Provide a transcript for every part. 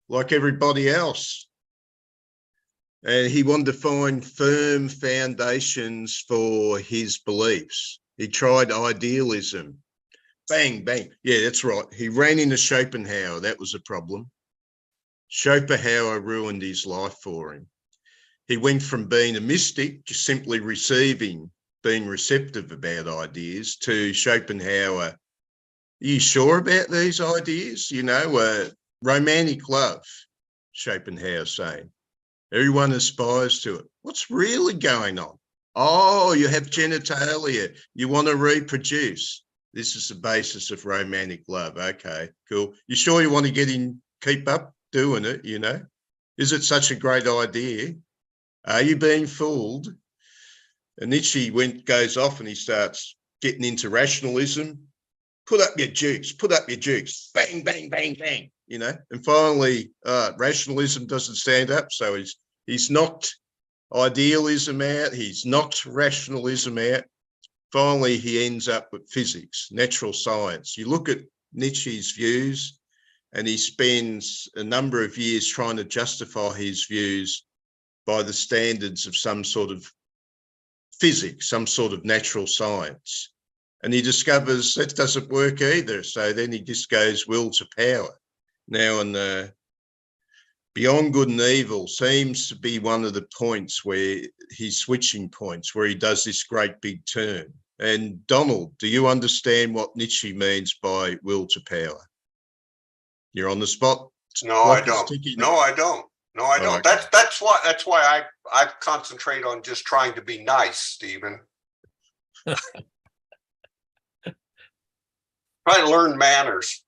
like everybody else. And he wanted to find firm foundations for his beliefs. He tried idealism. Bang, bang. Yeah, that's right. He ran into Schopenhauer. That was a problem. Schopenhauer ruined his life for him. He went from being a mystic, just simply receiving, being receptive about ideas, to Schopenhauer. Are you sure about these ideas? You know, romantic love, Schopenhauer saying. Everyone aspires to it. What's really going on? Oh, you have genitalia. You want to reproduce. This is the basis of romantic love. Okay, cool. You sure you want to keep up doing it, you know? Is it such a great idea? Are you being fooled? And Nietzsche goes off and he starts getting into rationalism. Put up your jukes, bang, bang, bang, bang, you know? And finally, rationalism doesn't stand up. So he's knocked idealism out. He's knocked rationalism out. Finally, he ends up with physics, natural science. You look at Nietzsche's views, and he spends a number of years trying to justify his views by the standards of some sort of physics, some sort of natural science. And he discovers that doesn't work either. So then he just goes will to power. Now, and Beyond Good and Evil seems to be one of the points where he's switching points, where he does this great big turn. And Donald, do you understand what Nietzsche means by will to power? You're on the spot. No, I don't. No, I don't. No, I don't. Okay. That's why I concentrate on just trying to be nice, Stephen. Try to learn manners.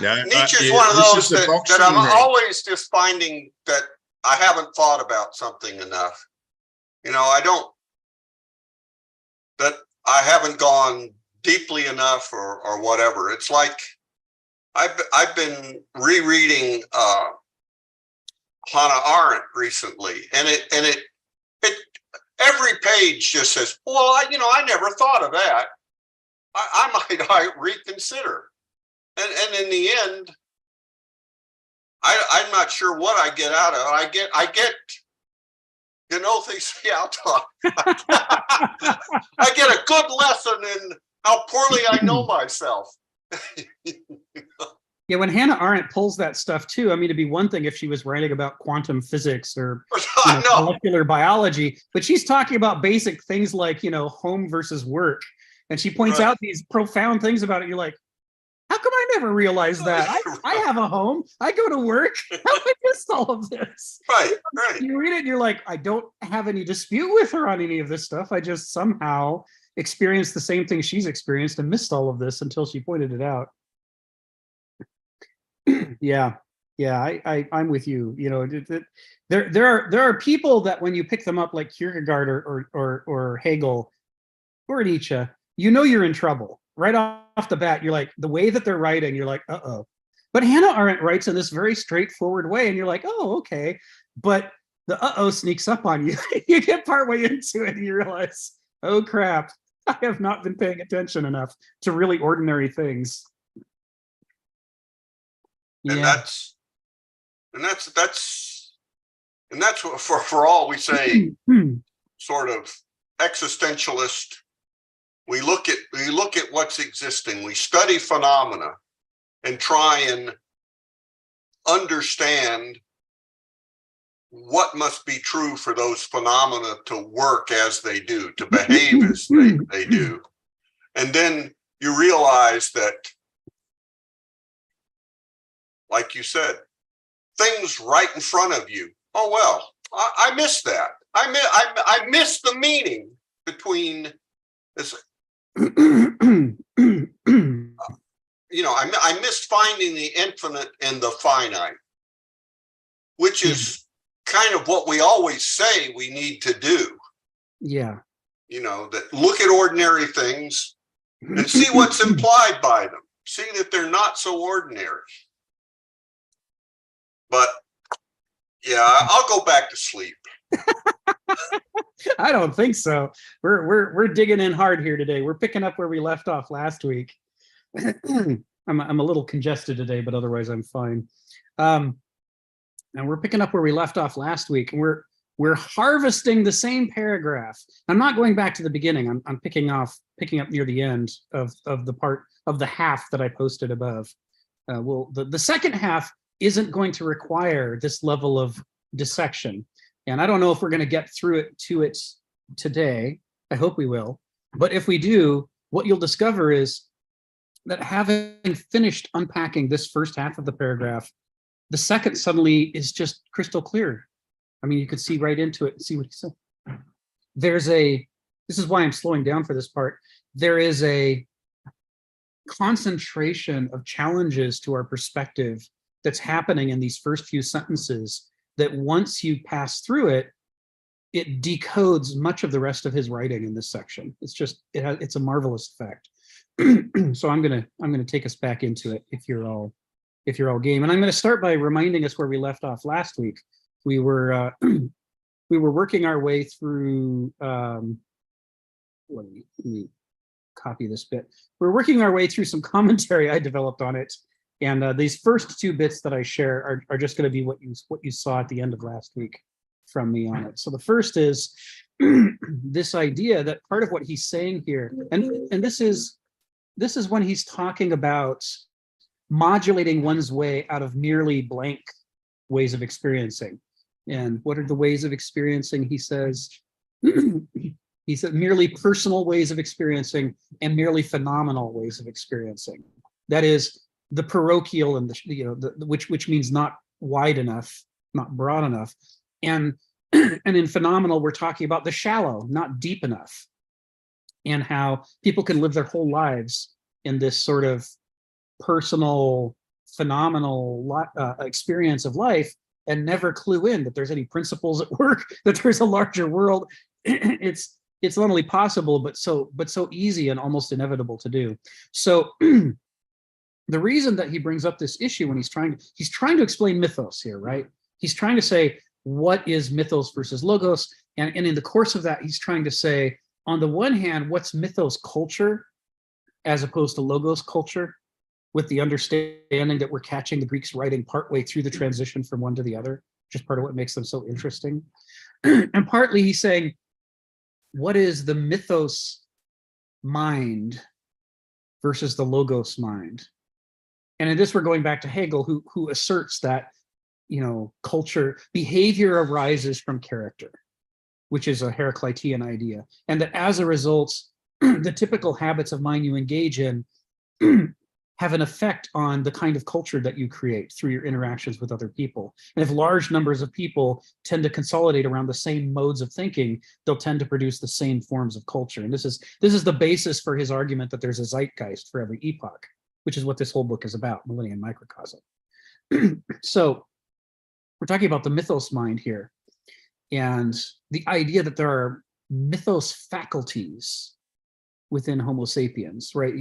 Nietzsche's one of those that I'm always just finding that I haven't thought about something enough. You know, I haven't gone deeply enough or whatever. It's like I've been rereading Hannah Arendt recently, and it every page just says, well, I never thought of that. I might reconsider. And in the end, I'm not sure what I get out of it. I get, you know, they say out I get a good lesson in how poorly I know myself. Yeah, when Hannah Arendt pulls that stuff too, I mean, it'd be one thing if she was writing about quantum physics or molecular biology, but she's talking about basic things like, home versus work. And she points out these profound things about it. You're like, how come I never realized that? I have a home. I go to work. How have I missed all of this? Right. You read it and you're like, I don't have any dispute with her on any of this stuff. I just somehow experienced the same thing she's experienced and missed all of this until she pointed it out. Yeah, I'm with you. There are people that when you pick them up like Kierkegaard or Hegel or Nietzsche, you're in trouble. Right off the bat, you're like, the way that they're writing, you're like, uh-oh. But Hannah Arendt writes in this very straightforward way, and you're like, oh, okay. But the uh-oh sneaks up on you. You get partway into it, and you realize, oh, crap, I have not been paying attention enough to really ordinary things. And that's what for all we say, sort of existentialist. We look at what's existing. We study phenomena and try and understand what must be true for those phenomena to work as they do, to behave as they do. And then you realize that, like you said, things right in front of you. Oh, well, I missed that. I missed the meaning between this. I missed finding the infinite and the finite, which is kind of what we always say we need to do. Yeah. That look at ordinary things and see what's implied by them. See that they're not so ordinary. But yeah, I'll go back to sleep. I don't think so. We're digging in hard here today. We're picking up where we left off last week. I'm a little congested today, but otherwise I'm fine. And we're picking up where we left off last week. We're harvesting the same paragraph. I'm not going back to the beginning. I'm picking up near the end of the part of the half that I posted above. Well, the second half isn't going to require this level of dissection, and I don't know if we're going to get through it today. I hope we will, but if we do, what you'll discover is that having finished unpacking this first half of the paragraph, the second suddenly is just crystal clear. I mean, you could see right into it and see what he said. This is why I'm slowing down for this part. There is a concentration of challenges to our perspective that's happening in these first few sentences that once you pass through it, it decodes much of the rest of his writing in this section. It's a marvelous effect. So I'm gonna take us back into it if you're all game. And I'm gonna start by reminding us where we left off last week. We were working our way through. Let me copy this bit. We're working our way through some commentary I developed on it, and these first two bits that I share are just going to be what you saw at the end of last week from me on it. So the first is this idea that part of what he's saying here, and this is when he's talking about modulating one's way out of merely blank ways of experiencing. And what are the ways of experiencing? He says, he said merely personal ways of experiencing and merely phenomenal ways of experiencing. That is the parochial and which means not wide enough, not broad enough. And in phenomenal, we're talking about the shallow, not deep enough, and how people can live their whole lives in this sort of personal, phenomenal experience of life and never clue in that there's any principles at work, that there's a larger world. It's not only possible, but so easy and almost inevitable to do. So the reason that he brings up this issue when he's trying to explain mythos here, right? He's trying to say, what is mythos versus logos? And in the course of that, he's trying to say, on the one hand, what's mythos culture as opposed to logos culture, with the understanding that we're catching the Greeks writing partway through the transition from one to the other, which is part of what makes them so interesting. And partly he's saying, what is the mythos mind versus the logos mind? And in this, we're going back to Hegel, who asserts that, culture, behavior arises from character, which is a Heraclitean idea. And that as a result, the typical habits of mind you engage in have an effect on the kind of culture that you create through your interactions with other people. And if large numbers of people tend to consolidate around the same modes of thinking, they'll tend to produce the same forms of culture. And this is the basis for his argument that there's a zeitgeist for every epoch, which is what this whole book is about, Millennia and Microcosm. So we're talking about the mythos mind here, and the idea that there are mythos faculties within Homo sapiens, right?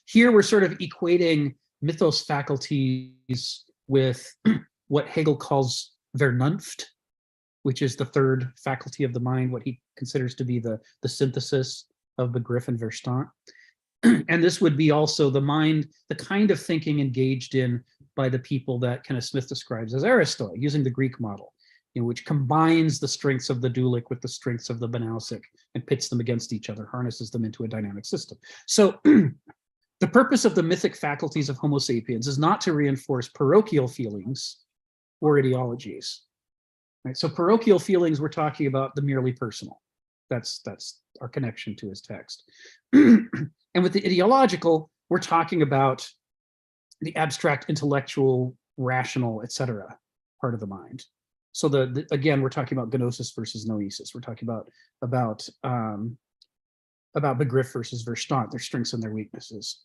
Here we're sort of equating mythos faculties with what Hegel calls Vernunft, which is the third faculty of the mind, what he considers to be the synthesis of Begriff and Verstand. And this would be also the mind, the kind of thinking engaged in by the people that Kenneth Smith describes as Aristotle, using the Greek model, which combines the strengths of the dualic with the strengths of the banausic and pits them against each other, harnesses them into a dynamic system. So the purpose of the mythic faculties of Homo sapiens is not to reinforce parochial feelings or ideologies. Right? So parochial feelings, we're talking about the merely personal. That's our connection to his text. And with the ideological, we're talking about the abstract, intellectual, rational, etc. part of the mind. So again, we're talking about gnosis versus noesis. We're talking about Begriff versus Verstand, their strengths and their weaknesses.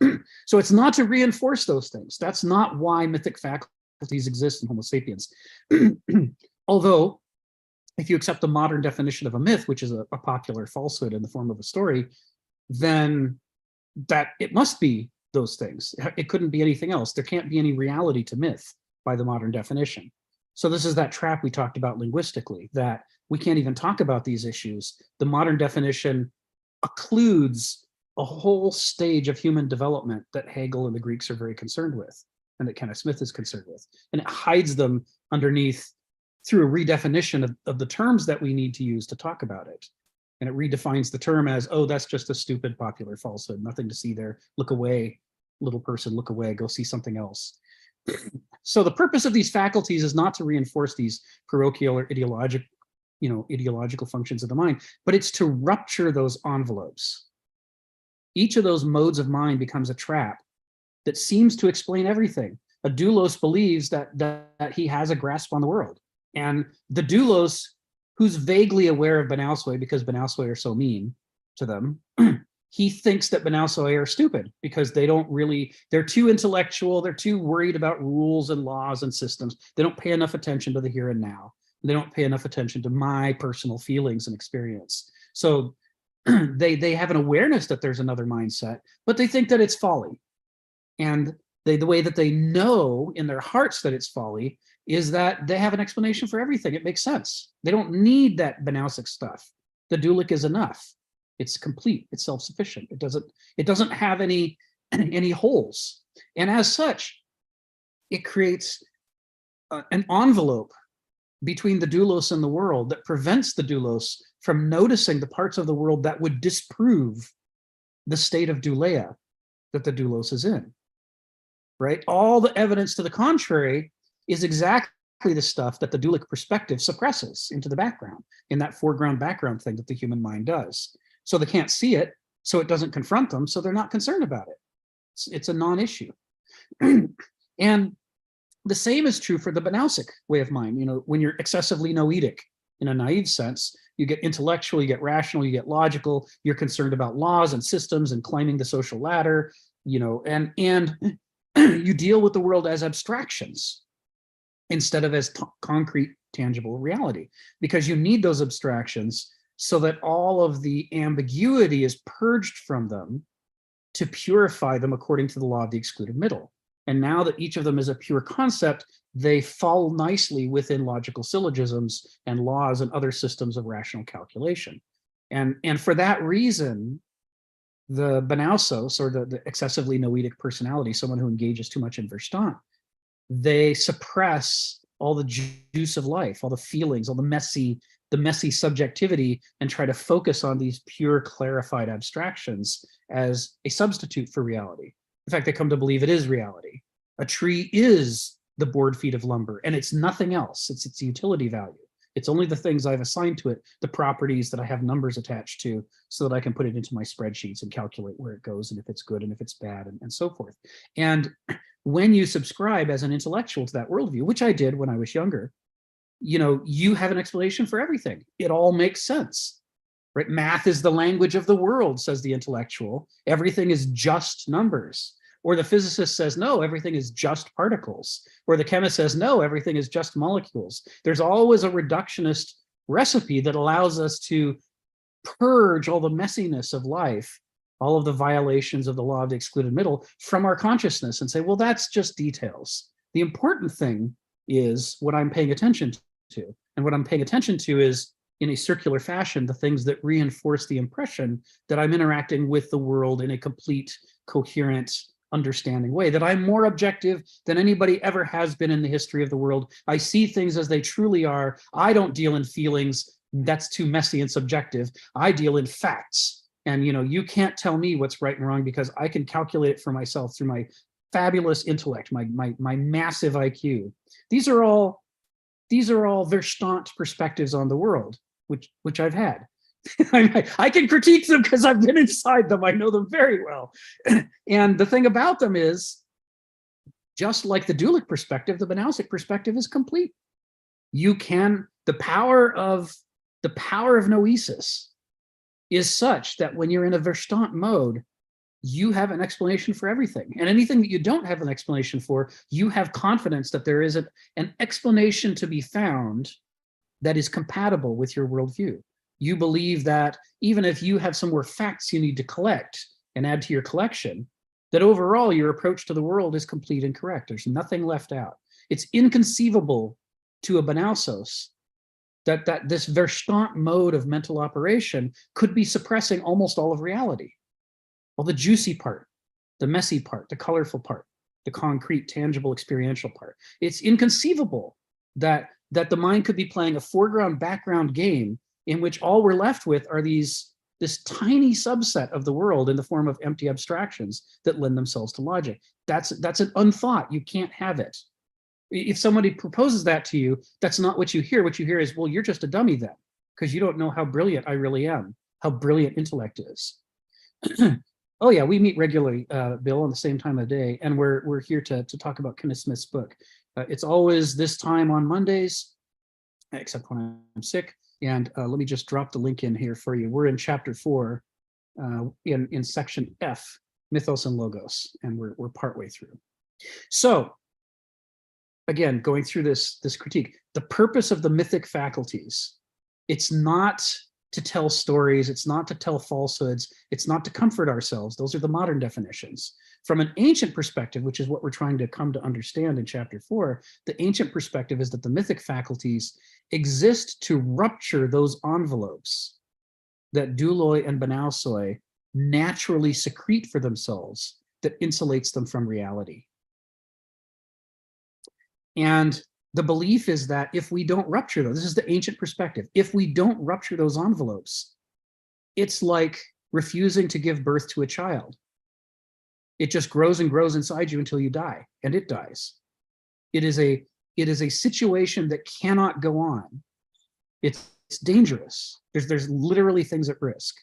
So it's not to reinforce those things. That's not why mythic faculties exist in Homo sapiens. Although, if you accept the modern definition of a myth, which is a popular falsehood in the form of a story, then that it must be those things. It couldn't be anything else. There can't be any reality to myth by the modern definition. So this is that trap we talked about linguistically, that we can't even talk about these issues. The modern definition occludes a whole stage of human development that Hegel and the Greeks are very concerned with, and that Kenneth Smith is concerned with. And it hides them underneath through a redefinition of the terms that we need to use to talk about it. And it redefines the term as, oh, that's just a stupid popular falsehood, nothing to see there, look away, little person, look away, go see something else. So the purpose of these faculties is not to reinforce these parochial or ideological functions of the mind, but it's to rupture those envelopes. Each of those modes of mind becomes a trap that seems to explain everything. A doulos believes that he has a grasp on the world. And the doulos, who's vaguely aware of Banausoi because Banausoi are so mean to them, he thinks that Banausoi are stupid because they're too intellectual, they're too worried about rules and laws and systems. They don't pay enough attention to the here and now. They don't pay enough attention to my personal feelings and experience. So they have an awareness that there's another mindset, but they think that it's folly. And the way that they know in their hearts that it's folly is that they have an explanation for everything. It makes sense. They don't need that Banausic stuff. The Dualic is enough. It's complete. It's self-sufficient. It doesn't have any holes. And as such, it creates an envelope between the doulos and the world that prevents the doulos from noticing the parts of the world that would disprove the state of douleia that the doulos is in. Right? All the evidence to the contrary is exactly the stuff that the Dualic perspective suppresses into the background, in that foreground background thing that the human mind does. So they can't see it, so it doesn't confront them, so they're not concerned about it. It's a non-issue. And the same is true for the Banausic way of mind. You know, when you're excessively noetic in a naive sense, you get intellectual, you get rational, you get logical, you're concerned about laws and systems and climbing the social ladder, you know, and you deal with the world as abstractions instead of as concrete, tangible reality, because you need those abstractions so that all of the ambiguity is purged from them to purify them according to the law of the excluded middle. And now that each of them is a pure concept, they fall nicely within logical syllogisms and laws and other systems of rational calculation. And for that reason, the Banausos, or the excessively noetic personality, someone who engages too much in Verstand, they suppress all the juice of life, all the feelings, all the messy subjectivity, and try to focus on these pure clarified abstractions as a substitute for reality. In fact, they come to believe it is reality. A tree is the board feet of lumber, and it's nothing else. It's its utility value. It's only the things I've assigned to it, the properties that I have numbers attached to, so that I can put it into my spreadsheets and calculate where it goes and if it's good and if it's bad and so forth. And when you subscribe as an intellectual to that worldview, which I did when I was younger, you know, you have an explanation for everything. It all makes sense, right? Math is the language of the world, says the intellectual. Everything is just numbers. Or the physicist says, no, everything is just particles. Or the chemist says, no, everything is just molecules. There's always a reductionist recipe that allows us to purge all the messiness of life, all of the violations of the law of the excluded middle from our consciousness and say, well, that's just details. The important thing is what I'm paying attention to. And what I'm paying attention to is, in a circular fashion, the things that reinforce the impression that I'm interacting with the world in a complete, coherent, understanding way, that I'm more objective than anybody ever has been in the history of the world. I see things as they truly are. I don't deal in feelings. That's too messy and subjective. I deal in facts. And you know, you can't tell me what's right and wrong because I can calculate it for myself through my fabulous intellect, my massive IQ. These are all Verstand perspectives on the world, which I've had. I can critique them because I've been inside them. I know them very well. And the thing about them is, just like the Dualic perspective, the Banausic perspective is complete. You can, the power of noesis is such that when you're in a Verstand mode, you have an explanation for everything. And anything that you don't have an explanation for, you have confidence that there is an explanation to be found that is compatible with your worldview. You believe that even if you have some more facts you need to collect and add to your collection, that overall your approach to the world is complete and correct. There's nothing left out. It's inconceivable to a Banausos that this Verstand mode of mental operation could be suppressing almost all of reality. Well, the juicy part, the messy part, the colorful part, the concrete, tangible, experiential part. It's inconceivable that the mind could be playing a foreground background game in which all we're left with are this tiny subset of the world in the form of empty abstractions that lend themselves to logic. That's an unthought. You can't have it. If somebody proposes that to you, that's not what you hear. What you hear is, well, you're just a dummy then, because you don't know how brilliant I really am, how brilliant intellect is. Oh yeah, we meet regularly, Bill, on the same time of day, and we're here to talk about Kenneth Smith's book. It's always this time on Mondays, except when I'm sick. And let me just drop the link in here for you. We're in chapter 4, in section F, Mythos and Logos, and we're partway through. So again, going through this critique, the purpose of the mythic faculties, it's not to tell stories, it's not to tell falsehoods, it's not to comfort ourselves. Those are the modern definitions. From an ancient perspective, which is what we're trying to come to understand in chapter 4, the ancient perspective is that the mythic faculties exist to rupture those envelopes that Douloi and Banausoi naturally secrete for themselves that insulates them from reality. And the belief is that if we don't rupture those, this is the ancient perspective, if we don't rupture those envelopes, it's like refusing to give birth to a child. It just grows and grows inside you until you die, and it dies. It is a situation that cannot go on. It's dangerous. There's literally things at risk.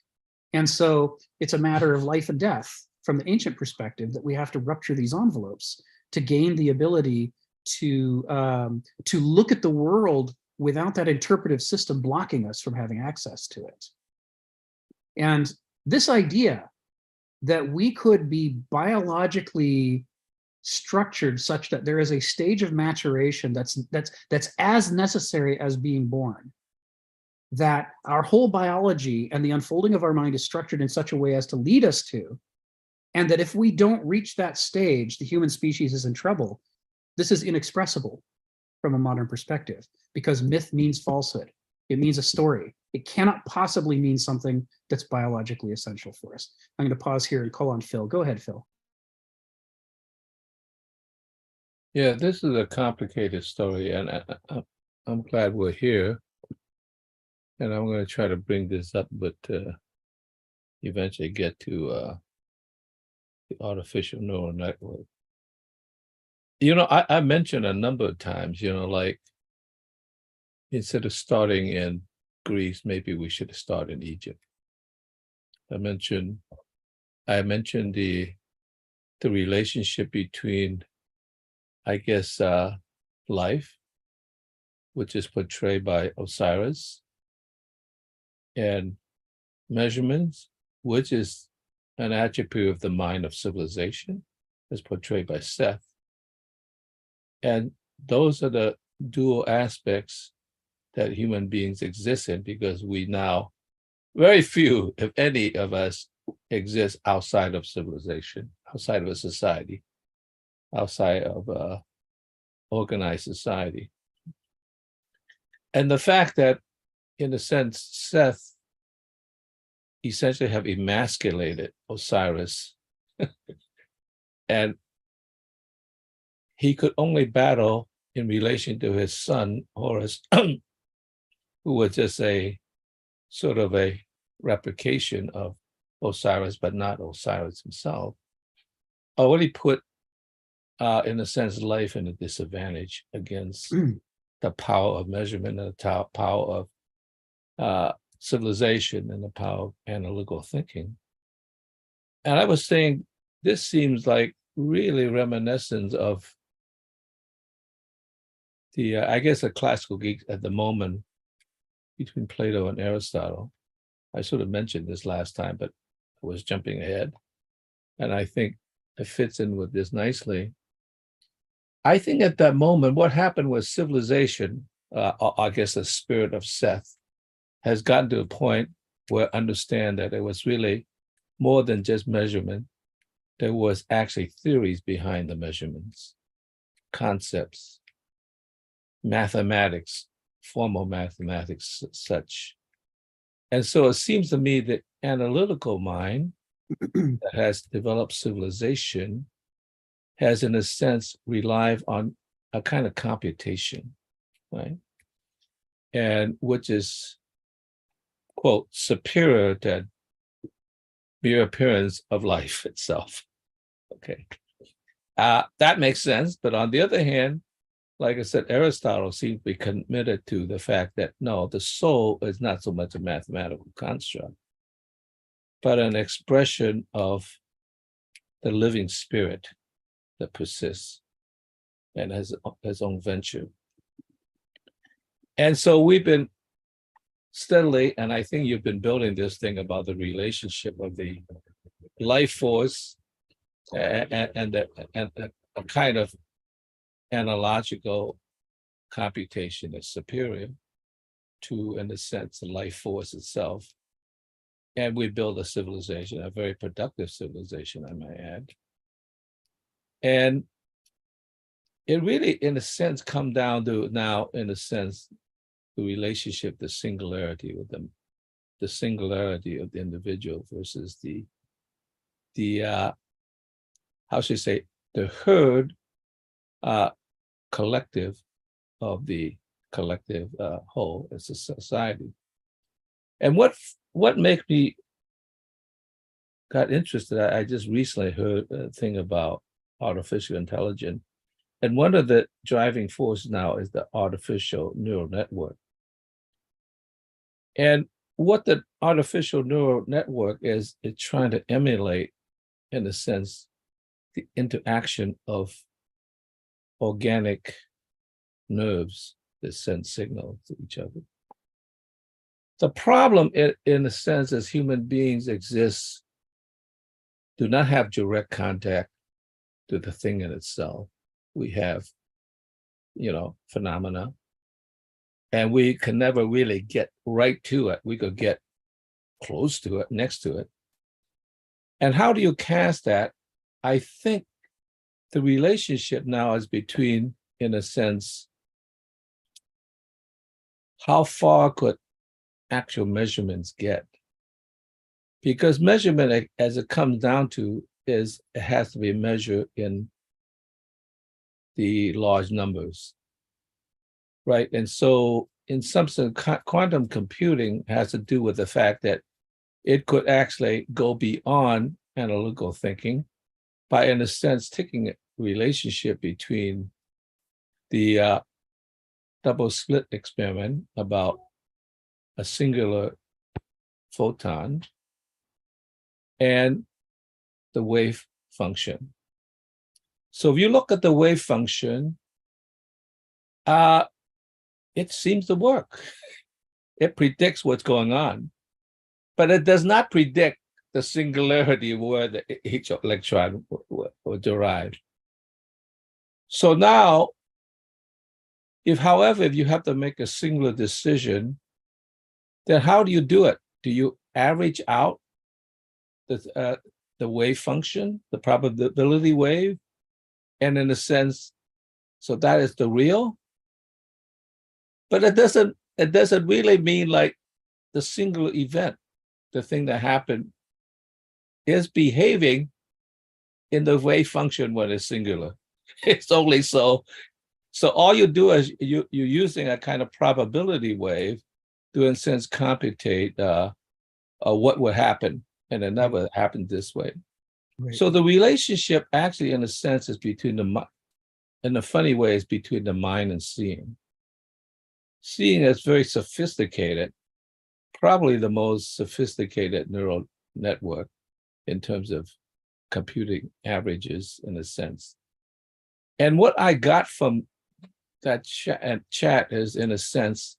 And so it's a matter of life and death from the ancient perspective that we have to rupture these envelopes to gain the ability to look at the world without that interpretive system blocking us from having access to it. And this idea that we could be biologically structured such that there is a stage of maturation that's as necessary as being born, that our whole biology and the unfolding of our mind is structured in such a way as to lead us to, and that if we don't reach that stage, the human species is in trouble. This is inexpressible from a modern perspective, because myth means falsehood. It means a story. It cannot possibly mean something that's biologically essential for us. I'm going to pause here and call on Phil. Go ahead, Phil. Yeah, this is a complicated story, and I'm glad we're here. And I'm going to try to bring this up, but eventually get to the artificial neural network. You know, I mentioned a number of times, you know, like instead of starting in Greece, maybe we should start in Egypt. I mentioned the relationship between, I guess, life, which is portrayed by Osiris, and measurements, which is an attribute of the mind of civilization, as portrayed by Seth. And those are the dual aspects that human beings exist in, because we now, very few, if any of us, exist outside of civilization, outside of a society, outside of organized society. And the fact that, in a sense, Seth essentially have emasculated Osiris, and he could only battle in relation to his son, Horus, who was just a sort of a replication of Osiris, but not Osiris himself, already put, in a sense, life in a disadvantage against the power of measurement and the power of civilization and the power of analytical thinking. And I was saying, this seems like really reminiscent of the, I guess, a classical geek at the moment between Plato and Aristotle. I sort of mentioned this last time, but I was jumping ahead. And I think it fits in with this nicely. I think at that moment, what happened was civilization, I guess the spirit of Seth, has gotten to a point where understand that it was really more than just measurement. There was actually theories behind the measurements, concepts, mathematics, formal mathematics such. And so it seems to me that analytical mind that has developed civilization has, in a sense, relied on a kind of computation, right? And which is, quote, superior to mere appearance of life itself. Okay. That makes sense. But on the other hand, like I said, Aristotle seems to be committed to the fact that no, the soul is not so much a mathematical construct, but an expression of the living spirit that persists and has its own venture. And so we've been steadily, and I think you've been building this thing about the relationship of the life force and a kind of analogical computation is superior to, in a sense, the life force itself. And we build a civilization, a very productive civilization, I might add. And it really, in a sense, come down to now, in a sense, the relationship, the singularity with them, the singularity of the individual versus the how should I say, the herd collective of the collective whole as a society. And what makes me got interested, I just recently heard a thing about artificial intelligence. And one of the driving forces now is the artificial neural network. And what the artificial neural network is, it's trying to emulate, in a sense, the interaction of organic nerves that send signals to each other. The problem, in a sense, as human beings exist, do not have direct contact to the thing in itself. We have, phenomena, and we can never really get right to it. We could get close to it, next to it. And how do you cast that? I think the relationship now is between, in a sense, how far could actual measurements get? Because measurement, as it comes down to, is it has to be measured in the large numbers, right? And so in some sense, quantum computing has to do with the fact that it could actually go beyond analytical thinking by, in a sense, taking a relationship between the double slit experiment about a singular photon and the wave function. So if you look at the wave function, it seems to work. It predicts what's going on, but it does not predict the singularity where each electron will derive. So now, if you have to make a singular decision, then how do you do it? Do you average out the wave function, the probability wave? And in a sense, so that is the real? But it doesn't really mean like the singular event, the thing that happened, is behaving in the wave function when it's singular. It's only so. So all you do is you're using a kind of probability wave to, in a sense, computate what would happen, and it never happened this way. Right. So the relationship actually, in a sense, is between in a funny way, is between the mind and seeing. Seeing is very sophisticated, probably the most sophisticated neural network in terms of computing averages, in a sense. And what I got from that chat is, in a sense,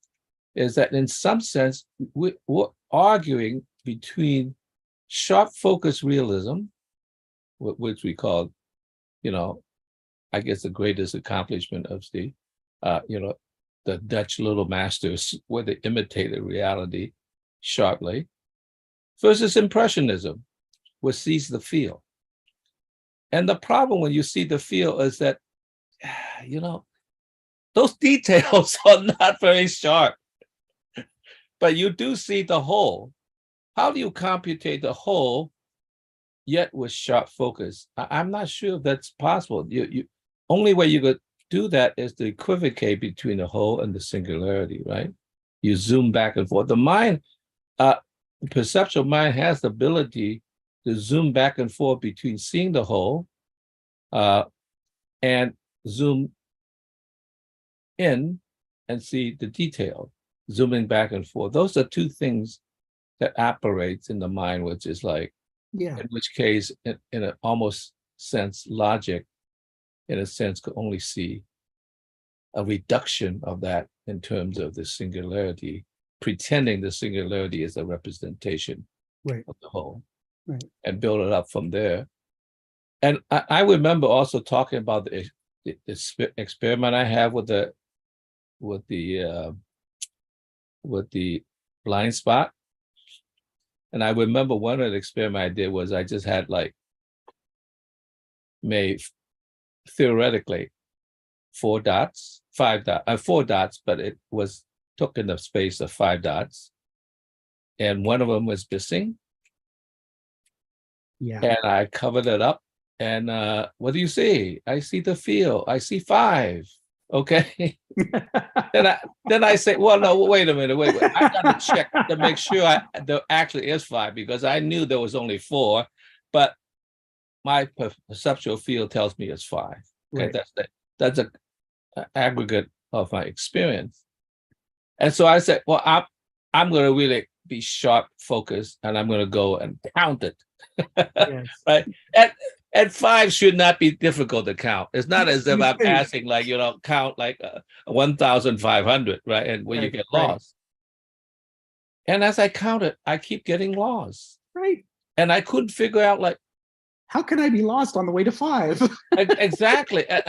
is that in some sense, we're arguing between sharp focus realism, which we call, I guess the greatest accomplishment of the Dutch little masters, where they imitated reality sharply, versus impressionism, which sees the feel. And the problem when you see the feel is that, those details are not very sharp, but you do see the whole. How do you computate the whole yet with sharp focus. I'm not sure if that's possible. You only way you could do that is to equivocate between the whole and the singularity, right? You zoom back and forth. The mind, perceptual mind has the ability to zoom back and forth between seeing the whole and zoom in and see the detail, zooming back and forth. Those are two things that operates in the mind, which is like, Yeah. in which case, in an almost sense, logic, in a sense, could only see a reduction of that in terms of the singularity, pretending the singularity is a representation Right. of the whole, Right. and build it up from there. And I remember also talking about the experiment I have with the blind spot. And I remember one of the experiments I did was I just had like made theoretically 4 dots, 5 dots, 4 dots, but it was took in the space of 5 dots. And one of them was missing. Yeah. And I covered it up. And what do you see? I see the field. I see 5. Okay. Then I say, well, no, wait a minute, wait. I got to check to make sure there actually is 5, because I knew there was only 4, but my perceptual field tells me it's 5. Okay, right. That's a aggregate of my experience. And so I said, well, I'm going to really be sharp focused, and I'm going to go and count it. Yes. Right. And 5 should not be difficult to count. It's not as if I'm asking, like, count like 1,500, right? And when you get lost. And as I count it, I keep getting lost. Right. And I couldn't figure out, like, how can I be lost on the way to 5? Exactly. And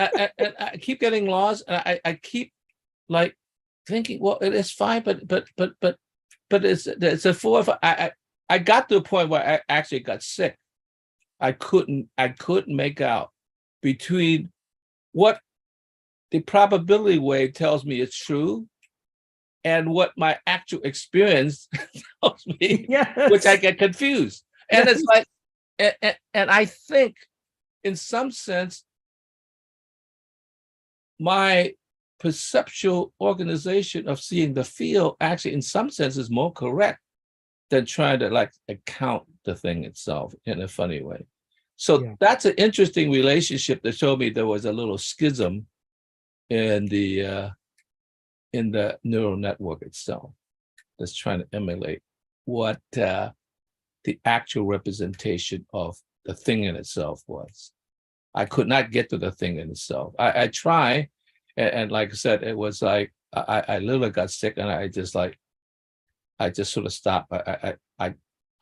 I keep getting lost. And I keep like thinking, well, it is 5, but it's a 4. I got to a point where I actually got sick. I couldn't make out between what the probability wave tells me is true and what my actual experience tells me, yes. Which I get confused. And yes. It's like, and I think in some sense, my perceptual organization of seeing the field actually in some sense is more correct than trying to like account the thing itself in a funny way. So that's an interesting relationship that showed me there was a little schism in the neural network itself that's trying to emulate what the actual representation of the thing in itself was. I could not get to the thing in itself. I try, and like I said, it was like I literally got sick, and I just sort of stopped.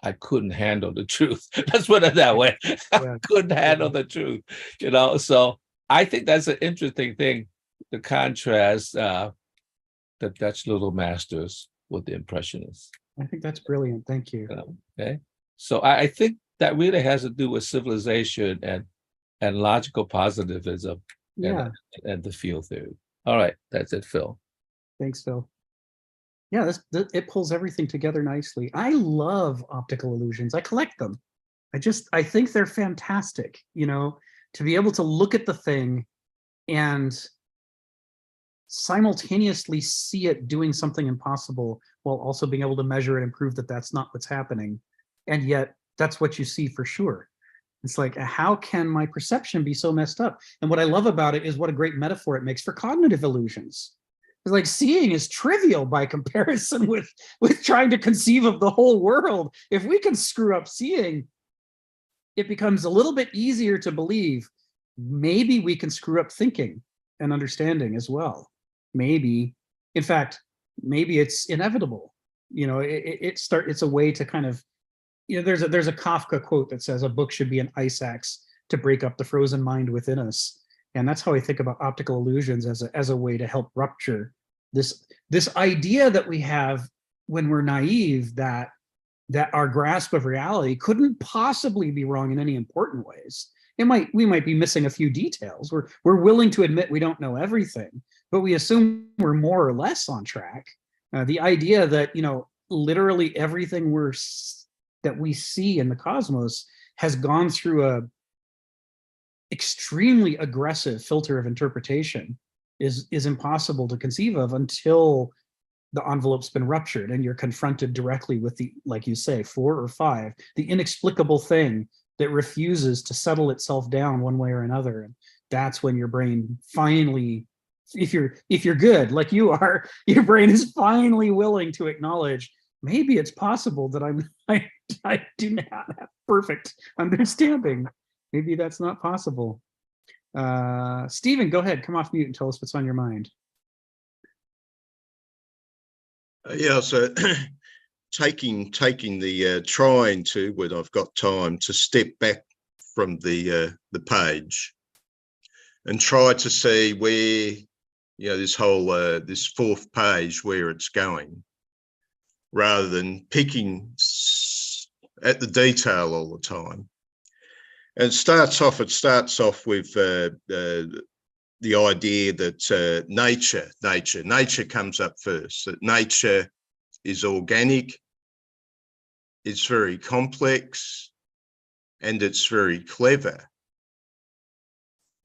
I couldn't handle the truth. Let's put it that way. I couldn't handle the truth, So I think that's an interesting thing to contrast the Dutch little masters with the Impressionists. I think that's brilliant. Thank you. Okay, so I think that really has to do with civilization and logical positivism and the field theory. All right, that's it, Phil. Thanks, Phil. Yeah, it pulls everything together nicely. I love optical illusions. I collect them. I think they're fantastic, to be able to look at the thing and simultaneously see it doing something impossible while also being able to measure it and prove that that's not what's happening. And yet that's what you see for sure. It's like, how can my perception be so messed up? And what I love about it is what a great metaphor it makes for cognitive illusions. It's like seeing is trivial by comparison with trying to conceive of the whole world. If we can screw up seeing, it becomes a little bit easier to believe maybe we can screw up thinking and understanding as well. Maybe, in fact, maybe it's inevitable. It's a way to kind of, there's a Kafka quote that says a book should be an ice axe to break up the frozen mind within us. And that's how I think about optical illusions as a way to help rupture this idea that we have when we're naive that our grasp of reality couldn't possibly be wrong in any important ways. We might be missing a few details. We're willing to admit we don't know everything, but we assume we're more or less on track. The idea that literally everything that we see in the cosmos has gone through a extremely aggressive filter of interpretation is impossible to conceive of until the envelope's been ruptured and you're confronted directly with the, like you say, 4 or 5, the inexplicable thing that refuses to settle itself down one way or another. And that's when your brain finally, if you're good like you are, your brain is finally willing to acknowledge, maybe it's possible that I do not have perfect understanding. Maybe that's not possible. Stephen, go ahead, come off mute and tell us what's on your mind. Yeah, so taking the trying to, when I've got time, to step back from the page and try to see where, this whole this 4th page, where it's going, rather than picking at the detail all the time. And it starts off with the idea that nature comes up first, that nature is organic, it's very complex, and it's very clever.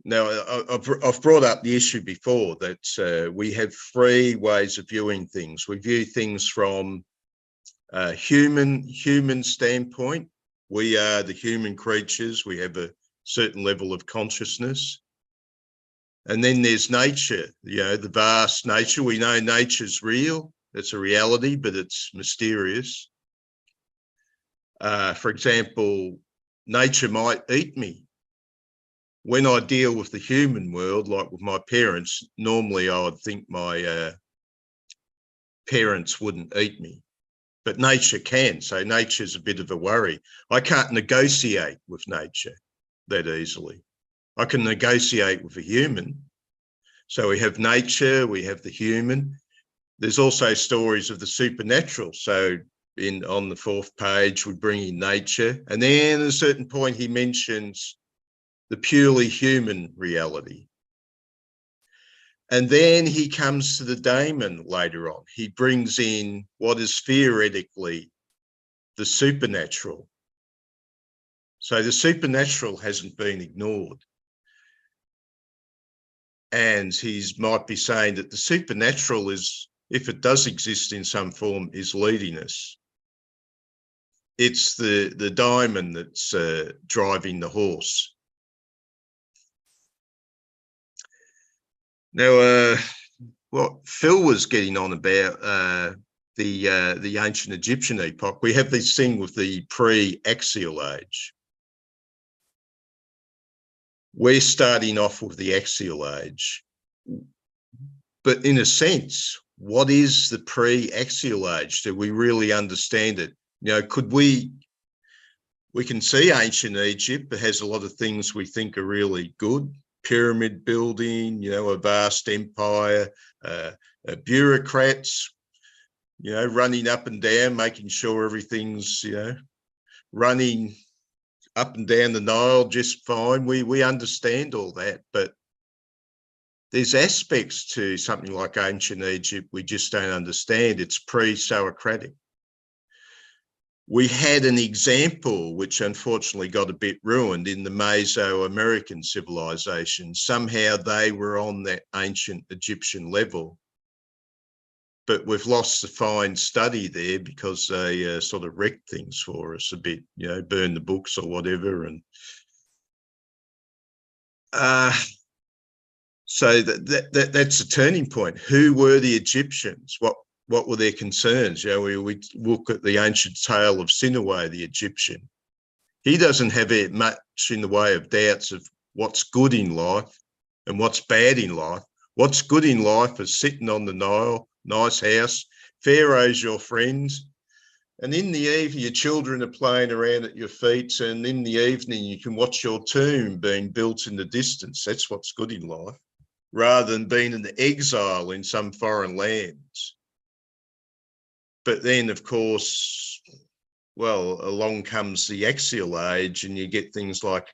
Now, I've brought up the issue before that we have 3 ways of viewing things. We view things from a human standpoint. We are the human creatures. We have a certain level of consciousness. And then there's nature, the vast nature. We know nature's real. It's a reality, but it's mysterious. For example, nature might eat me. When I deal with the human world, like with my parents, normally I would think my parents wouldn't eat me, but nature can. So nature's a bit of a worry. I can't negotiate with nature that easily. I can negotiate with a human. So we have nature, we have the human. There's also stories of the supernatural. So on the 4th page, we bring in nature. And then at a certain point, he mentions the purely human reality. And then he comes to the daemon later on. He brings in what is theoretically the supernatural. So the supernatural hasn't been ignored. And he might be saying that the supernatural is, if it does exist in some form, is leading us. It's the daemon that's driving the horse. Now, what Phil was getting on about the ancient Egyptian epoch, we have this thing with the pre-axial age. We're starting off with the axial age, but in a sense, what is the pre-axial age? Do we really understand it? Could we can see ancient Egypt. It has a lot of things we think are really good. Pyramid building, a vast empire, bureaucrats, running up and down, making sure everything's, running up and down the Nile just fine. We understand all that, but there's aspects to something like ancient Egypt we just don't understand. It's pre-Socratic. We had an example which unfortunately got a bit ruined in the Mesoamerican civilization. Somehow they were on that ancient Egyptian level, but we've lost the fine study there because they sort of wrecked things for us a bit, burn the books or whatever. And so that's a turning point. Who were the Egyptians? What were their concerns? We look at the ancient tale of Sinaway, the Egyptian. He doesn't have much in the way of doubts of what's good in life and what's bad in life. What's good in life is sitting on the Nile, nice house, Pharaoh's your friend, and in the evening your children are playing around at your feet, and in the evening you can watch your tomb being built in the distance. That's what's good in life, rather than being in exile in some foreign lands. But then, of course, along comes the axial age, and you get things like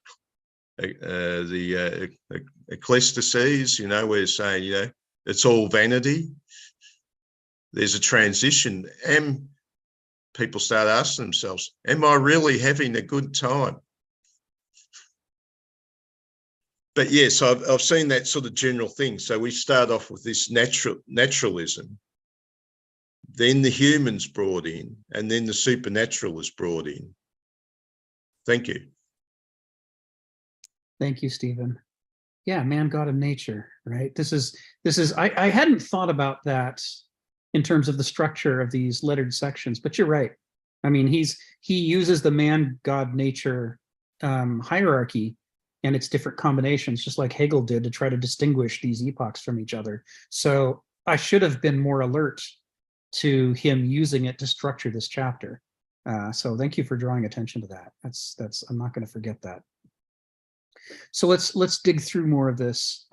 the ecclesiastes, we're saying, it's all vanity. There's a transition, and people start asking themselves, am I really having a good time? But yes, I've seen that sort of general thing. So we start off with this naturalism, then the humans brought in, and then the supernatural is brought in. Thank you. Thank you, Stephen. Yeah, man, God, and nature, right? This is I hadn't thought about that in terms of the structure of these lettered sections, but you're right. I mean, he uses the man, God, nature hierarchy and its different combinations, just like Hegel did, to try to distinguish these epochs from each other. So I should have been more alert to him using it to structure this chapter. So thank you for drawing attention to that. That's I'm not going to forget that. So let's dig through more of this.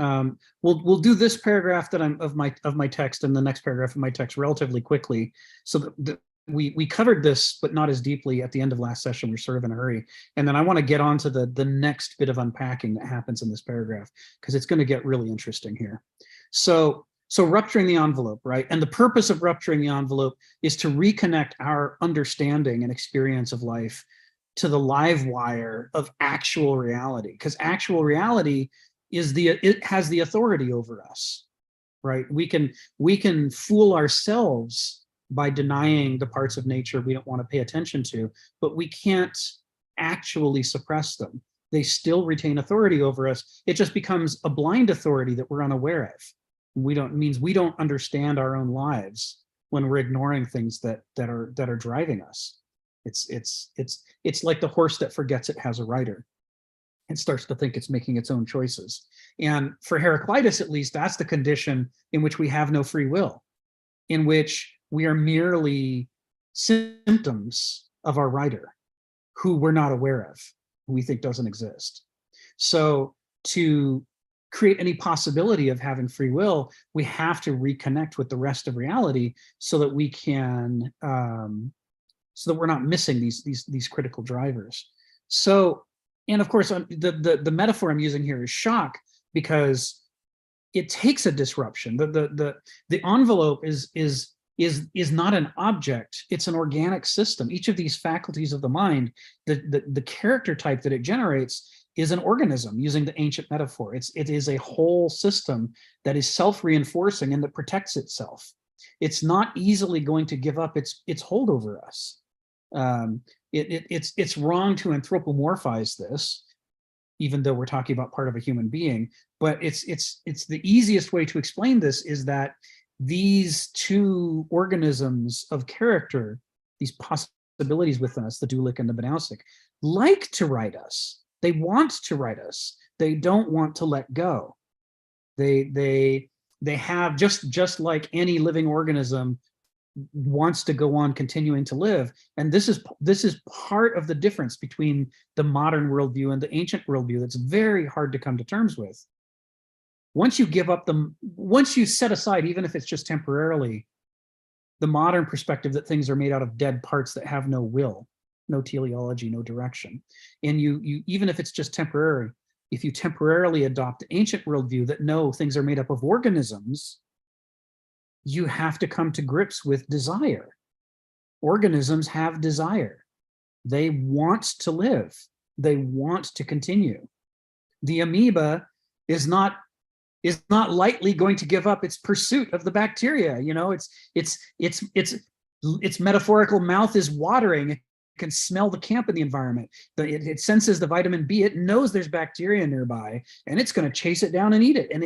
We'll do this paragraph that I'm of my text and the next paragraph of my text relatively quickly, so that we covered this, but not as deeply at the end of last session. We're sort of in a hurry, and then I want to get on to the next bit of unpacking that happens in this paragraph, because it's going to get really interesting here. So rupturing the envelope, right? And the purpose of rupturing the envelope is to reconnect our understanding and experience of life to the live wire of actual reality, because actual reality it has the authority over us, right? We can fool ourselves by denying the parts of nature we don't want to pay attention to, but we can't actually suppress them. They still retain authority over us. It just becomes a blind authority that we're unaware of. Means we don't understand our own lives when we're ignoring things that are driving us. It's like the horse that forgets it has a rider. It starts to think it's making its own choices. And for Heraclitus, at least, that's the condition in which we have no free will, in which we are merely symptoms of our rider, who we're not aware of, who we think doesn't exist. So to create any possibility of having free will, we have to reconnect with the rest of reality so that we can so that we're not missing these critical drivers. So, and of course, the metaphor I'm using here is shock, because it takes a disruption. The envelope is not an object; it's an organic system. Each of these faculties of the mind, the character type that it generates, is an organism, using the ancient metaphor. It is a whole system that is self-reinforcing and that protects itself. It's not easily going to give up its hold over us. It's wrong to anthropomorphize this, even though we're talking about part of a human being. But it's the easiest way to explain this is that these two organisms of character, these possibilities within us, the Dulik and the Banausic, like to write us. They want to write us. They don't want to let go. They have, just like any living organism wants to go on continuing to live. And this is part of the difference between the modern worldview and the ancient worldview that's very hard to come to terms with. Once you set aside, even if it's just temporarily, the modern perspective that things are made out of dead parts that have no will, no teleology, no direction. And you even if it's just temporary, if you temporarily adopt the ancient worldview that no, things are made up of organisms, you have to come to grips with desire. Organisms have desire. They want to live. They want to continue. The amoeba is not lightly going to give up its pursuit of the bacteria. You know, its metaphorical mouth is watering. It can smell the camp in the environment. It senses the vitamin B. It knows there's bacteria nearby, and it's going to chase it down and eat it. And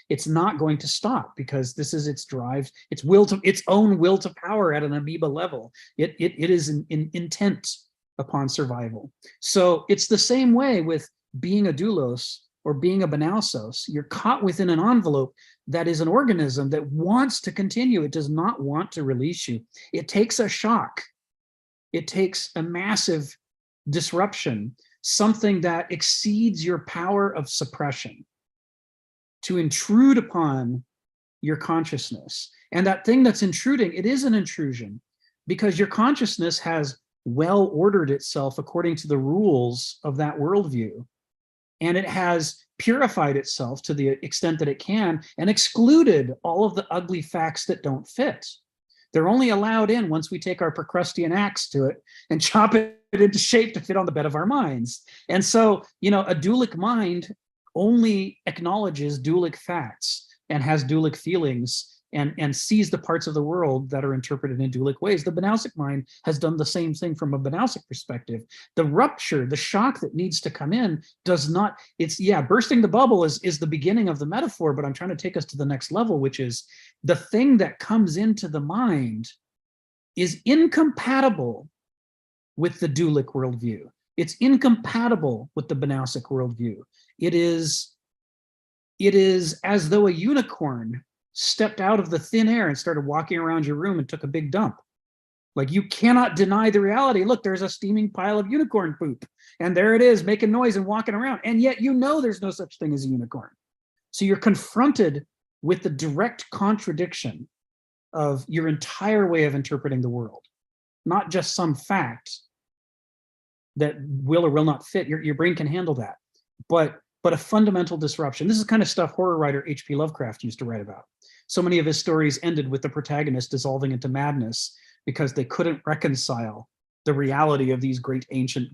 it's not going to stop, because this is its drive, its own will to power at an amoeba level. It is intent upon survival. So it's the same way with being a doulos or being a banausos. You're caught within an envelope that is an organism that wants to continue. It does not want to release you. It takes a shock. It takes a massive disruption, something that exceeds your power of suppression, to intrude upon your consciousness. And that thing that's intruding, it is an intrusion, because your consciousness has well ordered itself according to the rules of that worldview. And it has purified itself to the extent that it can, and excluded all of the ugly facts that don't fit. They're only allowed in once we take our Procrustean axe to it and chop it into shape to fit on the bed of our minds. And so, a dualic mind only acknowledges dualic facts and has dualic feelings and sees the parts of the world that are interpreted in dualic ways. The Banausic mind has done the same thing from a Banausic perspective. The rupture, the shock that needs to come in does not, it's, yeah, bursting the bubble is the beginning of the metaphor, but I'm trying to take us to the next level, which is the thing that comes into the mind is incompatible with the dualic worldview. It's incompatible with the Banausic worldview. It is as though a unicorn stepped out of the thin air and started walking around your room and took a big dump. Like, you cannot deny the reality. Look, there's a steaming pile of unicorn poop, and there it is making noise and walking around. And yet, you know, there's no such thing as a unicorn. So you're confronted with the direct contradiction of your entire way of interpreting the world, not just some fact that will or will not fit. Your brain can handle that, but a fundamental disruption. This is kind of stuff horror writer H.P. Lovecraft used to write about. So many of his stories ended with the protagonist dissolving into madness because they couldn't reconcile the reality of these great ancient,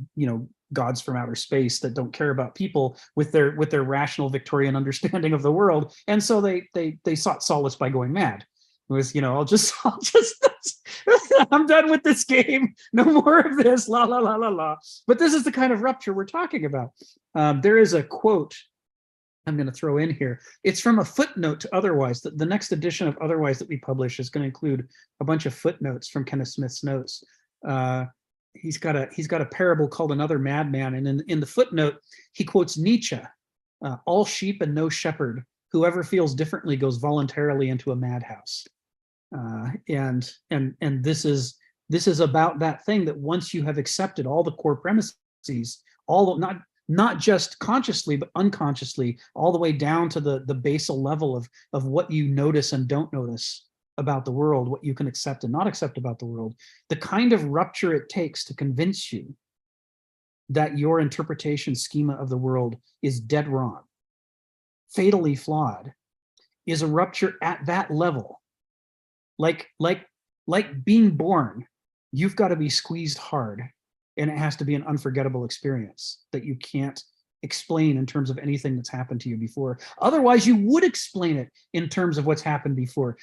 gods from outer space that don't care about people with their rational Victorian understanding of the world. And so they sought solace by going mad. It was, I'll just I'm done with this game. No more of this, la, la, la, la, la. But this is the kind of rupture we're talking about. There is a quote I'm going to throw in here. It's from a footnote to Otherwise. The next edition of Otherwise that we publish is going to include a bunch of footnotes from Kenneth Smith's notes. He's got a parable called Another Madman, and in the footnote, he quotes Nietzsche, all sheep and no shepherd. Whoever feels differently goes voluntarily into a madhouse. And this is about that thing that once you have accepted all the core premises, all not just consciously but unconsciously, all the way down to the basal level of what you notice and don't notice about the world, what you can accept and not accept about the world, the kind of rupture it takes to convince you that your interpretation schema of the world is dead wrong, fatally flawed, is a rupture at that level. Like being born, you've got to be squeezed hard, and it has to be an unforgettable experience that you can't explain in terms of anything that's happened to you before. Otherwise, you would explain it in terms of what's happened before.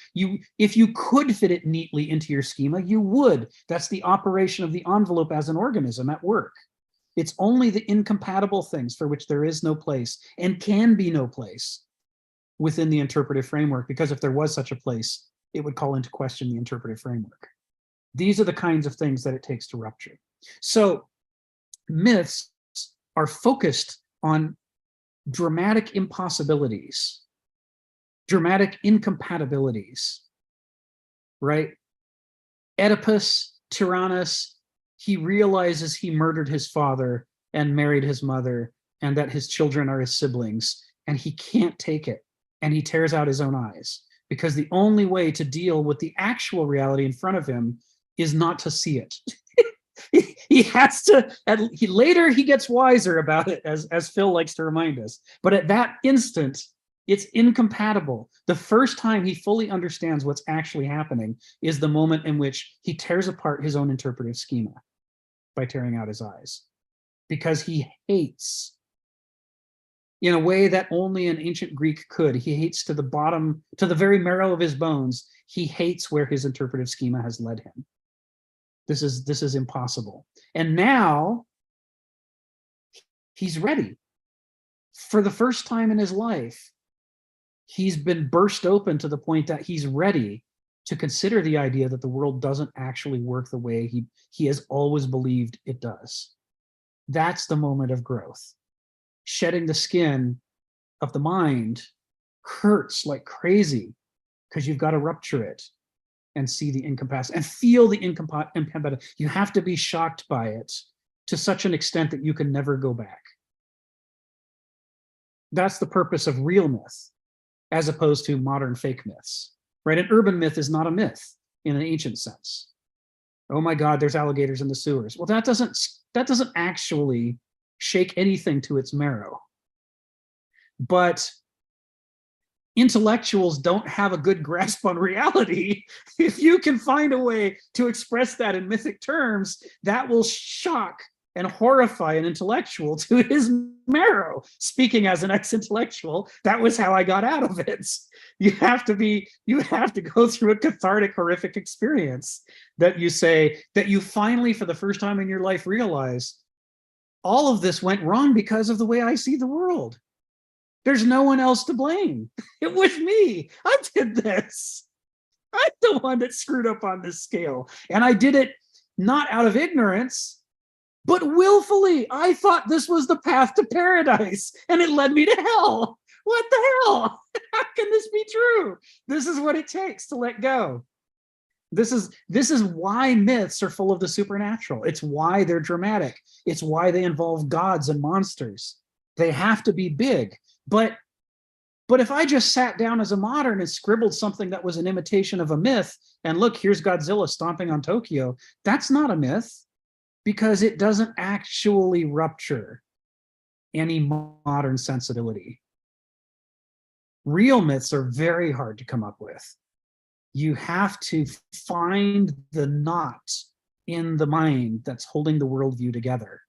If you could fit it neatly into your schema, you would. That's the operation of the envelope as an organism at work. It's only the incompatible things for which there is no place and can be no place within the interpretive framework, because if there was such a place, it would call into question the interpretive framework. These are the kinds of things that it takes to rupture. So myths are focused on dramatic impossibilities, dramatic incompatibilities, right? Oedipus, Tyrannus, he realizes he murdered his father and married his mother, and that his children are his siblings, and he can't take it, and he tears out his own eyes, because the only way to deal with the actual reality in front of him is not to see it. He has to, later he gets wiser about it, as Phil likes to remind us. But at that instant, it's incompatible. The first time he fully understands what's actually happening is the moment in which he tears apart his own interpretive schema by tearing out his eyes. Because he hates, in a way that only an ancient Greek could, he hates to the bottom, to the very marrow of his bones, he hates where his interpretive schema has led him. This is impossible. And now he's ready. For the first time in his life, he's been burst open to the point that he's ready to consider the idea that the world doesn't actually work the way he has always believed it does. That's the moment of growth. Shedding the skin of the mind hurts like crazy, because you've got to rupture it and see the incompatibility and feel the incompatibility. You have to be shocked by it to such an extent that you can never go back. That's the purpose of real myth, as opposed to modern fake myths, right? An urban myth is not a myth in an ancient sense. Oh my God, there's alligators in the sewers. Well, that doesn't actually shake anything to its marrow. But intellectuals don't have a good grasp on reality. If you can find a way to express that in mythic terms, that will shock and horrify an intellectual to his marrow. Speaking as an ex-intellectual, that was how I got out of it. You have to go through a cathartic, horrific experience that you finally, for the first time in your life, realize all of this went wrong because of the way I see the world. There's no one else to blame. It was me. I did this. I'm the one that screwed up on this scale. And I did it not out of ignorance, but willfully. I thought this was the path to paradise, and it led me to hell. What the hell? How can this be true? This is what it takes to let go. This is why myths are full of the supernatural. It's why they're dramatic. It's why they involve gods and monsters. They have to be big. But if I just sat down as a modern and scribbled something that was an imitation of a myth, and look, here's Godzilla stomping on Tokyo, that's not a myth, because it doesn't actually rupture any modern sensibility. Real myths are very hard to come up with. You have to find the knot in the mind that's holding the worldview together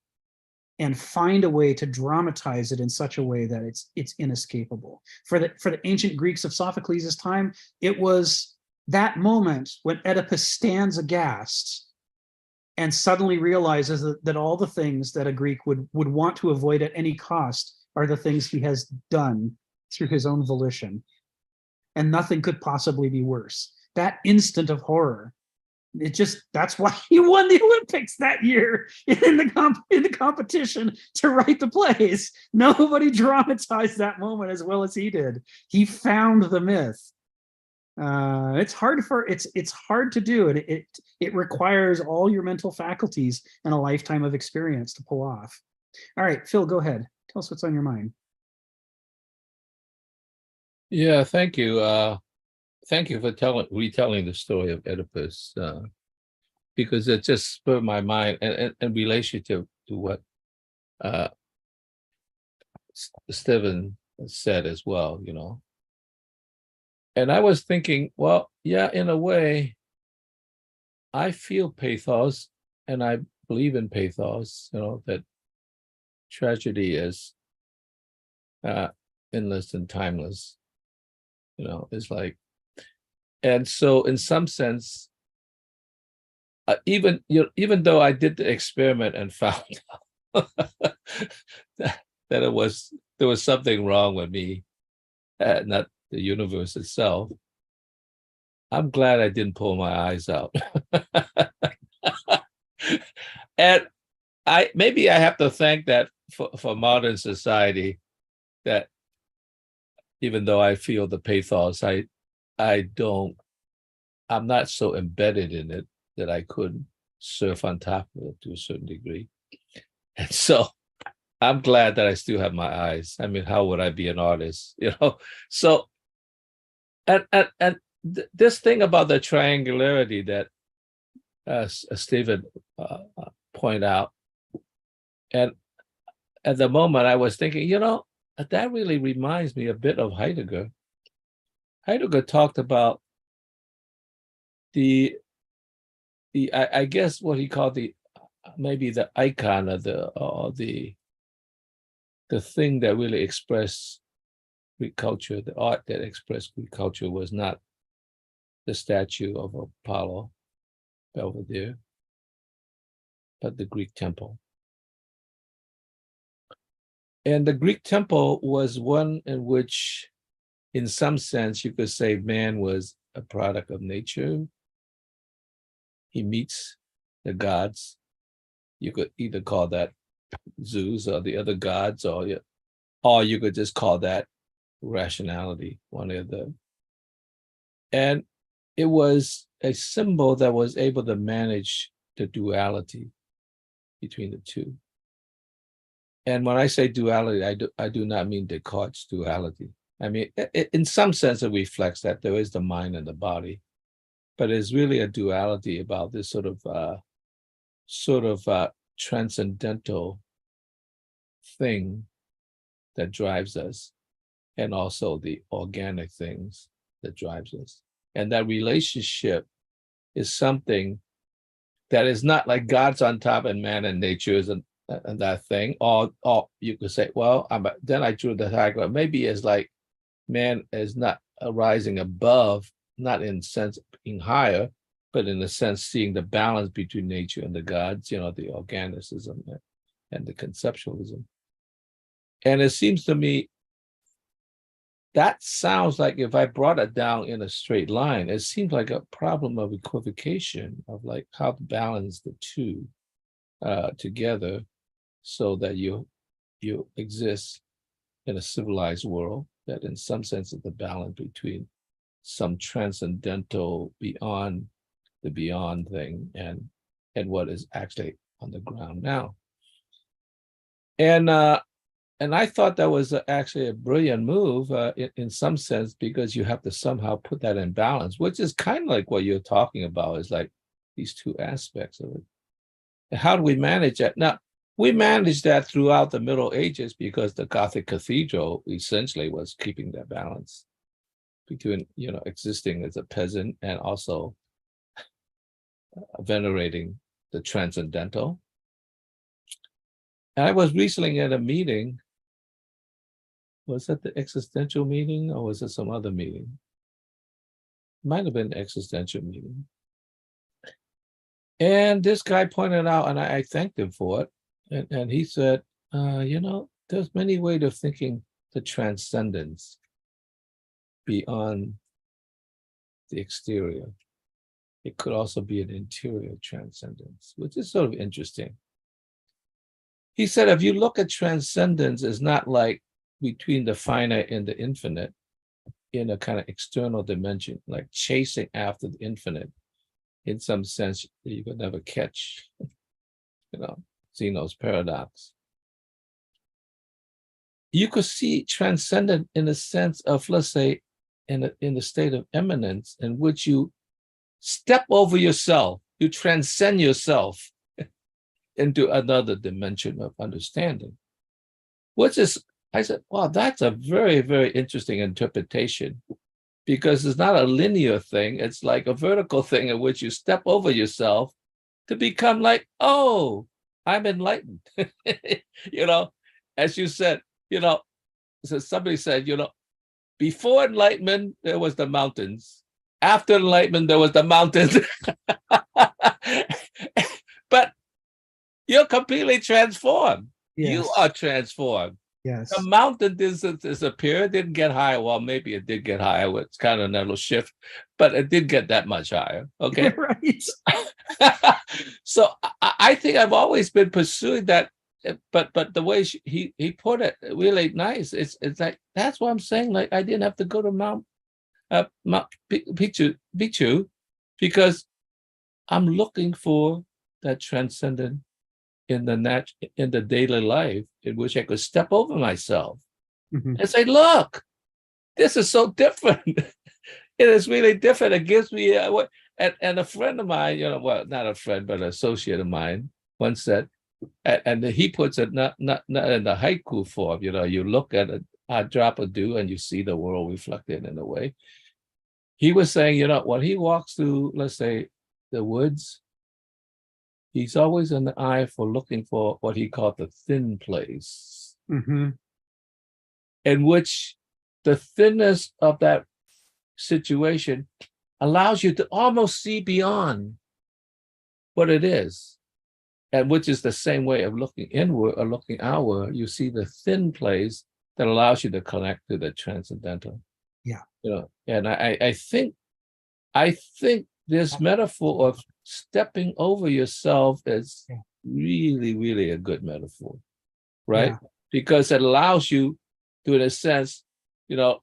and find a way to dramatize it in such a way that it's inescapable. For the ancient Greeks of Sophocles' time, it was that moment when Oedipus stands aghast and suddenly realizes that all the things that a Greek would want to avoid at any cost are the things he has done through his own volition. And nothing could possibly be worse. That instant of horror, that's why he won the Olympics that year in the competition to write the plays. Nobody dramatized that moment as well as he did. He found the myth. It's hard to do, and it requires all your mental faculties and a lifetime of experience to pull off. All right, Phil, go ahead. Tell us what's on your mind. Yeah, thank you. Thank you for retelling the story of Oedipus, because it just spurred my mind and relationship to what Stephen said as well, you know. And I was thinking, well, yeah, in a way, I feel pathos, and I believe in pathos, you know, that tragedy is endless and timeless, you know, it's like, and so in some sense, even though I did the experiment and found that there was something wrong with me, not the universe itself, I'm glad I didn't pull my eyes out. And maybe I have to thank that for modern society, that even though I feel the pathos, I'm not so embedded in it that I couldn't surf on top of it to a certain degree. And so I'm glad that I still have my eyes. I mean, how would I be an artist, you know? So, and this thing about the triangularity that Stephen pointed out, and at the moment I was thinking, you know, that really reminds me a bit of Heidegger. Heidegger talked about I guess what he called maybe the icon of the thing that really expressed Greek culture, the art that expressed Greek culture, was not the statue of Apollo, Belvedere, but the Greek temple. And the Greek temple was one in which, in some sense, you could say man was a product of nature. He meets the gods. You could either call that Zeus or the other gods, or you could just call that rationality, one or the other. And it was a symbol that was able to manage the duality between the two. And when I say duality, I do not mean Descartes' duality. I mean, in some sense, it reflects that there is the mind and the body, but it's really a duality about this sort of transcendental thing that drives us, and also the organic things that drives us. And that relationship is something that is not like God's on top and man and nature is and that thing, or you could say, well, then I drew the diagram. Maybe it's like man is not arising above, not in sense being higher, but in the sense seeing the balance between nature and the gods, the organicism and the conceptualism. And it seems to me that sounds like, if I brought it down in a straight line, it seems like a problem of equivocation, of like how to balance the two together so that you exist in a civilized world that in some sense is the balance between some transcendental beyond the beyond thing and what is actually on the ground now. And I thought that was actually a brilliant move in some sense, because you have to somehow put that in balance, which is kind of like what you're talking about, is like these two aspects of it. And how do we manage that? Now, we managed that throughout the Middle Ages because the Gothic cathedral essentially was keeping that balance between, existing as a peasant and also venerating the transcendental. And I was recently at a meeting. Was that the existential meeting or was it some other meeting? Might have been existential meeting. And this guy pointed out, and I thanked him for it. And he said, there's many ways of thinking the transcendence beyond the exterior. It could also be an interior transcendence, which is sort of interesting. He said, if you look at transcendence, it's not like between the finite and the infinite in a kind of external dimension, like chasing after the infinite in some sense that you could never catch, Zeno's paradox. You could see transcendent in the sense of, let's say, in the state of eminence in which you step over yourself, you transcend yourself into another dimension of understanding, which is, I said, wow, that's a very, very interesting interpretation, because it's not a linear thing. It's like a vertical thing in which you step over yourself to become like, oh, I'm enlightened. As you said, so somebody said, before enlightenment, there was the mountains. After enlightenment, there was the mountains. But you're completely transformed. Yes. You are transformed. Yes. The mountain disappeared, didn't get higher. Well, maybe it did get higher. It's kind of a little shift, but it did get that much higher. Okay. Right. So I think I've always been pursuing that, but the way he put it, really nice. It's like, that's what I'm saying. Like, I didn't have to go to Mount Picchu, because I'm looking for that transcendent in the daily life, in which I could step over myself and say, look, this is so different. It is really different. It gives me and a friend of mine, well, not a friend, but an associate of mine once said, and he puts it not in the haiku form, you look at a drop of dew and you see the world reflected in a way. He was saying, when he walks through, let's say, the woods, he's always in the eye for looking for what he called the thin place, in which the thinness of that situation allows you to almost see beyond what it is, and which is the same way of looking inward or looking outward. You see the thin place that allows you to connect to the transcendental. Yeah. And I think this metaphor of stepping over yourself is really, really a good metaphor, right? Yeah. Because it allows you to, in a sense, you don't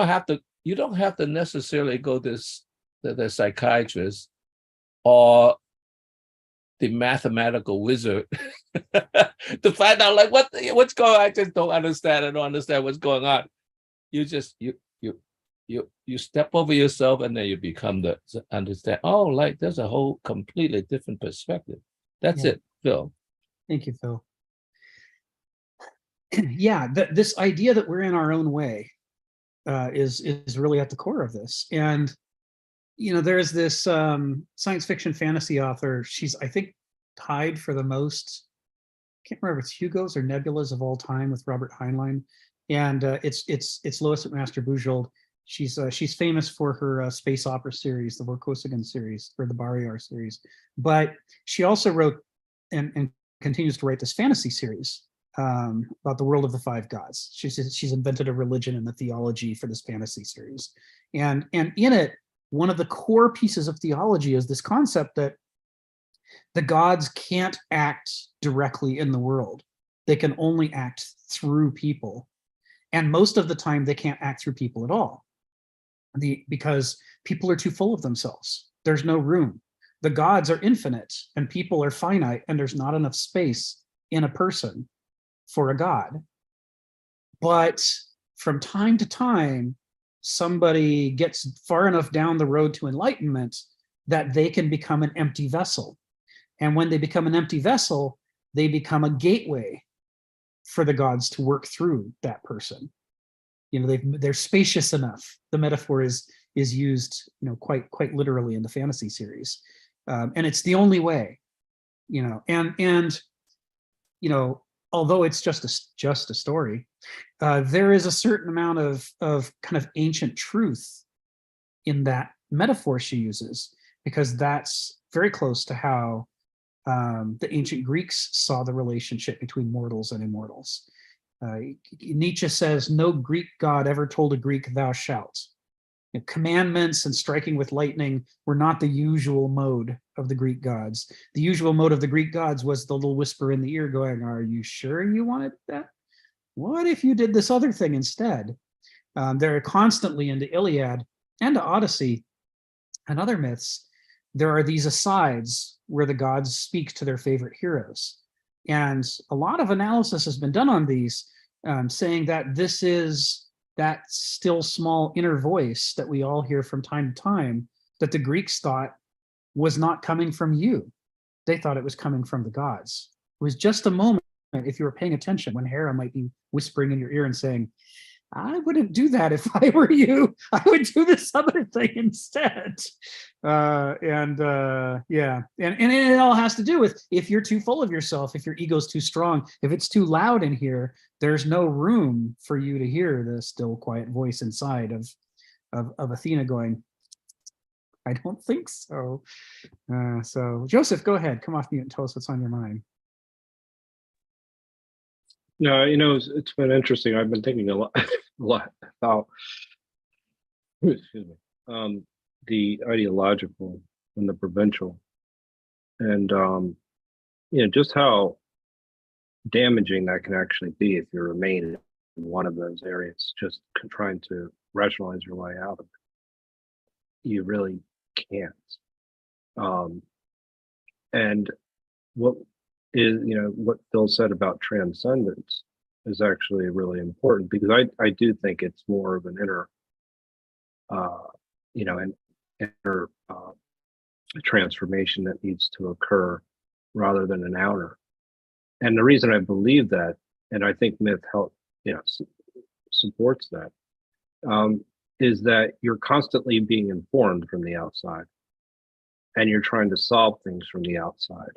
have to necessarily go to the psychiatrist or the mathematical wizard to find out like what's going on. I just don't understand. I don't understand what's going on. You just you step over yourself, and then you become the understand. Oh, like there's a whole completely different perspective. That's it, Phil. Thank you, Phil. Yeah, this idea that we're in our own way is really at the core of this. And there's this science fiction fantasy author. She's, I think, tied for the most can't remember if it's Hugo's or Nebulas of All Time with Robert Heinlein, and it's Lois McMaster Bujold. She's famous for her space opera series, the Vorkosigan series or the Barriar series, but she also wrote and continues to write this fantasy series about the world of the five gods. She's invented a religion and a theology for this fantasy series, and in it, one of the core pieces of theology is this concept that the gods can't act directly in the world. They can only act through people. And most of the time they can't act through people at all. Because people are too full of themselves. There's no room. The gods are infinite and people are finite, and there's not enough space in a person for a god. But from time to time, somebody gets far enough down the road to enlightenment that they can become an empty vessel. And when they become an empty vessel, they become a gateway for the gods to work through that person. You know, they're spacious enough. The metaphor is used, you know, quite literally in the fantasy series, and it's the only way, you know. And you know, although it's just a story, there is a certain amount of kind of ancient truth in that metaphor she uses, because that's very close to how the ancient Greeks saw the relationship between mortals and immortals. Nietzsche says, no Greek god ever told a Greek, thou shalt. You know, commandments and striking with lightning were not the usual mode of the Greek gods. The usual mode of the Greek gods was the little whisper in the ear going, are you sure you wanted that? What if you did this other thing instead? They're constantly in the Iliad and the Odyssey and other myths. There are these asides where the gods speak to their favorite heroes. And a lot of analysis has been done on these, saying that this is that still small inner voice that we all hear from time to time, that the Greeks thought was not coming from you. They thought it was coming from the gods. It was just a moment, if you were paying attention, when Hera might be whispering in your ear and saying, I wouldn't do that if I were you. I would do this other thing instead. Yeah, and it all has to do with if you're too full of yourself, if your ego's too strong, if it's too loud in here, there's no room for you to hear the still quiet voice inside of Athena going, I don't think so. So Joseph, go ahead, come off mute and tell us what's on your mind. No, you know, it's been interesting. I've been thinking a lot about, excuse me, the ideological and the provincial, and you know, just how damaging that can actually be if you remain in one of those areas, just trying to rationalize your way out of it. You really can't. And what is, you know, what Phil said about transcendence is actually really important, because I do think it's more of an inner, you know, an inner transformation that needs to occur rather than an outer. And the reason I believe that, and I think myth help, you know, supports that, is that you're constantly being informed from the outside, and you're trying to solve things from the outside.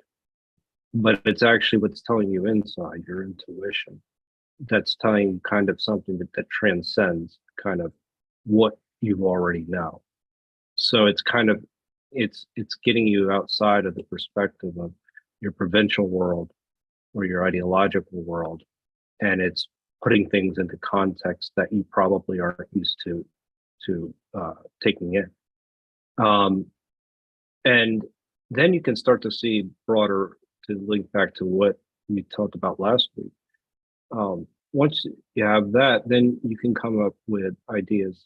But it's actually what's telling you inside, your intuition, that's telling you kind of something that transcends kind of what you already know. So it's kind of, it's getting you outside of the perspective of your provincial world or your ideological world, and it's putting things into context that you probably aren't used to taking in. And then you can start to see broader, to link back to what we talked about last week. Once you have that, then you can come up with ideas.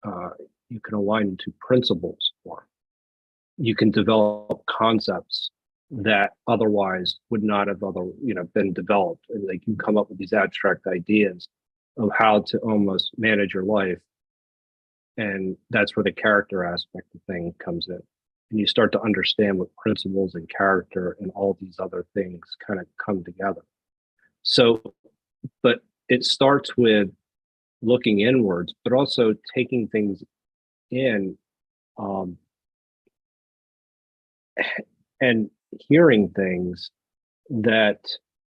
You can align into principles for. You can develop concepts that otherwise would not have been developed. And they can come up with these abstract ideas of how to almost manage your life. And that's where the character aspect of thing comes in. And you start to understand what principles and character and all these other things kind of come together. So, but it starts with looking inwards, but also taking things in, and hearing things that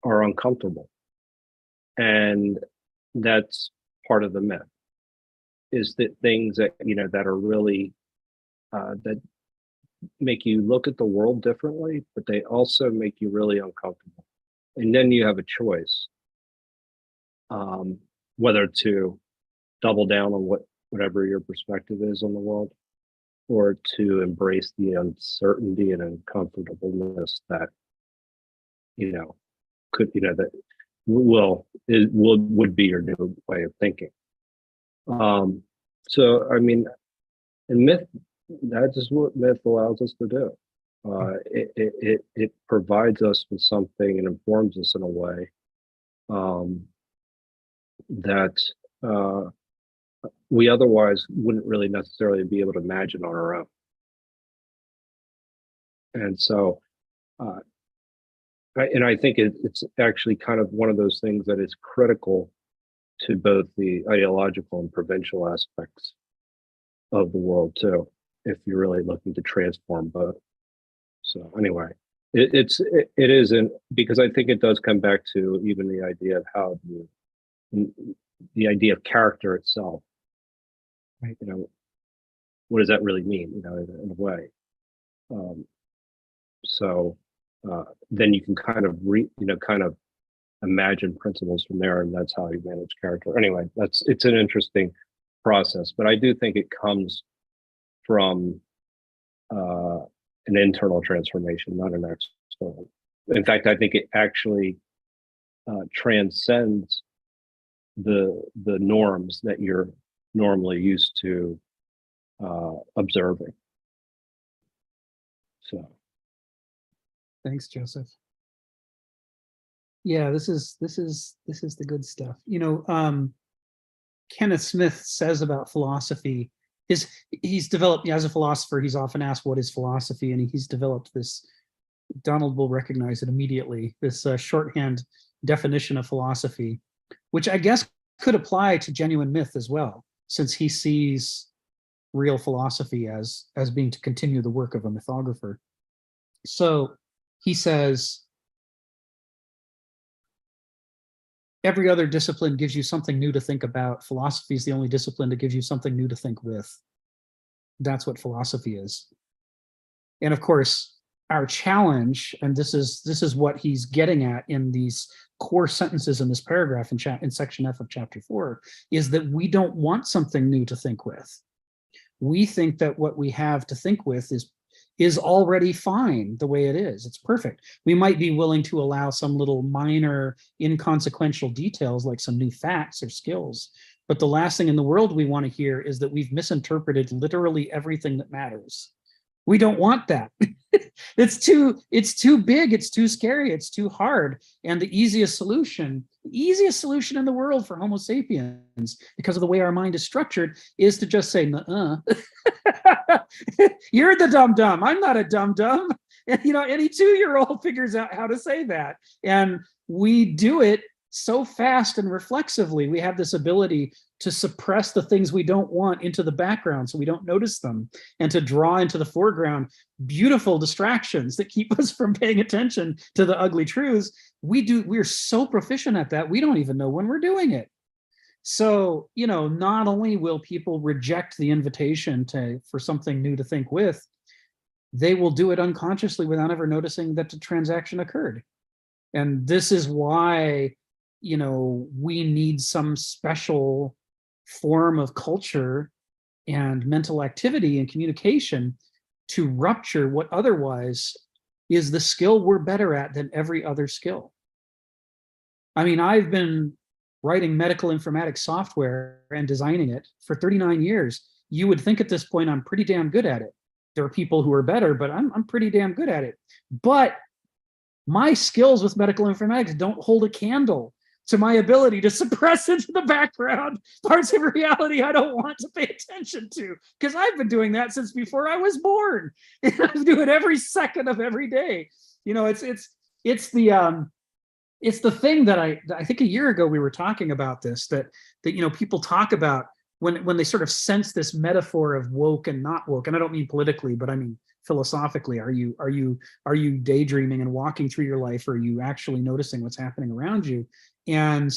are uncomfortable. And that's part of the myth, is that things that, that are really, that make you look at the world differently, but they also make you really uncomfortable. And then you have a choice, whether to double down on whatever your perspective is on the world, or to embrace the uncertainty and uncomfortableness that, that would be your new way of thinking. So, I mean, in myth, that is what myth allows us to do. It provides us with something and informs us in a way that we otherwise wouldn't really necessarily be able to imagine on our own. And so, I think it's actually kind of one of those things that is critical to both the ideological and provincial aspects of the world too, if you're really looking to transform both. So anyway, it isn't, because I think it does come back to even the idea of how the idea of character itself. Right. What does that really mean? In a way. So then you can kind of imagine principles from there, and that's how you manage character. Anyway, it's an interesting process, but I do think it comes from an internal transformation, not an external. In fact, I think it actually transcends the norms that you're normally used to observing. So, thanks, Joseph. Yeah, this is the good stuff. Kenneth Smith says about philosophy is he's developed, as a philosopher, he's often asked what is philosophy, and he's developed this, Donald will recognize it immediately, this shorthand definition of philosophy, which I guess could apply to genuine myth as well, since he sees real philosophy as being to continue the work of a mythographer. So he says, every other discipline gives you something new to think about. Philosophy is the only discipline that gives you something new to think with. That's what philosophy is. And of course, our challenge, and this is what he's getting at in these core sentences in this paragraph in section F of chapter 4, is that we don't want something new to think with. We think that what we have to think with is already fine the way it is. It's perfect. We might be willing to allow some little minor inconsequential details like some new facts or skills, but the last thing in the world we want to hear is that we've misinterpreted literally everything that matters. We don't want that. It's too big, it's too scary, it's too hard. And the easiest solution in the world for Homo sapiens, because of the way our mind is structured, is to just say, nuh-uh. You're the dum-dum, I'm not a dum-dum. And any 2-year-old figures out how to say that. And we do it so fast and reflexively. We have this ability to suppress the things we don't want into the background so we don't notice them, and to draw into the foreground beautiful distractions that keep us from paying attention to the ugly truths. We're so proficient at that, we don't even know when we're doing it. So, not only will people reject the invitation for something new to think with, they will do it unconsciously without ever noticing that the transaction occurred. And this is why, we need some special form of culture and mental activity and communication to rupture what otherwise is the skill we're better at than every other skill. I mean, I've been writing medical informatics software and designing it for 39 years. You would think at this point I'm pretty damn good at it. There are people who are better, but I'm pretty damn good at it. But my skills with medical informatics don't hold a candle to my ability to suppress into the background parts of reality I don't want to pay attention to, because I've been doing that since before I was born. And I do it every second of every day. It's the thing that I think a year ago we were talking about this, that people talk about when they sort of sense this metaphor of woke and not woke, and I don't mean politically, but I mean philosophically. Are you daydreaming and walking through your life? Or are you actually noticing what's happening around you? And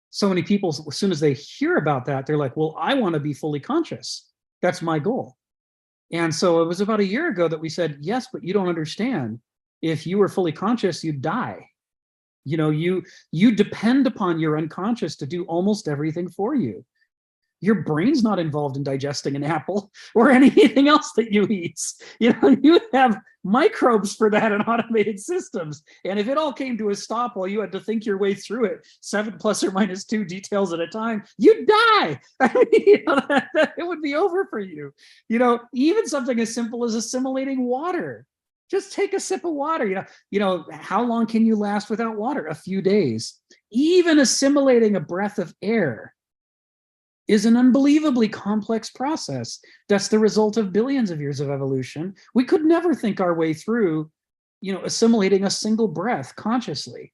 so many people, as soon as they hear about that, they're like, well, I want to be fully conscious. That's my goal. And so it was about a year ago that we said, yes, but you don't understand. If you were fully conscious, you'd die. You know, you depend upon your unconscious to do almost everything for you. Your brain's not involved in digesting an apple or anything else that you eat. You know, you have microbes for that in automated systems. And if it all came to a stop while you had to think your way through it, 7 ± 2 details at a time, you'd die. I mean, you know, it would be over for you. You know, even something as simple as assimilating water. Just take a sip of water. You know, how long can you last without water? A few days. Even assimilating a breath of air is an unbelievably complex process. That's the result of billions of years of evolution. We could never think our way through, you know, assimilating a single breath consciously.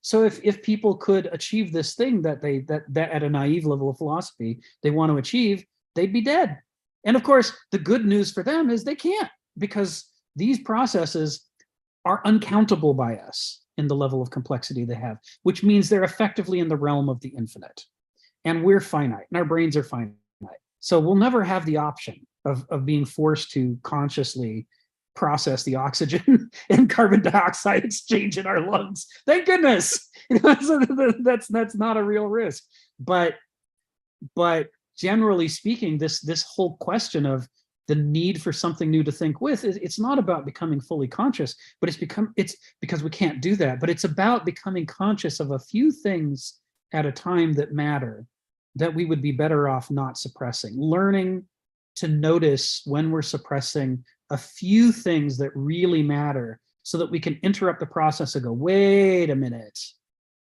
So if people could achieve this thing that at a naive level of philosophy they want to achieve, they'd be dead. And of course, the good news for them is they can't, because these processes are uncountable by us in the level of complexity they have, which means they're effectively in the realm of the infinite. And we're finite, and our brains are finite. So we'll never have the option of being forced to consciously process the oxygen and carbon dioxide exchange in our lungs. Thank goodness. You know, so that's not a real risk. But generally speaking, this whole question of the need for something new to think with, it's not about becoming fully conscious, but it's because we can't do that. But it's about becoming conscious of a few things at a time that matter, that we would be better off not suppressing. Learning to notice when we're suppressing a few things that really matter, so that we can interrupt the process and go, wait a minute,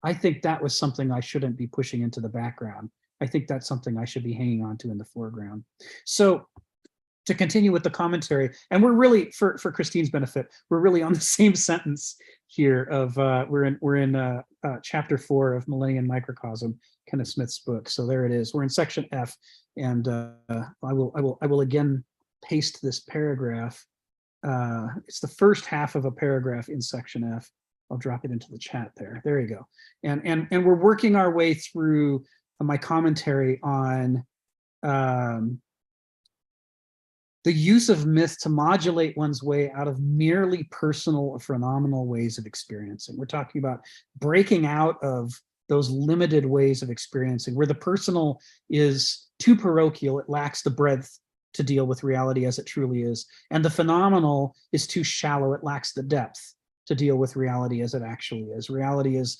I think that was something I shouldn't be pushing into the background. I think that's something I should be hanging on to in the foreground. So to continue with the commentary, and we're really, for Christine's benefit, we're really on the same sentence here of we're in chapter 4 of Millennia and Microcosm, Kenneth Smith's book. So there it is. We're in section F, and I will again paste this paragraph. It's the first half of a paragraph in section F. I'll drop it into the chat there. There you go. And we're working our way through my commentary on the use of myth to modulate one's way out of merely personal or phenomenal ways of experiencing. We're talking about breaking out of those limited ways of experiencing, where the personal is too parochial, it lacks the breadth to deal with reality as it truly is, and the phenomenal is too shallow, it lacks the depth to deal with reality as it actually is. Reality is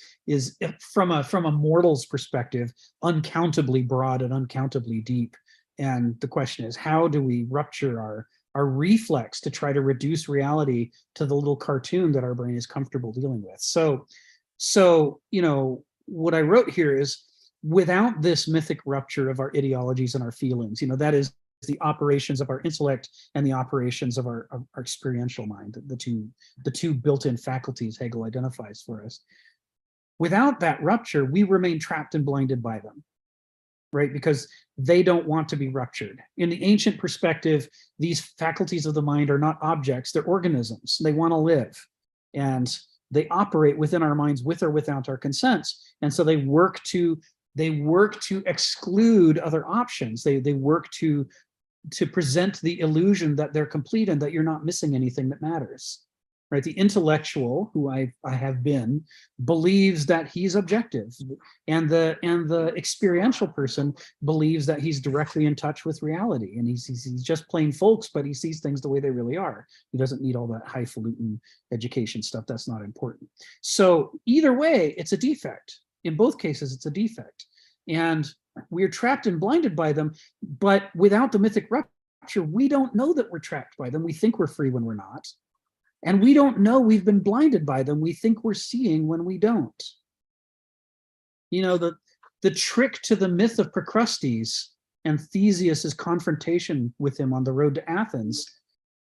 from a mortal's perspective, uncountably broad and uncountably deep. And the question is, how do we rupture our reflex to try to reduce reality to the little cartoon that our brain is comfortable dealing with? So you know, what I wrote here is, without this mythic rupture of our ideologies and our feelings, you know, that is the operations of our intellect and the operations of our experiential mind, the two built-in faculties Hegel identifies for us. Without that rupture, we remain trapped and blinded by them, right? Because they don't want to be ruptured. In the ancient perspective, these faculties of the mind are not objects, they're organisms. They want to live, and they operate within our minds with or without our consents. And so they work to exclude other options. They work to present the illusion that they're complete and that you're not missing anything that matters. Right? The intellectual, who I have been, believes that he's objective, and the experiential person believes that he's directly in touch with reality, and he's just plain folks, but he sees things the way they really are. He doesn't need all that highfalutin education stuff. That's not important. So either way, it's a defect. In both cases, it's a defect, and we're trapped and blinded by them. But without the mythic rupture, we don't know that we're trapped by them. We think we're free when we're not. And we don't know we've been blinded by them. We think we're seeing when we don't. You know, the trick to the myth of Procrustes and Theseus's confrontation with him on the road to Athens,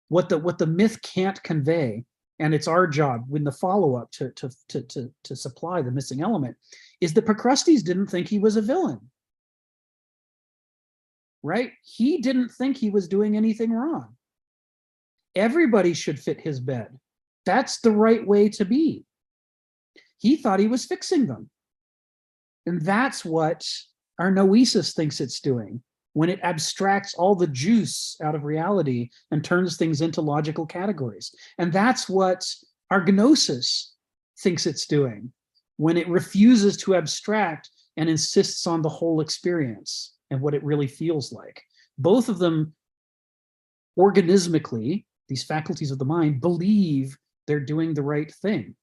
what the myth can't convey, and it's our job in the follow-up to supply the missing element, is that Procrustes didn't think he was a villain. Right? He didn't think he was doing anything wrong. Everybody should fit his bed. That's the right way to be. He thought he was fixing them. And that's what our noesis thinks it's doing when it abstracts all the juice out of reality and turns things into logical categories. And that's what our gnosis thinks it's doing when it refuses to abstract and insists on the whole experience and what it really feels like. Both of them, organismically, these faculties of the mind, believe they're doing the right thing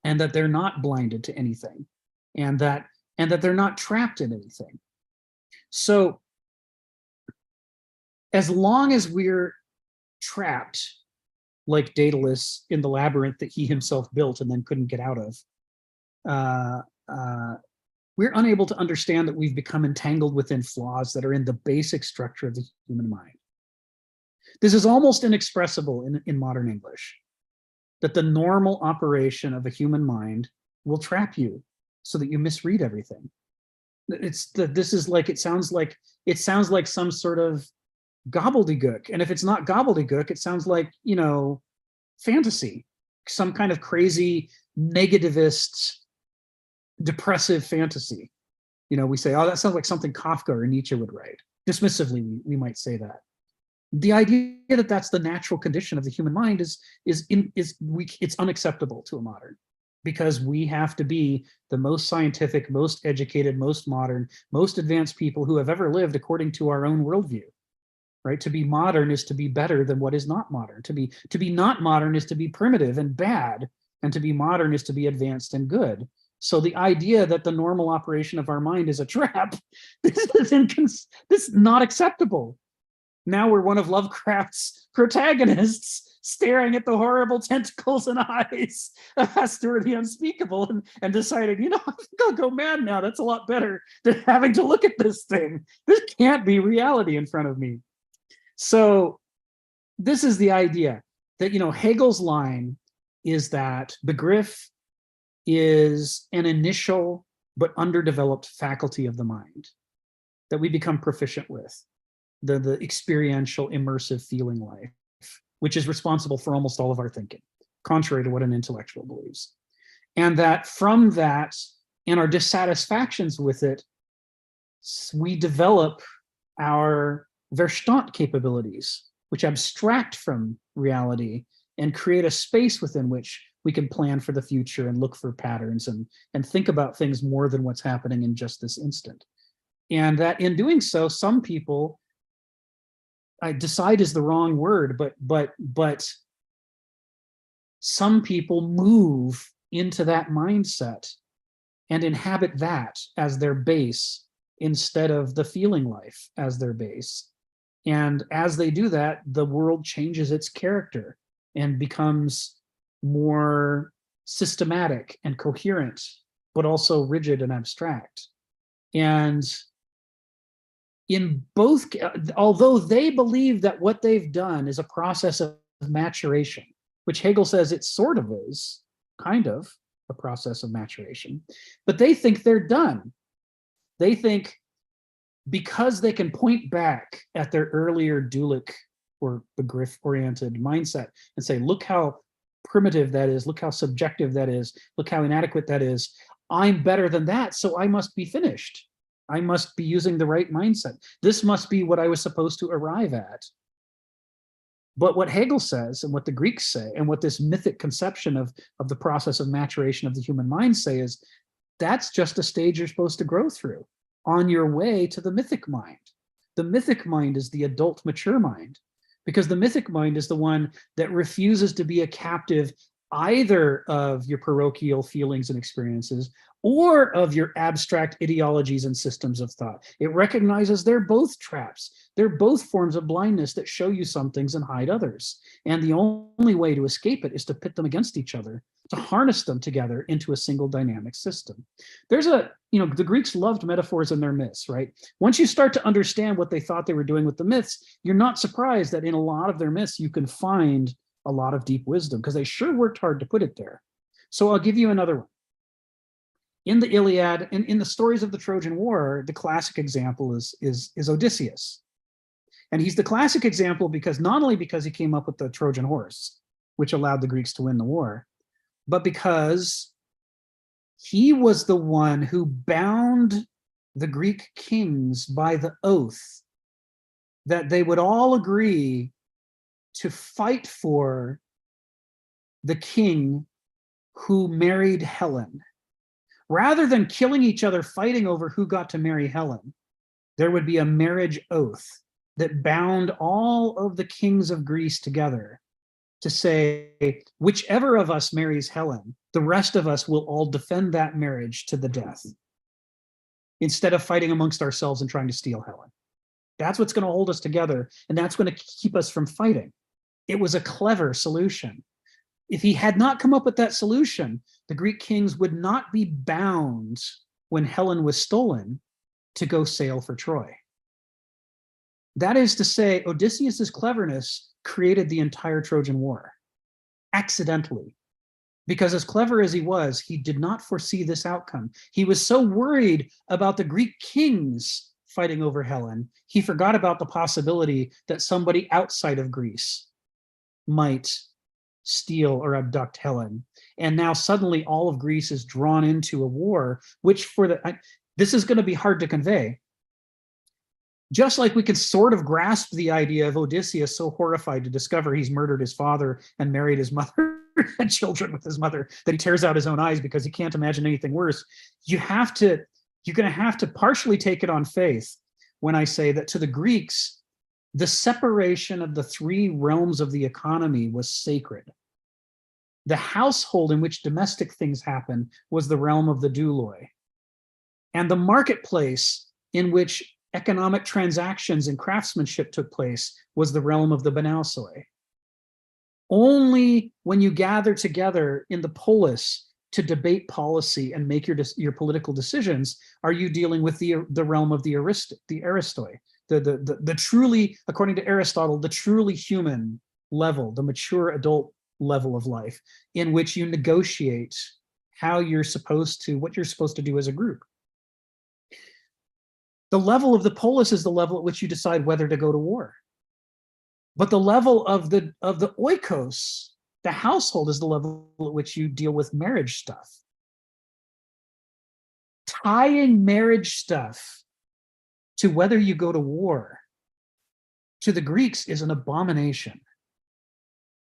and that they're not blinded to anything and that they're not trapped in anything. So as long as we're trapped like Daedalus in the labyrinth that he himself built and then couldn't get out of, we're unable to understand that we've become entangled within flaws that are in the basic structure of the human mind. This is almost inexpressible in modern English, that the normal operation of a human mind will trap you so that you misread everything. It sounds like some sort of gobbledygook. And if it's not gobbledygook, it sounds like, fantasy, some kind of crazy negativist, depressive fantasy. We say, oh, that sounds like something Kafka or Nietzsche would write. Dismissively, we might say that. The idea that that's the natural condition of the human mind it's unacceptable to a modern, because we have to be the most scientific, most educated, most modern, most advanced people who have ever lived according to our own worldview. Right? To be modern is to be better than what is not modern. To be not modern is to be primitive and bad, and to be modern is to be advanced and good. So the idea that the normal operation of our mind is a trap, this is not acceptable. Now we're one of Lovecraft's protagonists staring at the horrible tentacles and eyes of Astor the Unspeakable and deciding, I think I'll go mad now. That's a lot better than having to look at this thing. This can't be reality in front of me. So this is the idea that, Hegel's line is that Begriff is an initial but underdeveloped faculty of the mind that we become proficient with, the experiential, immersive feeling life, which is responsible for almost all of our thinking, contrary to what an intellectual believes. And that from that and our dissatisfactions with it, we develop our Verstand capabilities, which abstract from reality and create a space within which we can plan for the future and look for patterns and think about things more than what's happening in just this instant. And that in doing so, some people, I decide is the wrong word, but some people move into that mindset and inhabit that as their base instead of the feeling life as their base. And as they do that, the world changes its character and becomes more systematic and coherent, but also rigid and abstract. And in both, although they believe that what they've done is a process of maturation, which Hegel says it sort of is, kind of a process of maturation, but they think they're done. They think because they can point back at their earlier dualic or Begriff-oriented mindset and say, look how primitive that is, look how subjective that is, look how inadequate that is, I'm better than that, so I must be finished. I must be using the right mindset. This must be what I was supposed to arrive at. But what Hegel says, and what the Greeks say, and what this mythic conception of the process of maturation of the human mind say is, that's just a stage you're supposed to grow through on your way to the mythic mind. The mythic mind is the adult, mature mind, because the mythic mind is the one that refuses to be a captive either of your parochial feelings and experiences or of your abstract ideologies and systems of thought. It recognizes they're both traps. They're both forms of blindness that show you some things and hide others. And the only way to escape it is to pit them against each other, to harness them together into a single dynamic system. There's the Greeks loved metaphors in their myths, right? Once you start to understand what they thought they were doing with the myths, you're not surprised that in a lot of their myths, you can find a lot of deep wisdom because they sure worked hard to put it there. So I'll give you another one. In the Iliad and in the stories of the Trojan War, the classic example is Odysseus. And he's the classic example because not only because he came up with the Trojan horse, which allowed the Greeks to win the war, but because he was the one who bound the Greek kings by the oath that they would all agree to fight for the king who married Helen. Rather than killing each other fighting over who got to marry Helen, there would be a marriage oath that bound all of the kings of Greece together to say, whichever of us marries Helen, the rest of us will all defend that marriage to the death, instead of fighting amongst ourselves and trying to steal Helen. That's what's going to hold us together, and that's going to keep us from fighting. It was a clever solution. If he had not come up with that solution, the Greek kings would not be bound when Helen was stolen to go sail for Troy. That is to say, Odysseus's cleverness created the entire Trojan War accidentally, because as clever as he did not foresee this outcome. He was so worried about the Greek kings fighting over Helen, he forgot about the possibility that somebody outside of Greece might steal or abduct Helen. And now suddenly all of Greece is drawn into a war, which this is going to be hard to convey. Just like we can sort of grasp the idea of Odysseus so horrified to discover he's murdered his father and married his mother and children with his mother that he tears out his own eyes because he can't imagine anything worse. You're going to have to partially take it on faith when I say that to the Greeks, the separation of the three realms of the economy was sacred. The household in which domestic things happen was the realm of the douloi. And the marketplace in which economic transactions and craftsmanship took place was the realm of the banausoi. Only when you gather together in the polis to debate policy and make your political decisions are you dealing with the realm of the aristoi, the truly, according to Aristotle, the truly human level, the mature adult level of life, in which you negotiate what you're supposed to do as a group. The level of the polis is the level at which you decide whether to go to war. But the level of the oikos, the household, is the level at which you deal with marriage stuff. Tying marriage stuff to whether you go to war, to the Greeks, is an abomination.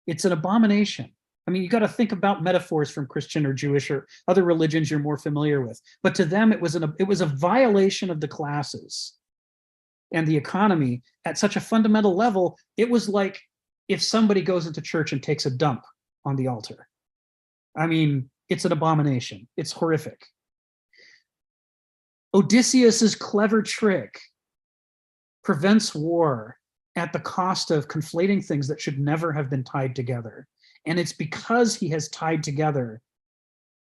It's an abomination. I mean, you got to think about metaphors from Christian or Jewish or other religions you're more familiar with. But to them, it was a violation of the classes and the economy at such a fundamental level. It was like if somebody goes into church and takes a dump on the altar. I mean, it's an abomination. It's horrific. Odysseus's clever trick prevents war at the cost of conflating things that should never have been tied together. And it's because he has tied together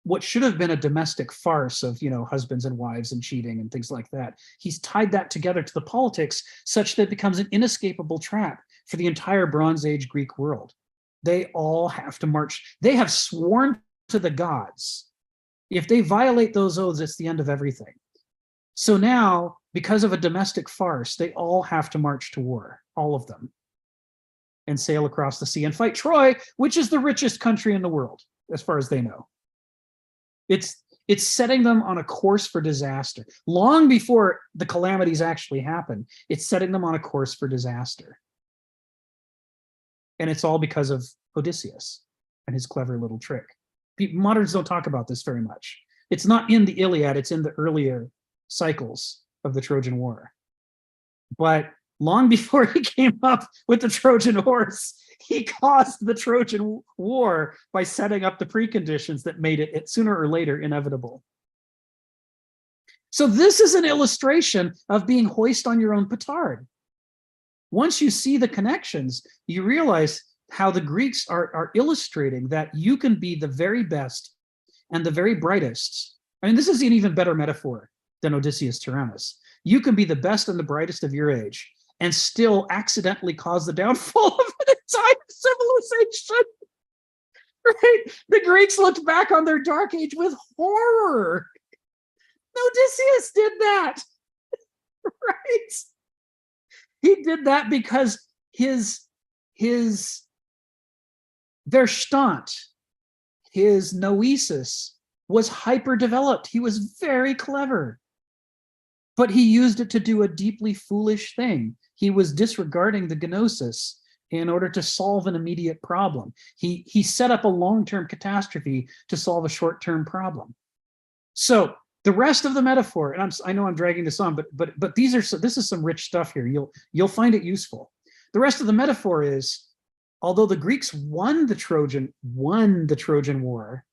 what should have been a domestic farce of, husbands and wives and cheating and things like that. He's tied that together to the politics such that it becomes an inescapable trap for the entire Bronze Age Greek world. They all have to march. They have sworn to the gods. If they violate those oaths, it's the end of everything. So now, because of a domestic farce, they all have to march to war, all of them, and sail across the sea and fight Troy, which is the richest country in the world, as far as they know. It's setting them on a course for disaster. Long before the calamities actually happen, it's setting them on a course for disaster. And it's all because of Odysseus and his clever little trick. Moderns don't talk about this very much. It's not in the Iliad, it's in the earlier cycles of the Trojan War. But long before he came up with the Trojan horse, he caused the Trojan War by setting up the preconditions that made it sooner or later inevitable. So this is an illustration of being hoist on your own petard. Once you see the connections, you realize how the Greeks are illustrating that you can be the very best and the very brightest. I mean, this is an even better metaphor than Odysseus Tyrannus. You can be the best and the brightest of your age and still accidentally cause the downfall of an entire civilization. Right? The Greeks looked back on their dark age with horror. Odysseus did that. Right? He did that because their Verstand, his noesis, was hyper developed. He was very clever, but he used it to do a deeply foolish thing. He was disregarding the gnosis in order to solve an immediate problem. He set up a long-term catastrophe to solve a short-term problem. So the rest of the metaphor, and I know I'm dragging this on, but this is some rich stuff here. You'll find it useful. The rest of the metaphor is, although the Greeks won the Trojan War,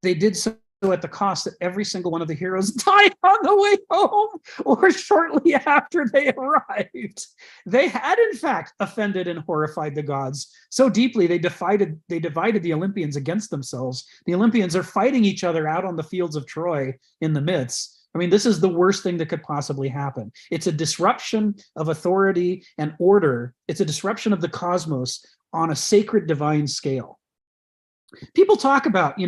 they did so at the cost that every single one of the heroes died on the way home or shortly after they arrived. They had, in fact, offended and horrified the gods so deeply they divided the Olympians against themselves. The Olympians are fighting each other out on the fields of Troy in the myths. I mean, this is the worst thing that could possibly happen. It's a disruption of authority and order. It's a disruption of the cosmos on a sacred divine scale. People talk about,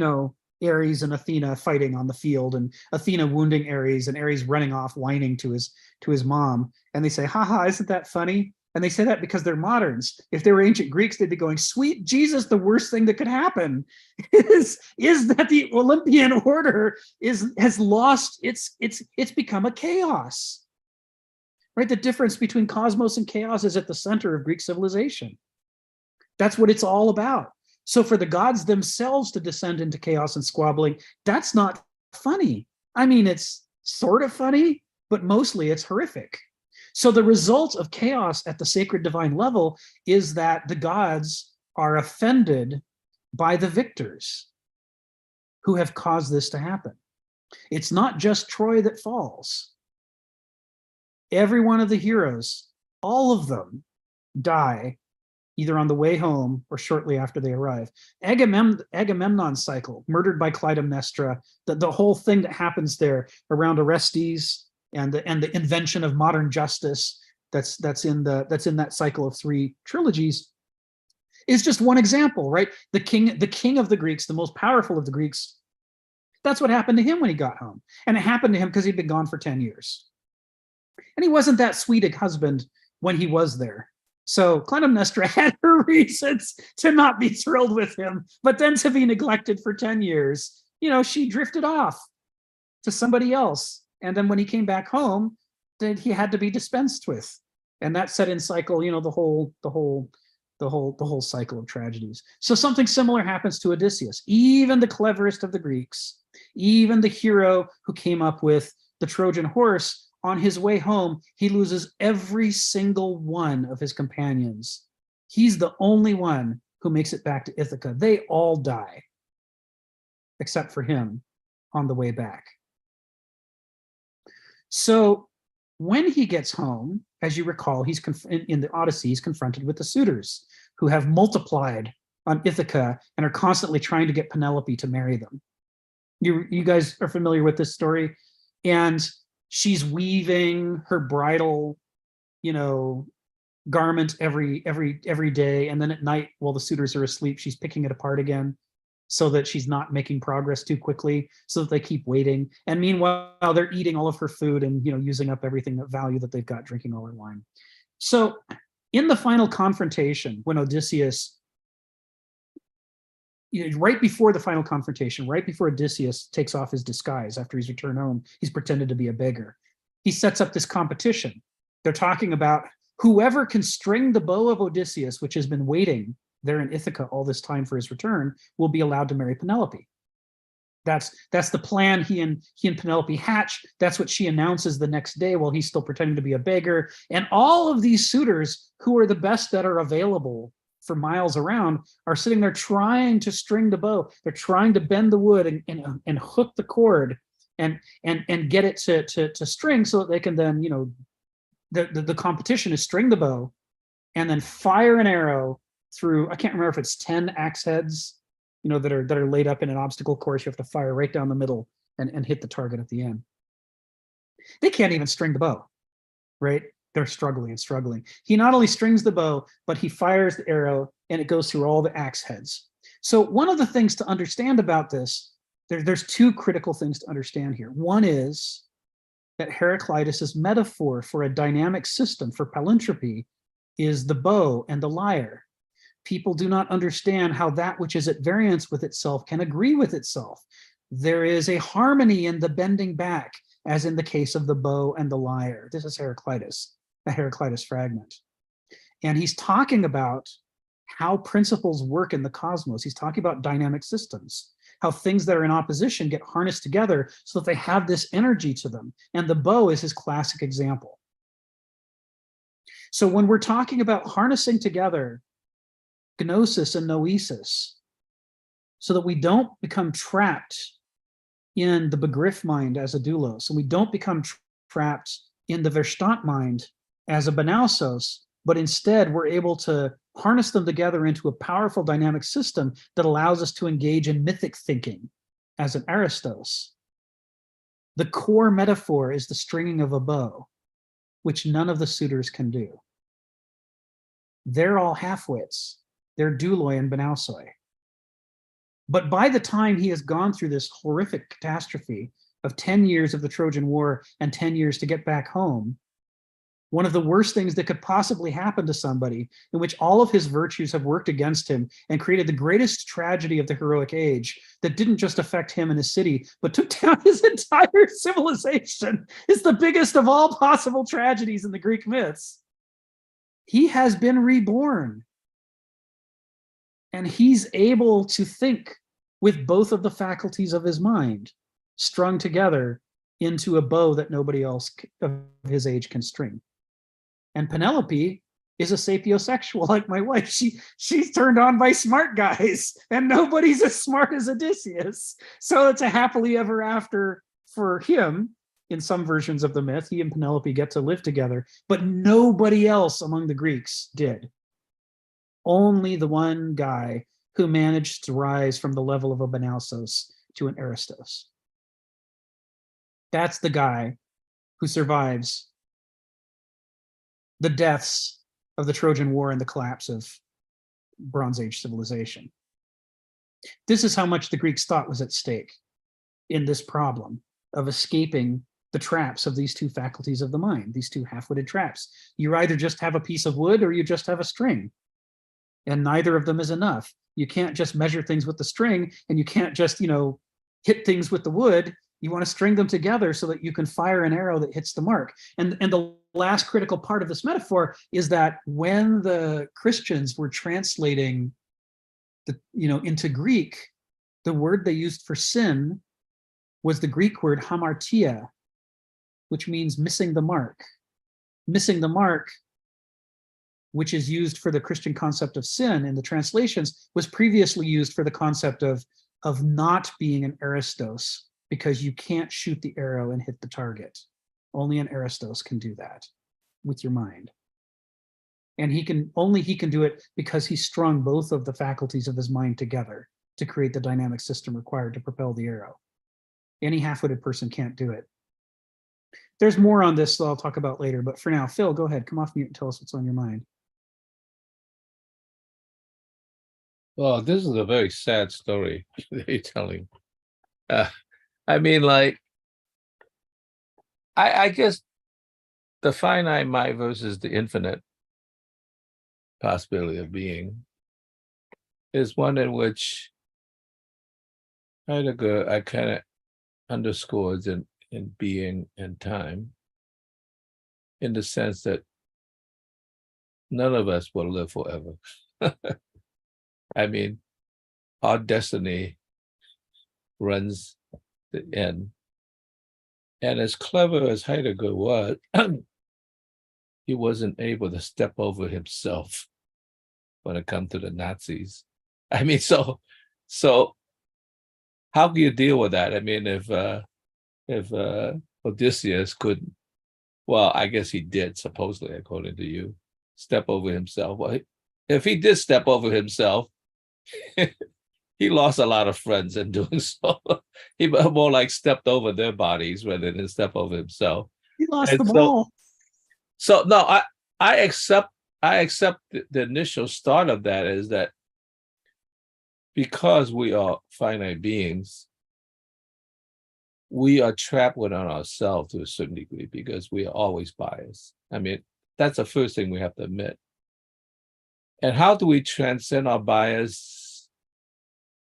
Ares and Athena fighting on the field, and Athena wounding Ares, and Ares running off whining to his mom. And they say, haha, isn't that funny? And they say that because they're moderns. If they were ancient Greeks, they'd be going, sweet Jesus, the worst thing that could happen is that the Olympian order has lost it's become a chaos. Right? The difference between cosmos and chaos is at the center of Greek civilization. That's what it's all about. So for the gods themselves to descend into chaos and squabbling, that's not funny. I mean, it's sort of funny, but mostly it's horrific. So the result of chaos at the sacred divine level is that the gods are offended by the victors who have caused this to happen. It's not just Troy that falls. Every one of the heroes, all of them, die either on the way home or shortly after they arrive. Agamemnon's cycle, murdered by Clytemnestra, the whole thing that happens there around Orestes and the invention of modern justice that's in that cycle of 3 trilogies is just one example, right? The king of the Greeks, the most powerful of the Greeks, that's what happened to him when he got home. And it happened to him because he'd been gone for 10 years. And he wasn't that sweet a husband when he was there. So Clytemnestra had her reasons to not be thrilled with him, but then to be neglected for 10 years, she drifted off to somebody else. And then when he came back home, then he had to be dispensed with. And that set in cycle, the whole cycle of tragedies. So something similar happens to Odysseus. Even the cleverest of the Greeks, even the hero who came up with the Trojan horse, on his way home, he loses every single one of his companions. He's the only one who makes it back to Ithaca. They all die, except for him on the way back. So when he gets home, as you recall, he's in the Odyssey, he's confronted with the suitors who have multiplied on Ithaca and are constantly trying to get Penelope to marry them. You guys are familiar with this story? And she's weaving her bridal, garment every day, and then at night, while the suitors are asleep, she's picking it apart again, so that she's not making progress too quickly, so that they keep waiting. And meanwhile, they're eating all of her food and using up everything of value that they've got, drinking all her wine. So, in the final confrontation, when Odysseus, right before the final confrontation, right before Odysseus takes off his disguise after he's returned home, he's pretended to be a beggar. He sets up this competition. They're talking about whoever can string the bow of Odysseus, which has been waiting there in Ithaca all this time for his return, will be allowed to marry Penelope. That's the plan he and Penelope hatch. That's what she announces the next day while he's still pretending to be a beggar. And all of these suitors, who are the best that are available for miles around, are sitting there trying to string the bow. They're trying to bend the wood and hook the cord and get it to string, so that they can then, the competition is string the bow and then fire an arrow through, I can't remember if it's 10 axe heads, that are laid up in an obstacle course. You have to fire right down the middle and hit the target at the end. They can't even string the bow, right? They're struggling. He not only strings the bow, but he fires the arrow and it goes through all the axe heads. So one of the things to understand about this, there's 2 critical things to understand here. One is that Heraclitus's metaphor for a dynamic system for palintropy is the bow and the lyre. People do not understand how that which is at variance with itself can agree with itself. There is a harmony in the bending back, as in the case of the bow and the lyre. This is Heraclitus, a Heraclitus fragment. And he's talking about how principles work in the cosmos. He's talking about dynamic systems, how things that are in opposition get harnessed together so that they have this energy to them. And the bow is his classic example. So when we're talking about harnessing together gnosis and noesis, so that we don't become trapped in the begriff mind as a doulos, and we don't become trapped in the Verstand mind as a banausos, but instead we're able to harness them together into a powerful dynamic system that allows us to engage in mythic thinking as an Aristos. The core metaphor is the stringing of a bow, which none of the suitors can do. They're all half-wits. They're douloi and banausoi. But by the time he has gone through this horrific catastrophe of 10 years of the Trojan War and 10 years to get back home, one of the worst things that could possibly happen to somebody in which all of his virtues have worked against him and created the greatest tragedy of the heroic age that didn't just affect him and his city, but took down his entire civilization, is the biggest of all possible tragedies in the Greek myths. He has been reborn. And he's able to think with both of the faculties of his mind strung together into a bow that nobody else of his age can string. And Penelope is a sapiosexual like my wife. She's turned on by smart guys, and nobody's as smart as Odysseus. So it's a happily ever after for him. In some versions of the myth, he and Penelope get to live together, but nobody else among the Greeks did. Only the one guy who managed to rise from the level of a banausos to an Aristos. That's the guy who survives the deaths of the Trojan War and the collapse of Bronze Age civilization. This is how much the Greeks thought was at stake in this problem of escaping the traps of these two faculties of the mind, these two half-witted traps. You either just have a piece of wood or you just have a string. And neither of them is enough. You can't just measure things with the string, and you can't just, hit things with the wood. You want to string them together so that you can fire an arrow that hits the mark. And the last critical part of this metaphor is that when the Christians were translating into Greek, the word they used for sin was the Greek word hamartia, which means missing the mark. Missing the mark, which is used for the Christian concept of sin in the translations, was previously used for the concept of not being an Aristos, because you can't shoot the arrow and hit the target. Only an Aristos can do that with your mind. And he can do it because he strung both of the faculties of his mind together to create the dynamic system required to propel the arrow. Any half-witted person can't do it. There's more on this that I'll talk about later, but for now, Phil, go ahead, come off mute and tell us what's on your mind. Well, this is a very sad story that you're telling. I guess the finite mind versus the infinite possibility of being is one in which Heidegger, I kind of underscores in being and time, in the sense that none of us will live forever. Our destiny runs the end. And as clever as Heidegger was, he wasn't able to step over himself when it comes to the Nazis. So how do you deal with that? If Odysseus couldn't, well, I guess he did, supposedly, according to you, step over himself. Well, if he did step over himself, he lost a lot of friends in doing so. He more like stepped over their bodies rather than step over himself. He lost the ball. So no, I accept the initial start of that is that because we are finite beings, we are trapped within ourselves to a certain degree because we are always biased. I mean, that's the first thing we have to admit. And how do we transcend our bias?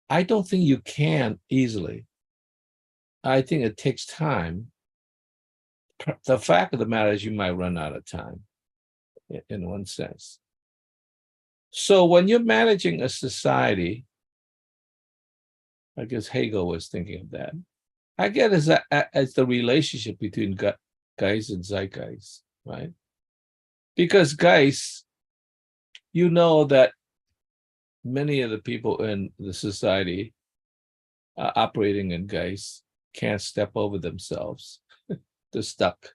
I don't think you can easily. I think it takes time. The fact of the matter is you might run out of time in one sense. So when you're managing a society, I guess Hegel was thinking of that. I get as the relationship between Geist and Zeitgeist, right? Because Geist, you know that many of the people in the society operating in Geist can't step over themselves. They're stuck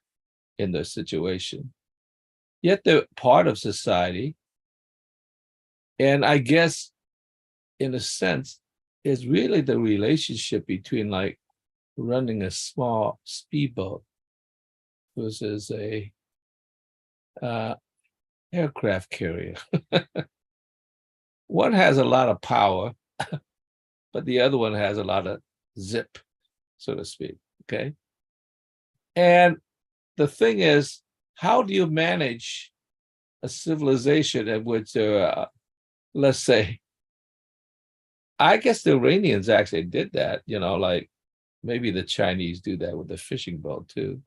in their situation. Yet they're part of society. And I guess, in a sense, it's really the relationship between like running a small speedboat versus a aircraft carrier. One has a lot of power, but the other one has a lot of zip, so to speak, okay? And the thing is, how do you manage a civilization in which there are, let's say, I guess the Iranians actually did that, you know, like maybe the Chinese do that with the fishing boat too.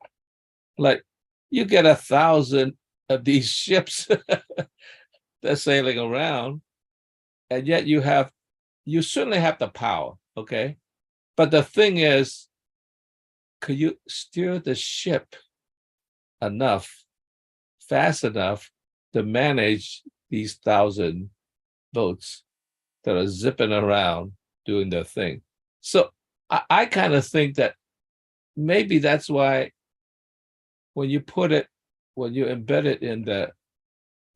Like you get 1,000 of these ships that's sailing around, and yet you certainly have the power, okay? But the thing is, could you steer the ship fast enough to manage these 1,000 boats that are zipping around doing their thing? So I kind of think that maybe that's why when you embed it in the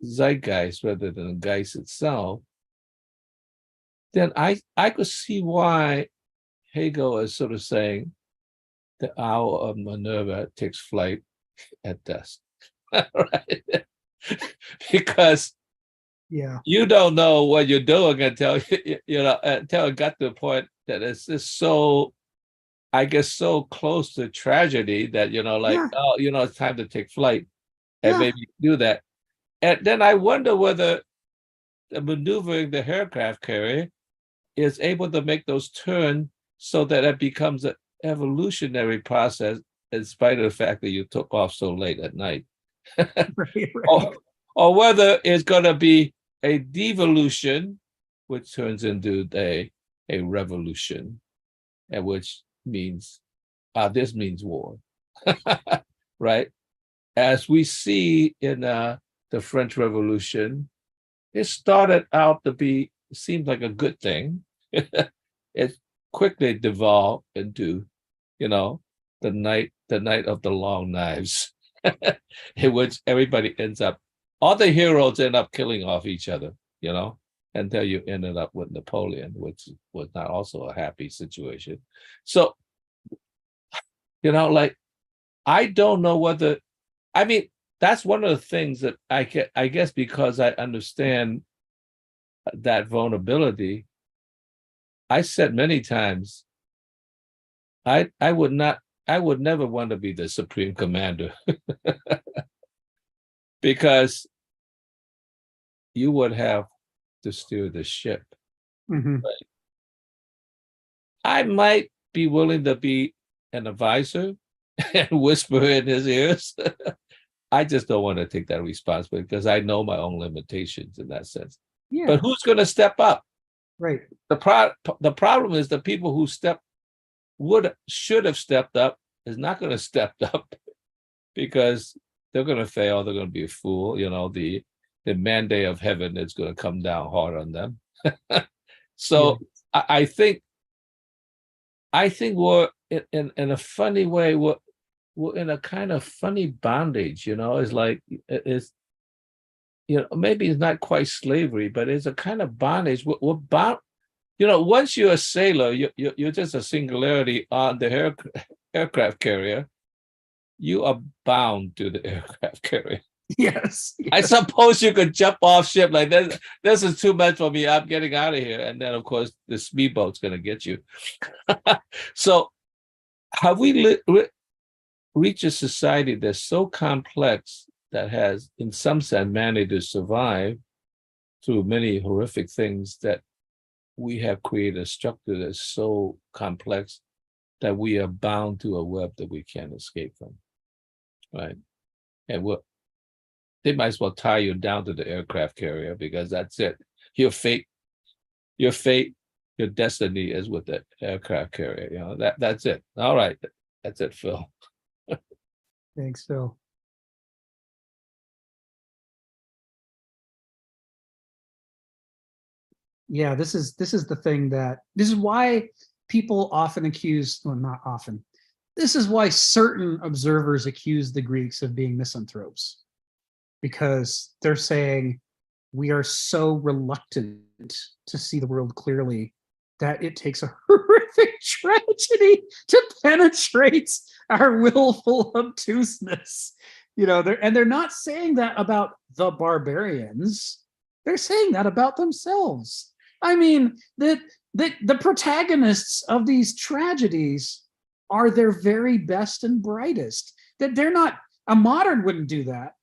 zeitgeist rather than the geist itself, then I could see why Hegel is sort of saying the hour of Minerva takes flight at dusk, right? Because you don't know what you're doing until until it got to the point that it's just so, I guess, so close to tragedy that oh, it's time to take flight, and maybe do that. And then I wonder whether the maneuvering the aircraft carrier is able to make those turns so that it becomes an evolutionary process, in spite of the fact that you took off so late at night. Right. Or whether it's going to be a devolution, which turns into a revolution, and which means this means war, right? As we see in the French Revolution, it started out to seemed like a good thing. It quickly devolved into, the night of the long knives, in which everybody all the heroes end up killing off each other, until you ended up with Napoleon, which was not also a happy situation. So, I don't know whether, I mean, that's one of the things that I guess because I understand that vulnerability, I said many times, I would never want to be the supreme commander because you would have to steer the ship. Mm-hmm. I might be willing to be an advisor and whisper in his ears. I just don't want to take that responsibility because I know my own limitations in that sense. Yeah. But who's going to step up? Right. The problem is the people who should have stepped up is not going to step up because they're going to fail. They're going to be a fool. The mandate of heaven is going to come down hard on them. So yeah. I think we're in a funny way. We're in a kind of funny bondage. It's like it's maybe it's not quite slavery, but it's a kind of bondage. We're bound. Once you're a sailor, you're just a singularity on the aircraft carrier. You are bound to the aircraft carrier. Yes. I suppose you could jump off ship like this. This is too much for me. I'm getting out of here. And then, of course, the speedboat's going to get you. So have we reached a society that's so complex that has, in some sense, managed to survive through many horrific things, that we have created a structure that's so complex that we are bound to a web that we can't escape from, right? And they might as well tie you down to the aircraft carrier, because that's it. Your fate, your destiny is with the aircraft carrier. You know, that's it. All right, that's it, Phil. Thanks, Phil. Yeah, this is the thing this is why people often accuse, well, not often. This is why certain observers accuse the Greeks of being misanthropes, because they're saying we are so reluctant to see the world clearly that it takes a horrific tragedy to penetrate our willful obtuseness. You know, they're not saying that about the barbarians. They're saying that about themselves. I mean, the protagonists of these tragedies are their very best and brightest. That they're not, a modern wouldn't do that.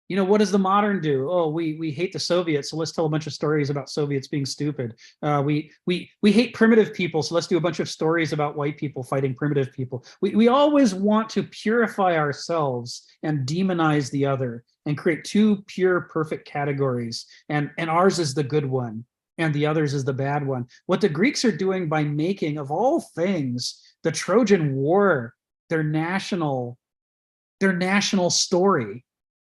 You know, what does the modern do? Oh, we hate the Soviets, so let's tell a bunch of stories about Soviets being stupid. We hate primitive people, so let's do a bunch of stories about white people fighting primitive people. We always want to purify ourselves and demonize the other and create two pure, perfect categories. And ours is the good one, and the others is the bad one. What the Greeks are doing by making, of all things, the Trojan War their national story,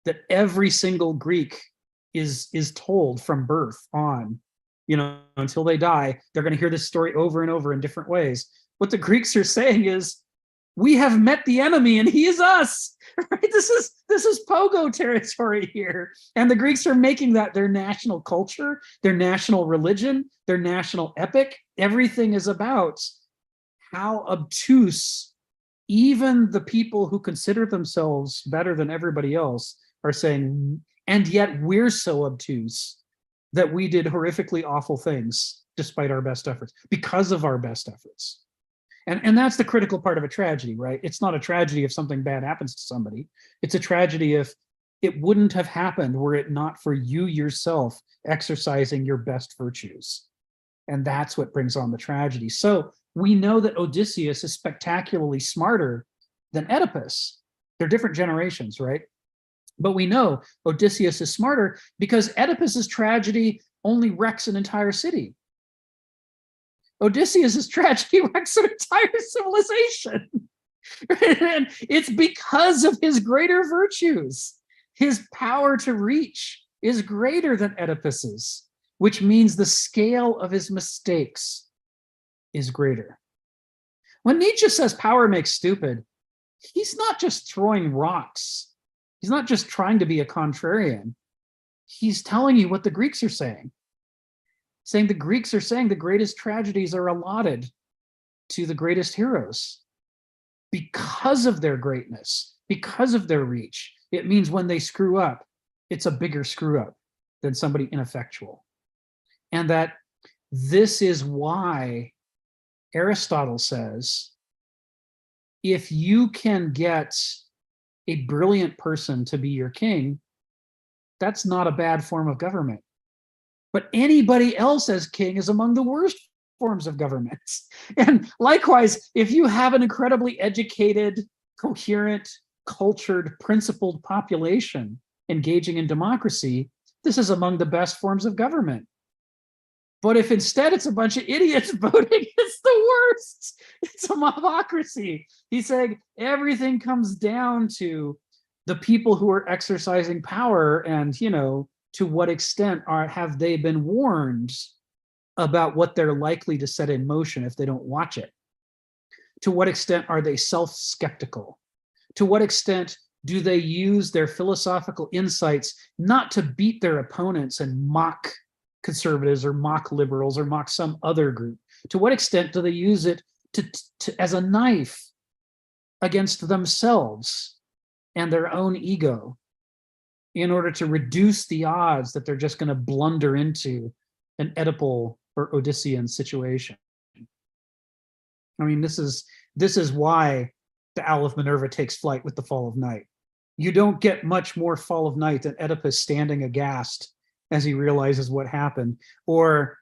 that every single Greek is told from birth on, you know, until they die. They're going to hear this story over and over in different ways. What the Greeks are saying is, we have met the enemy and he is us. Right? This is pogo territory here. And the Greeks are making that their national culture, their national religion, their national epic. Everything is about how obtuse even the people who consider themselves better than everybody else are saying, and yet we're so obtuse that we did horrifically awful things despite our best efforts, because of our best efforts. And that's the critical part of a tragedy, right? It's not a tragedy if something bad happens to somebody. It's a tragedy if it wouldn't have happened were it not for you yourself exercising your best virtues. And that's what brings on the tragedy. So we know that Odysseus is spectacularly smarter than Oedipus. They're different generations, right? But we know Odysseus is smarter because Oedipus's tragedy only wrecks an entire city. Odysseus's tragedy wrecks an entire civilization. And it's because of his greater virtues. His power to reach is greater than Oedipus's, which means the scale of his mistakes is greater. When Nietzsche says power makes stupid, he's not just throwing rocks. He's not just trying to be a contrarian. He's telling you what the Greeks are saying. Saying the Greeks are saying the greatest tragedies are allotted to the greatest heroes because of their greatness, because of their reach. It means when they screw up, it's a bigger screw up than somebody ineffectual. And that this is why Aristotle says, if you can get a brilliant person to be your king, that's not a bad form of government. But anybody else as king is among the worst forms of government. And likewise, if you have an incredibly educated, coherent, cultured, principled population engaging in democracy, this is among the best forms of government. But if instead it's a bunch of idiots voting, it's the worst. It's a mobocracy. He's saying everything comes down to the people who are exercising power, and, you know, to what extent have they been warned about what they're likely to set in motion if they don't watch it? To what extent are they self-skeptical? To what extent do they use their philosophical insights not to beat their opponents and mock conservatives or mock liberals or mock some other group? To what extent do they use it as a knife against themselves and their own ego in order to reduce the odds that they're just going to blunder into an Oedipal or Odyssean situation? I mean, this is This is why the Owl of Minerva takes flight with the fall of night. You don't get much more fall of night than Oedipus standing aghast as he realizes what happened, or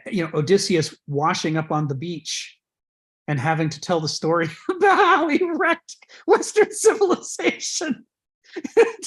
Odysseus washing up on the beach and having to tell the story about how he wrecked Western civilization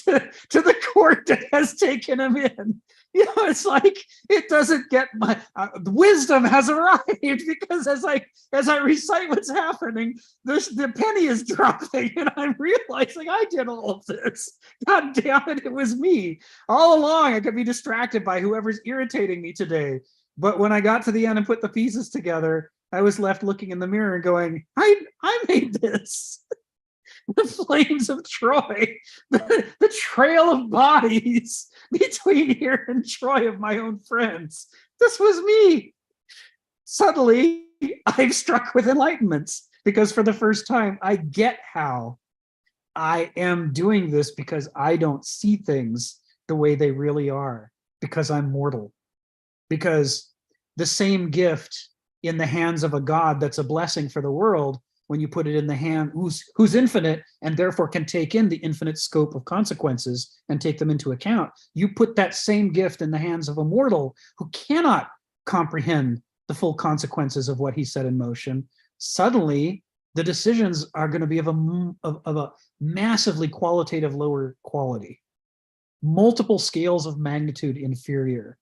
to the court that has taken him in. It's like, it doesn't get my wisdom has arrived, because as I recite what's happening, the penny is dropping, and I'm realizing I did all of this. God damn it, it was me all along. I could be distracted by whoever's irritating me today, but when I got to the end and put the pieces together, I was left looking in the mirror and going, I made this. The flames of Troy, the trail of bodies between here and Troy of my own friends. This was me. Suddenly, I'm struck with enlightenment, because for the first time, I get how I am doing this, because I don't see things the way they really are, because I'm mortal. Because the same gift in the hands of a God that's a blessing for the world, when you put it in the hand who's infinite and therefore can take in the infinite scope of consequences and take them into account, you put that same gift in the hands of a mortal who cannot comprehend the full consequences of what he set in motion. Suddenly, the decisions are going to be of a massively qualitative lower quality, multiple scales of magnitude inferior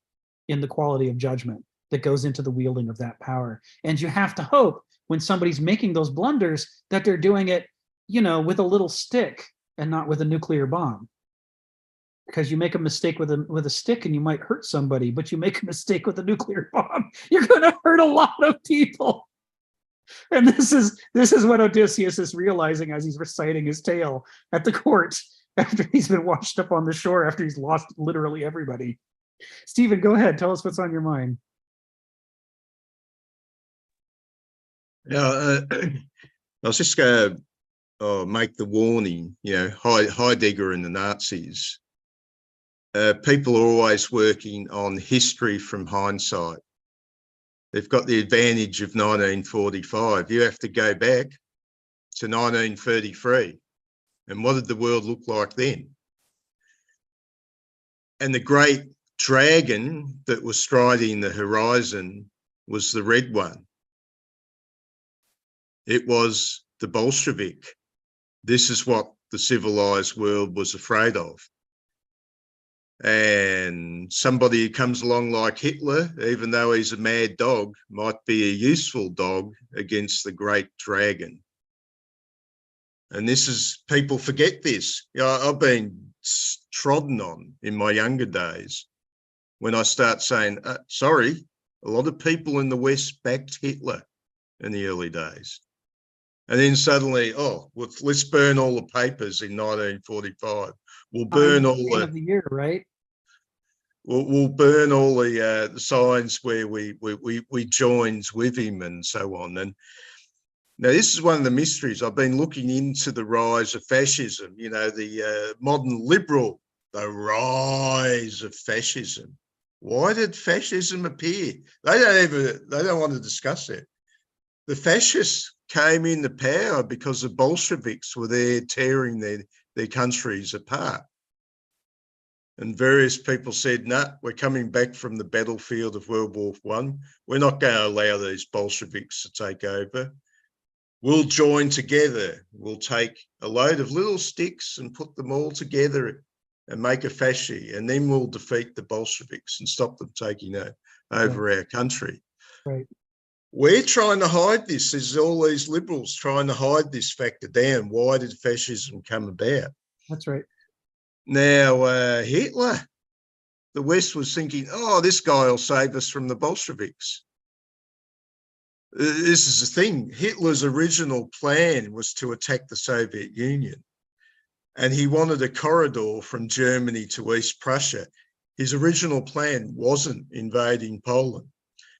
in the quality of judgment that goes into the wielding of that power. And you have to hope, when somebody's making those blunders, that they're doing it, with a little stick and not with a nuclear bomb. Because you make a mistake with a stick and you might hurt somebody, but you make a mistake with a nuclear bomb, you're going to hurt a lot of people. And this is what Odysseus is realizing as he's reciting his tale at the court, after he's been washed up on the shore, after he's lost literally everybody. Stephen, go ahead. Tell us what's on your mind. I was just going to make the warning, Heidegger and the Nazis. People are always working on history from hindsight. They've got the advantage of 1945. You have to go back to 1933. And what did the world look like then? And the great dragon that was striding the horizon was the red one. It was the Bolshevik. This is what the civilized world was afraid of. And somebody who comes along like Hitler, even though he's a mad dog, might be a useful dog against the great dragon. And this is, people forget this. I've been trodden on in my younger days when I start saying, sorry, a lot of people in the West backed Hitler in the early days. And then suddenly, let's burn all the papers in 1945. We'll burn all the of the year, right? We'll burn all the signs where we joined with him and so on. And now this is one of the mysteries. I've been looking into the rise of fascism. The modern liberal, the rise of fascism. Why did fascism appear? They don't want to discuss it. The fascists came into power because the Bolsheviks were there tearing their countries apart. And various people said, no, we're coming back from the battlefield of World War I. We're not going to allow these Bolsheviks to take over. We'll join together. We'll take a load of little sticks and put them all together and make a fasci, and then we'll defeat the Bolsheviks and stop them taking over our country. Right. We're trying to hide this. There's all these liberals trying to hide this factor down. Why did fascism come about? That's right. Now, Hitler, the West was thinking, this guy will save us from the Bolsheviks. This is the thing. Hitler's original plan was to attack the Soviet Union. And he wanted a corridor from Germany to East Prussia. His original plan wasn't invading Poland,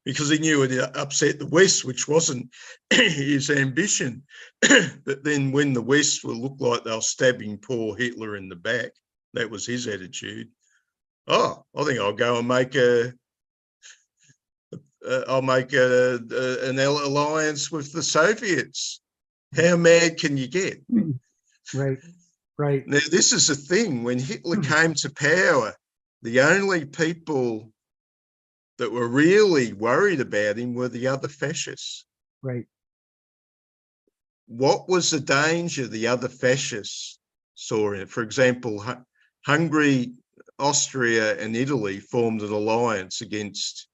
because he knew it upset the West, which wasn't his ambition. But then when the West will look like they're stabbing poor Hitler in the back, that was his attitude. I think I'll go and make a I'll make an alliance with the Soviets. How mad can you get? Right, right. Now, this is the thing. When Hitler came to power, the only people that were really worried about him were the other fascists. Right. What was the danger the other fascists saw in it? For example, Hungary, Austria, and Italy formed an alliance against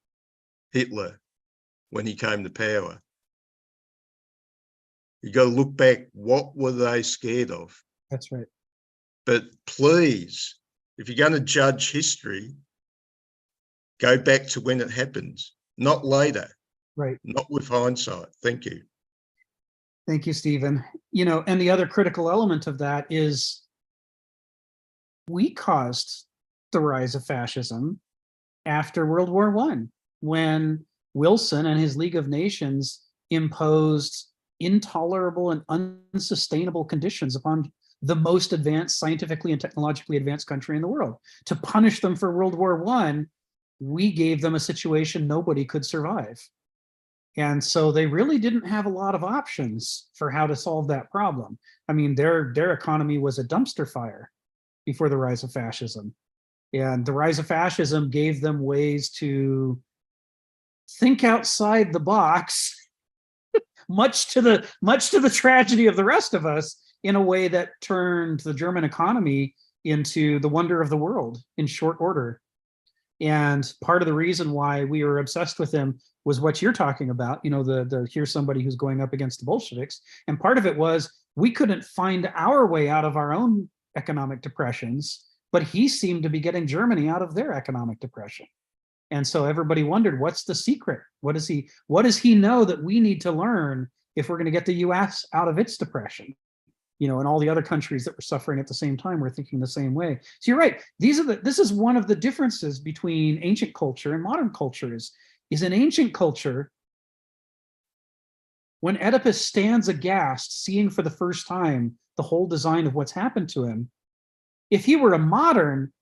Hitler when he came to power. You got to look back. What were they scared of? That's right. But please, if you're going to judge history, go back to when it happened, not later. Right. Not with hindsight. Thank you. Thank you, Stephen. You know, and the other critical element of that is we caused the rise of fascism after World War I, when Wilson and his League of Nations imposed intolerable and unsustainable conditions upon the most advanced, scientifically and technologically advanced country in the world. To punish them for World War I, we gave them a situation nobody could survive. And so they really didn't have a lot of options for how to solve that problem. I mean, their economy was a dumpster fire before the rise of fascism. And the rise of fascism gave them ways to think outside the box, much to the tragedy of the rest of us, in a way that turned the German economy into the wonder of the world in short order. And part of the reason why we were obsessed with him was what you're talking about, you know, the here's somebody who's going up against the Bolsheviks. And part of it was we couldn't find our way out of our own economic depressions, but he seemed to be getting Germany out of their economic depression. And so everybody wondered, what's the secret? What does he know that we need to learn if we're going to get the US out of its depression? You know, and all the other countries that were suffering at the same time were thinking the same way. So you're right. This is one of the differences between ancient culture and modern culture is in ancient culture, when Oedipus stands aghast, seeing for the first time the whole design of what's happened to him, if he were a modern,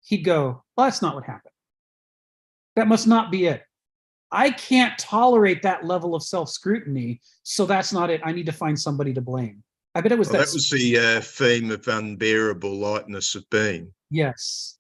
he'd go, well, that's not what happened. That must not be it. I can't tolerate that level of self-scrutiny, so that's not it. I need to find somebody to blame. I bet it was that was the theme of unbearable lightness of being. Yes.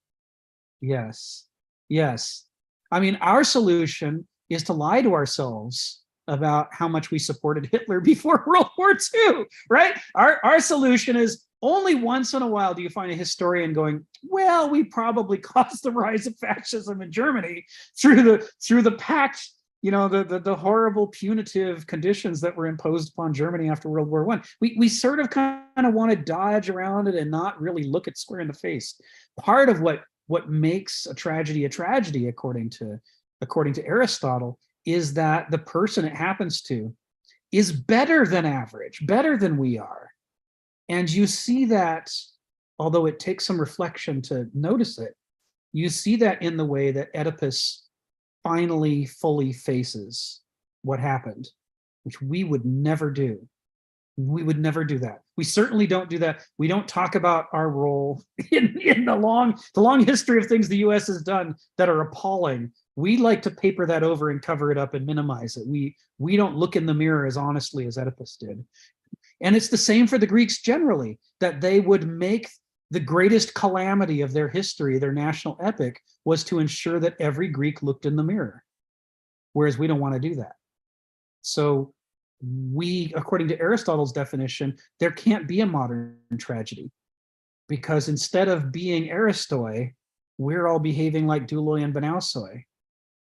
I mean, our solution is to lie to ourselves about how much we supported Hitler before World War II, right? Our solution is only once in a while do you find a historian going, well, we probably caused the rise of fascism in Germany through the pact, you know, the horrible punitive conditions that were imposed upon Germany after World War I. We sort of kind of want to dodge around it and not really look it square in the face. Part of what makes a tragedy, according to Aristotle, is that the person it happens to is better than average, better than we are. And you see that, although it takes some reflection to notice it, you see that in the way that Oedipus finally fully faces what happened, which we would never do. We would never do that. We certainly don't do that. We don't talk about our role in the long history of things the US has done that are appalling. We like to paper that over and cover it up and minimize it. We don't look in the mirror as honestly as Oedipus did. And it's the same for the Greeks generally, that they would make the greatest calamity of their history, their national epic, was to ensure that every Greek looked in the mirror, whereas we don't want to do that. So we, according to Aristotle's definition, there can't be a modern tragedy, because instead of being Aristoi, we're all behaving like Douloi and Banausoi.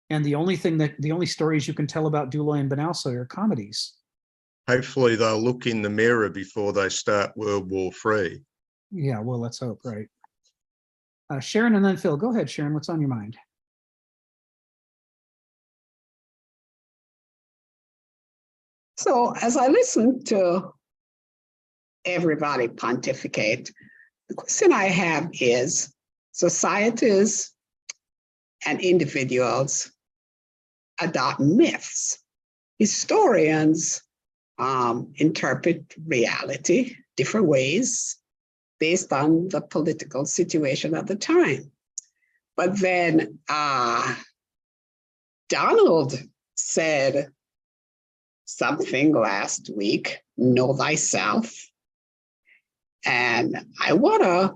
And the only stories you can tell about Douloi and Banausoi are comedies. Hopefully they'll look in the mirror before they start World War III. Yeah, well, let's hope, right? Sharon and then Phil. Go ahead, Sharon. What's on your mind? So as I listen to everybody pontificate, the question I have is, societies and individuals adopt myths. Historians interpret reality different ways based on the political situation at the time. But then Donald said something last week, know thyself. And I want to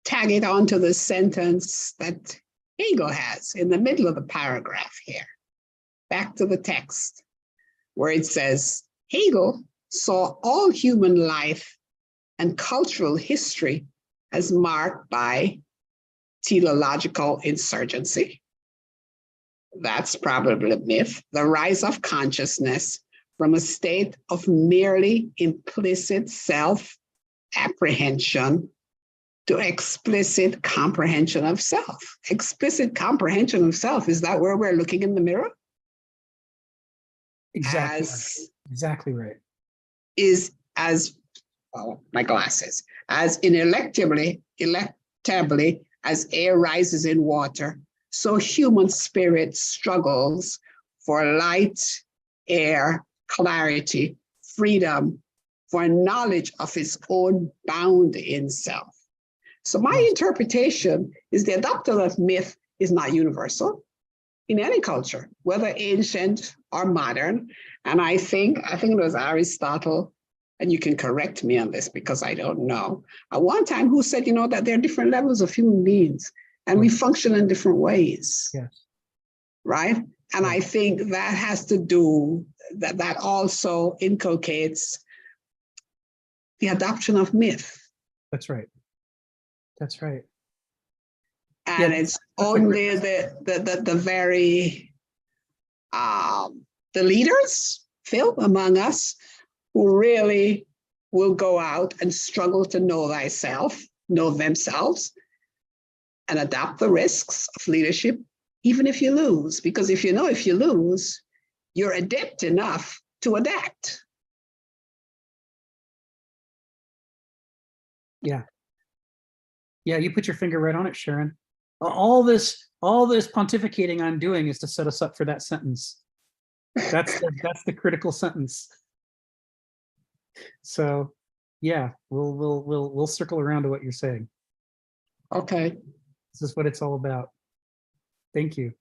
tag it onto the sentence that Hegel has in the middle of the paragraph here. Back to the text, where it says, Hegel saw all human life and cultural history as marked by teleological insurgency. That's probably a myth. The rise of consciousness from a state of merely implicit self-apprehension to explicit comprehension of self. Explicit comprehension of self, is that where we're looking in the mirror? Exactly. Exactly right. Is as, oh, my glasses, as ineluctably as air rises in water, so human spirit struggles for light, air, clarity, freedom, for knowledge of its own bound in self. So my interpretation is the adoption of myth is not universal in any culture, whether ancient or modern. And I think it was Aristotle, and you can correct me on this because I don't know, at one time who said, that there are different levels of human beings and we function in different ways. Yes. Right? And I think that has to do, that also inculcates the adoption of myth. That's right. That's right. And it's only the very, the leaders, Phil, among us, who really will go out and struggle to know themselves, and adopt the risks of leadership, even if you lose. Because if you lose, you're adept enough to adapt. Yeah. Yeah, you put your finger right on it, Sharon. All this pontificating I'm doing is to set us up for that sentence. That's the critical sentence. So, yeah, we'll circle around to what you're saying. Okay. This is what it's all about. Thank you.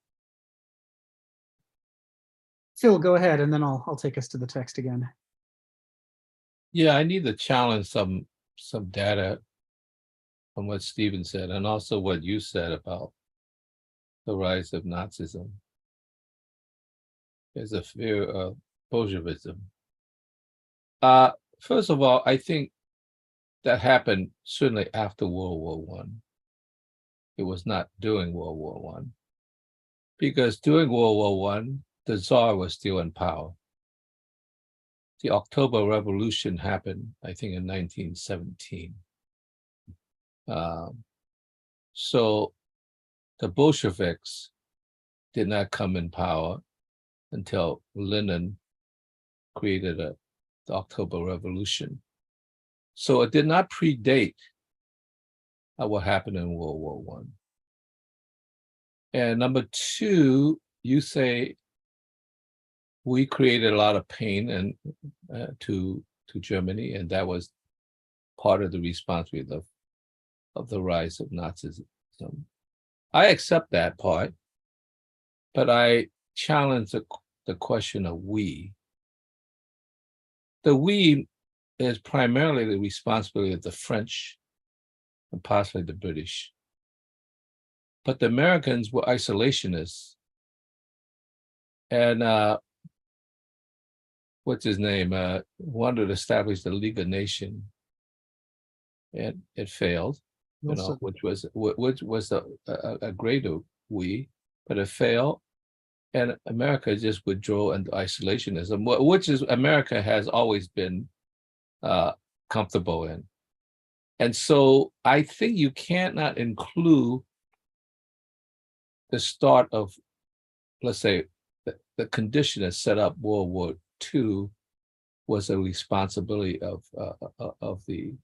Phil, go ahead, and then I'll take us to the text again. Yeah, I need to challenge some data from what Stephen said, and also what you said about the rise of Nazism. There's a fear of Bolshevism. First of all, I think that happened certainly after World War One. It was not during World War One, because during World War One, the Tsar was still in power. The October Revolution happened, I think, in 1917. So the Bolsheviks did not come in power until Lenin created the October Revolution. So it did not predate what happened in World War One. And number two, you say we created a lot of pain and to Germany, and that was part of the responsibility of the rise of Nazism. I accept that part, but I challenge the question of we. The we is primarily the responsibility of the French and possibly the British. But the Americans were isolationists. And what's his name? Wanted to establish the League of Nations. And it failed, which was a greater we, but it failed. And America just withdrew into isolationism, which is America has always been comfortable in. And so I think you cannot include the start of, let's say, the condition that set up World War II was a responsibility of the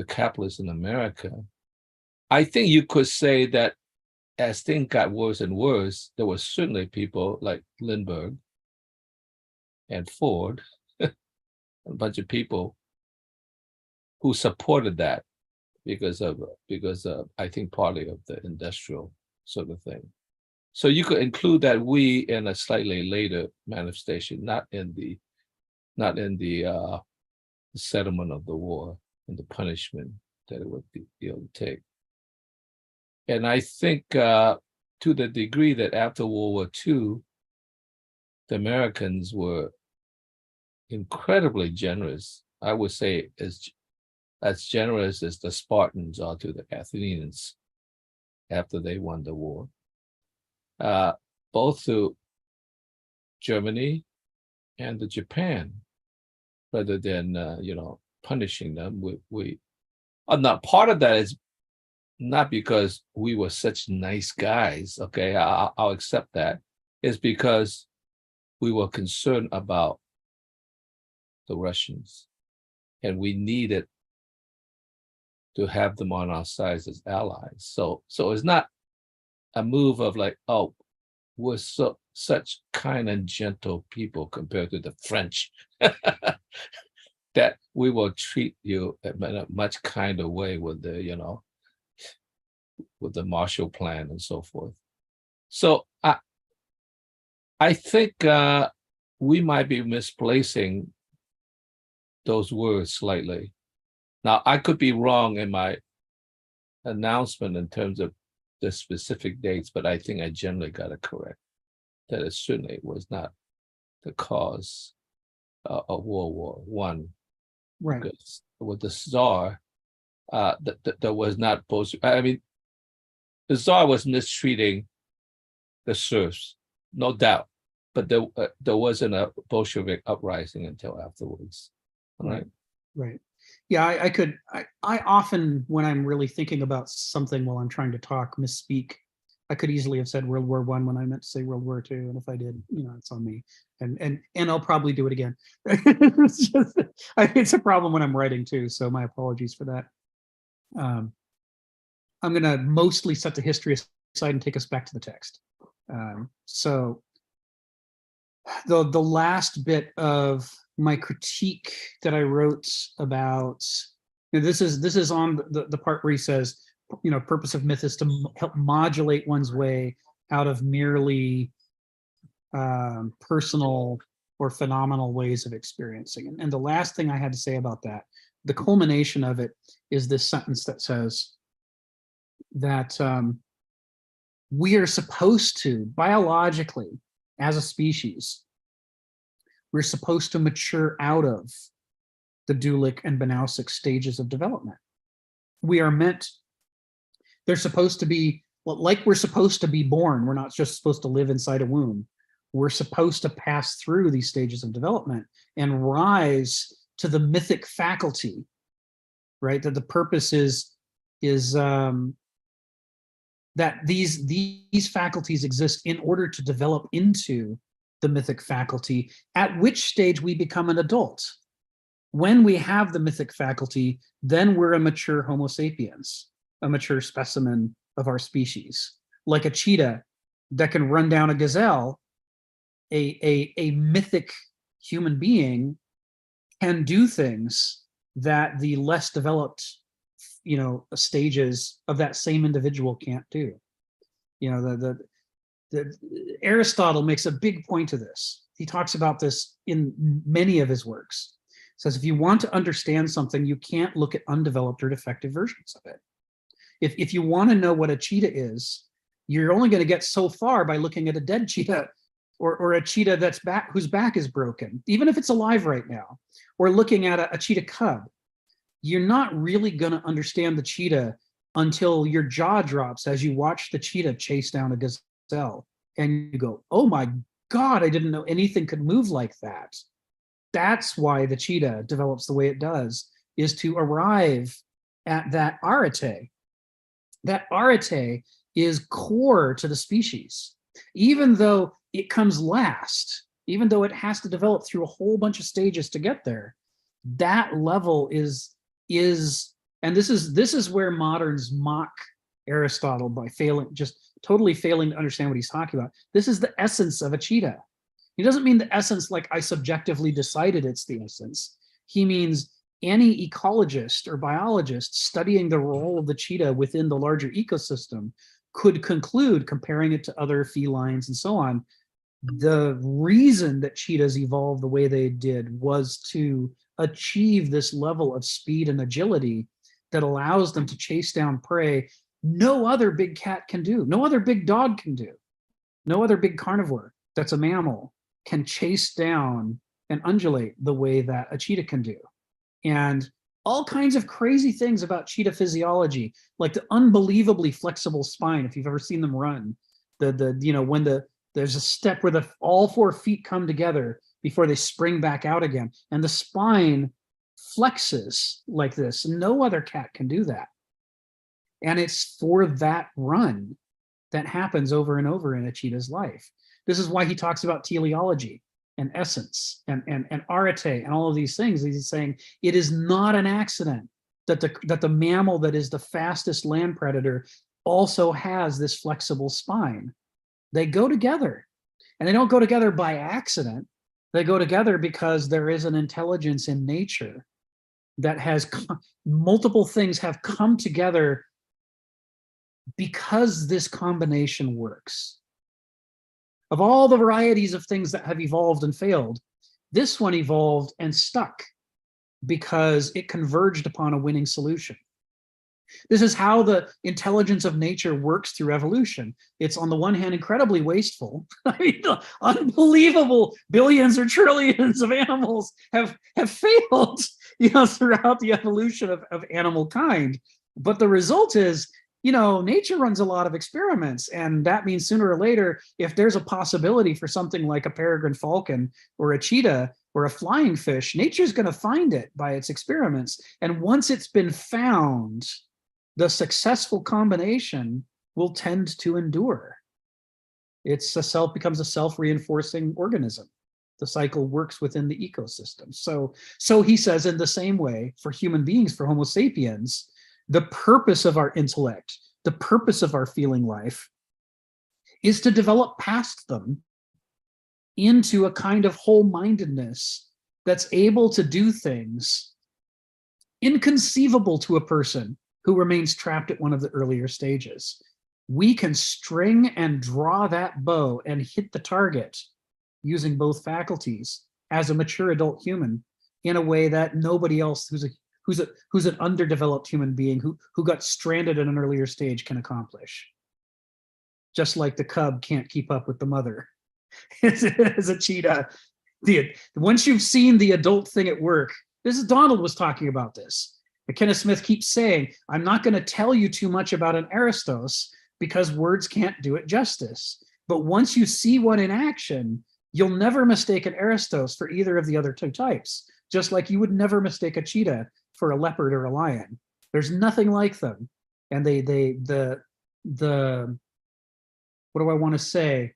capitalists in America. I think you could say that as things got worse and worse, there were certainly people like Lindbergh and Ford, a bunch of people who supported that because of I think partly of the industrial sort of thing. So you could include that we in a slightly later manifestation, not in the settlement of the war and the punishment that it would be able to take. And I think to the degree that after World War II, the Americans were incredibly generous. I would say as generous as the Spartans are to the Athenians after they won the war. Both to Germany and to Japan, rather than punishing them. We not part of that is not because we were such nice guys. Okay, I'll accept that. It's because we were concerned about the Russians, and we needed to have them on our side as allies. So it's not a move of like, oh, we're such kind and gentle people compared to the French that we will treat you in a much kinder way with the with the Marshall Plan and so forth. So I think we might be misplacing those words slightly. Now, I could be wrong in my announcement in terms of the specific dates, but I think I generally got it correct, that it certainly was not the cause of World War One. Right. Because with the Tsar, there was not I mean, the Tsar was mistreating the serfs, no doubt, but there wasn't a Bolshevik uprising until afterwards. Right. Right. Yeah, I often, when I'm really thinking about something while I'm trying to talk, misspeak. I could easily have said World War I when I meant to say World War II, and if I did, it's on me. And I'll probably do it again. It's a problem when I'm writing too, so my apologies for that. I'm going to mostly set the history aside and take us back to the text. So the last bit of my critique that I wrote about, this is on the part where he says, purpose of myth is to help modulate one's way out of merely personal or phenomenal ways of experiencing. And the last thing I had to say about that, the culmination of it, is this sentence that says that we are supposed to, biologically, as a species, we're supposed to mature out of the Dulic and Banausic stages of development. We are meant, they're supposed to be, like we're supposed to be born. We're not just supposed to live inside a womb. We're supposed to pass through these stages of development and rise to the mythic faculty, right? That the purpose is that these faculties exist in order to develop into the mythic faculty, at which stage we become an adult. When we have the mythic faculty, then we're a mature Homo sapiens, a mature specimen of our species. Like a cheetah that can run down a gazelle, a mythic human being can do things that the less developed, stages of that same individual can't do. Aristotle makes a big point of this. He talks about this in many of his works. Says if you want to understand something, you can't look at undeveloped or defective versions of it. If you want to know what a cheetah is, you're only going to get so far by looking at a dead cheetah or a cheetah whose back is broken, even if it's alive right now, or looking at a cheetah cub. You're not really going to understand the cheetah until your jaw drops as you watch the cheetah chase down a gazelle and you go, oh my God, I didn't know anything could move like that. That's why the cheetah develops the way it does, is to arrive at that arete. That arete is core to the species. Even though it comes last, even though it has to develop through a whole bunch of stages to get there, that level is and this is where moderns mock Aristotle by totally failing to understand what he's talking about. This is the essence of a cheetah. He doesn't mean the essence like I subjectively decided it's the essence. He means any ecologist or biologist studying the role of the cheetah within the larger ecosystem could conclude, comparing it to other felines and so on, the reason that cheetahs evolved the way they did was to achieve this level of speed and agility that allows them to chase down prey no other big cat can do, no other big dog can do, no other big carnivore that's a mammal can chase down and undulate the way that a cheetah can do. And all kinds of crazy things about cheetah physiology, like the unbelievably flexible spine, if you've ever seen them run, when there's a step where all 4 feet come together before they spring back out again, and the spine flexes like this. No other cat can do that. And it's for that run that happens over and over in a cheetah's life. This is why he talks about teleology and essence and arete and all of these things. He's saying it is not an accident that the mammal that is the fastest land predator also has this flexible spine. They go together, and they don't go together by accident. They go together because there is an intelligence in nature that has multiple things have come together because this combination works. Of all the varieties of things that have evolved and failed, this one evolved and stuck because it converged upon a winning solution. This is how the intelligence of nature works through evolution. It's on the one hand incredibly wasteful. I mean, unbelievable billions or trillions of animals have failed, throughout the evolution of animal kind. But the result is, nature runs a lot of experiments, and that means sooner or later, if there's a possibility for something like a peregrine falcon or a cheetah or a flying fish, nature's going to find it by its experiments. And once it's been found, the successful combination will tend to endure. Becomes a self-reinforcing organism. The cycle works within the ecosystem. So he says, in the same way, for human beings, for Homo sapiens, the purpose of our intellect, the purpose of our feeling life, is to develop past them into a kind of whole-mindedness that's able to do things inconceivable to a person who remains trapped at one of the earlier stages. We can string and draw that bow and hit the target using both faculties as a mature adult human in a way that nobody else who's an underdeveloped human being who got stranded at an earlier stage can accomplish. Just like the cub can't keep up with the mother as a cheetah. Once you've seen the adult thing at work, Donald was talking about this. Kenneth Smith keeps saying, I'm not going to tell you too much about an Aristos because words can't do it justice. But once you see one in action, you'll never mistake an Aristos for either of the other 2 types, just like you would never mistake a cheetah for a leopard or a lion. There's nothing like them. And what do I want to say?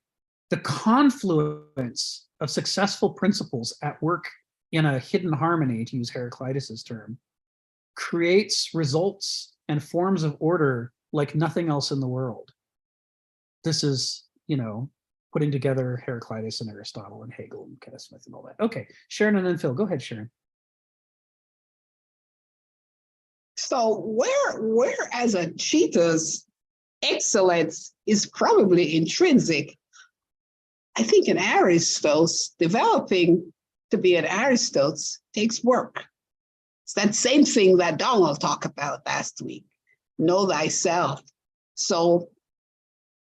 The confluence of successful principles at work in a hidden harmony, to use Heraclitus's term, creates results and forms of order like nothing else in the world. This is, putting together Heraclitus and Aristotle and Hegel and Kenneth Smith and all that. Okay, Sharon and then Phil. Go ahead, Sharon. So whereas a cheetah's excellence is probably intrinsic, I think an Aristos, developing to be an Aristos takes work. It's that same thing that Donald talked about last week. Know thyself. So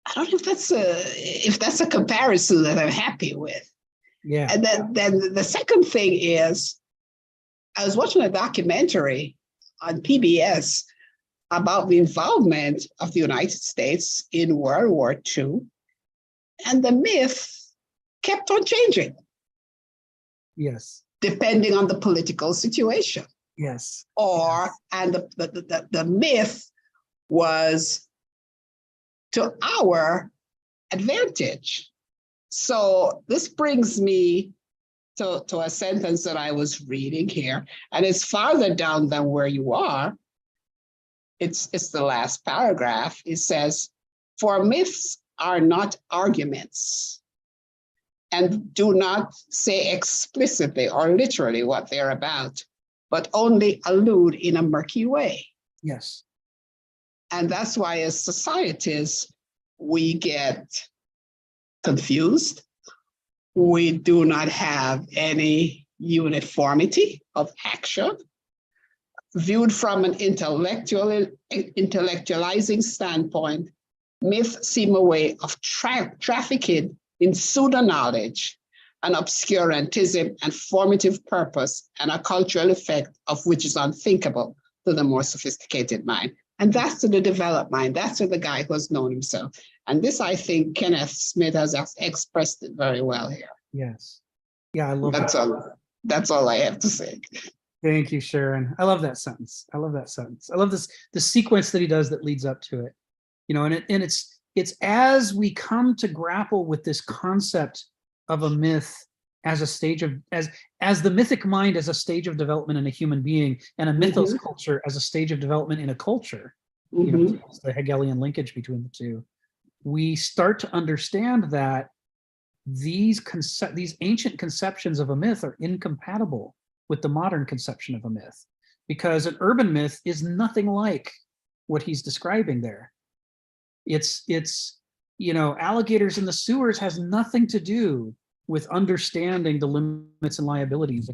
I don't know if that's a comparison that I'm happy with. Yeah. And then the second thing is, I was watching a documentary on PBS about the involvement of the United States in World War II, and the myth kept on changing. Yes. Depending on the political situation. Yes. And the myth was to our advantage. So this brings me to a sentence that I was reading here, and it's farther down than where you are. It's the last paragraph. It says, "For myths are not arguments and do not say explicitly or literally what they're about, but only allude in a murky way." Yes. And that's why as societies, we get confused. We do not have any uniformity of action. Viewed from an intellectualizing standpoint, myths seem a way of trafficking in pseudo-knowledge, an obscurantism and formative purpose, and a cultural effect of which is unthinkable to the more sophisticated mind. And that's to the developed mind. That's to the guy who has known himself. And this, I think, Kenneth Smith has expressed it very well here. Yes. Yeah, I love That's that. all. That's all I have to say. Thank you, Sharon. I love that sentence. I love that sentence. I love the sequence that he does that leads up to it. You know, and it's as we come to grapple with this concept of a myth as a stage of as the mythic mind as a stage of development in a human being, and a mythos culture as a stage of development in a culture. You know, it's the Hegelian linkage between the two. We start to understand that these ancient conceptions of a myth are incompatible with the modern conception of a myth, because an urban myth is nothing like what he's describing there. It's you know, alligators in the sewers has nothing to do with understanding the limits and liabilities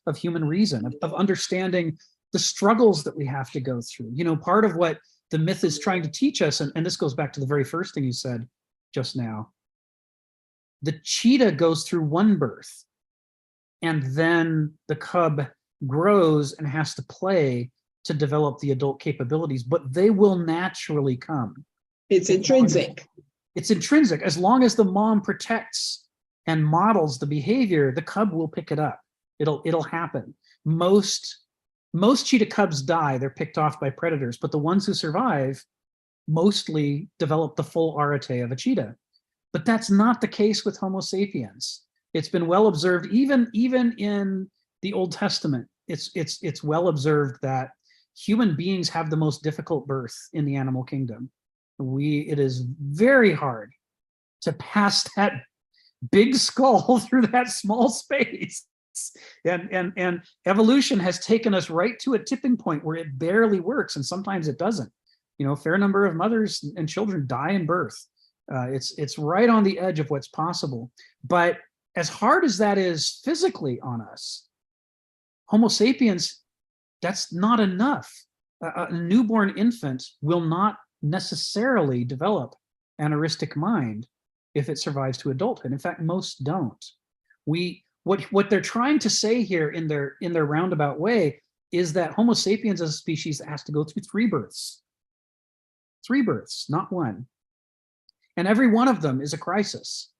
of human reason, of understanding the struggles that we have to go through. You know, part of what the myth is trying to teach us, and this goes back to the very first thing you said just now, the cheetah goes through one birth, and then the cub grows and has to play to develop the adult capabilities, but they will naturally come. It's intrinsic. It's intrinsic. As long as the mom protects and models the behavior, the cub will pick it up. It'll happen. Most cheetah cubs die. They're picked off by predators, but the ones who survive mostly develop the full arete of a cheetah. But that's not the case with Homo sapiens. It's been well observed, even in the Old Testament. It's well observed that human beings have the most difficult birth in the animal kingdom. It is very hard to pass that big skull through that small space. And evolution has taken us right to a tipping point where it barely works, and sometimes it doesn't. You know, a fair number of mothers and children die in birth. It's right on the edge of what's possible. But as hard as that is physically on us, Homo sapiens, that's not enough. A newborn infant will not necessarily develop an heuristic mind if it survives to adulthood. In fact, most don't. What they're trying to say here in their roundabout way is that Homo sapiens as a species has to go through three births, not one. And every one of them is a crisis.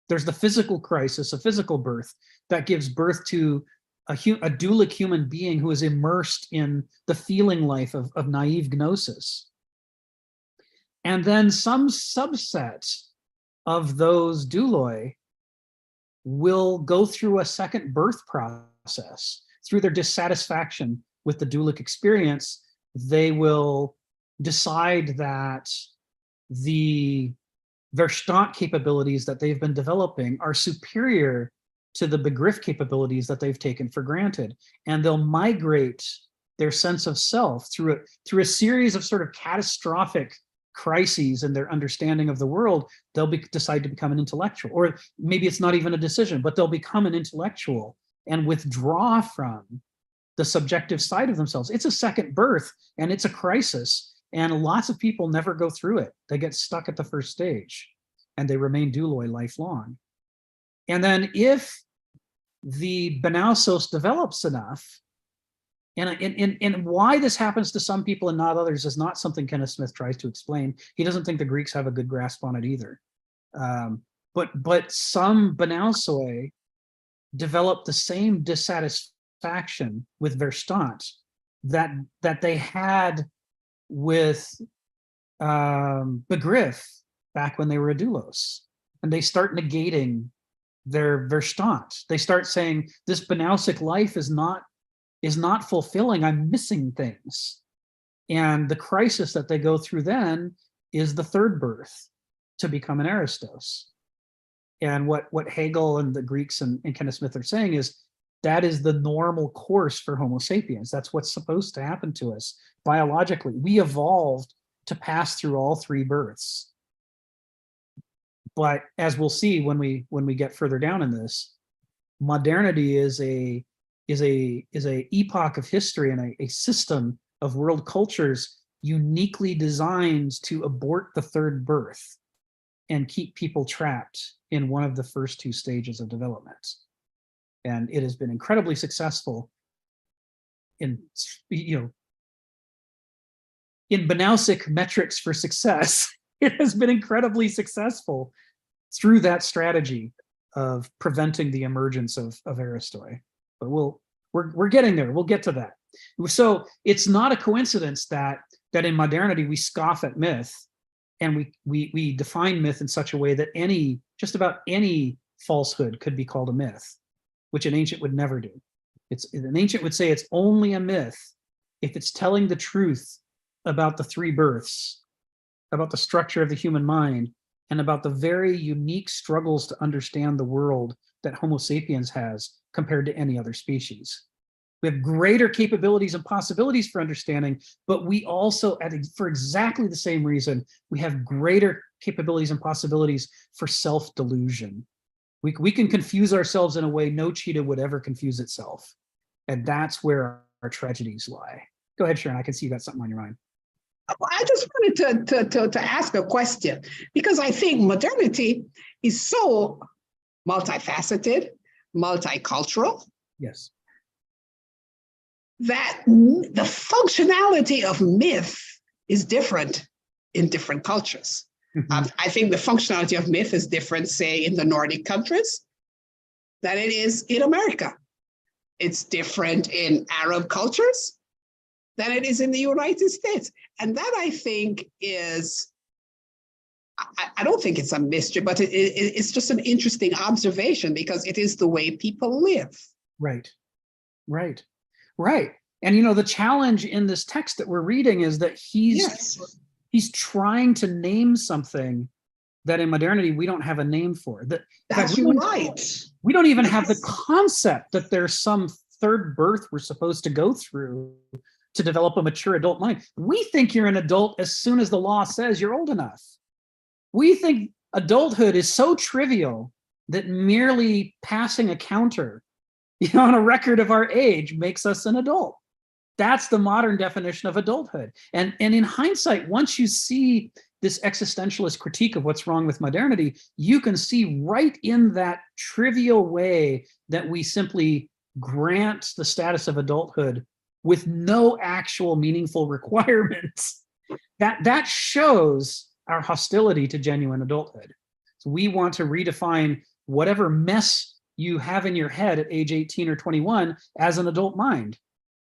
There's the physical crisis, a physical birth that gives birth to a dualic human being who is immersed in the feeling life of naive gnosis. And then some subset of those douloi will go through a second birth process. Through their dissatisfaction with the dualic experience, they will decide that the Verstand capabilities that they've been developing are superior to the Begriff capabilities that they've taken for granted. And they'll migrate their sense of self through a series of sort of catastrophic crises in their understanding of the world. They'll decide to become an intellectual, or maybe it's not even a decision, but they'll become an intellectual and withdraw from the subjective side of themselves. It's a second birth, and it's a crisis. And lots of people never go through it. They get stuck at the first stage and they remain douloi lifelong. And then if the Benausos develops enough, and why this happens to some people and not others is not something Kenneth Smith tries to explain. He doesn't think the Greeks have a good grasp on it either. But some Benausoi develop the same dissatisfaction with Verstand that they had with Begriff back when they were a doulos, and they start negating their Verstand. They start saying this Benausic life is not fulfilling. I'm missing things, and the crisis that they go through then is the third birth to become an Aristos. And what Hegel and the Greeks and Kenneth Smith are saying is that is the normal course for Homo sapiens. That's what's supposed to happen to us biologically. We evolved to pass through all three births. But as we'll see when we get further down in this, modernity is a epoch of history and a system of world cultures uniquely designed to abort the third birth and keep people trapped in one of the first two stages of development. And it has been incredibly successful in, in Banausic metrics for success. It has been incredibly successful through that strategy of preventing the emergence of Aristoi. But we're getting there. We'll get to that. So it's not a coincidence that in modernity we scoff at myth, and we define myth in such a way that just about any falsehood could be called a myth, which an ancient would never do. An ancient would say it's only a myth if it's telling the truth about the three births, about the structure of the human mind, and about the very unique struggles to understand the world that Homo sapiens has compared to any other species. We have greater capabilities and possibilities for understanding, but we also, for exactly the same reason, we have greater capabilities and possibilities for self-delusion. We can confuse ourselves in a way no cheetah would ever confuse itself. And that's where our tragedies lie. Go ahead, Sharon, I can see you got something on your mind. I just wanted to ask a question, because I think modernity is so multifaceted, multicultural, Yes. that the functionality of myth is different in different cultures. I think the functionality of myth is different, say, in the Nordic countries than it is in America. It's different in Arab cultures than it is in the United States. And that, I think, is, I don't think it's a mystery, but it's just an interesting observation, because it is the way people live. Right. And the challenge in this text that we're reading is that he's trying to name something that in modernity we don't have a name for. That's right. We don't even have the concept that there's some third birth we're supposed to go through to develop a mature adult mind. We think you're an adult as soon as the law says you're old enough. We think adulthood is so trivial that merely passing a counter, on a record of our age makes us an adult. That's the modern definition of adulthood. And in hindsight, once you see this existentialist critique of what's wrong with modernity, you can see right in that trivial way that we simply grant the status of adulthood with no actual meaningful requirements. That shows our hostility to genuine adulthood. So we want to redefine whatever mess you have in your head at age 18 or 21 as an adult mind.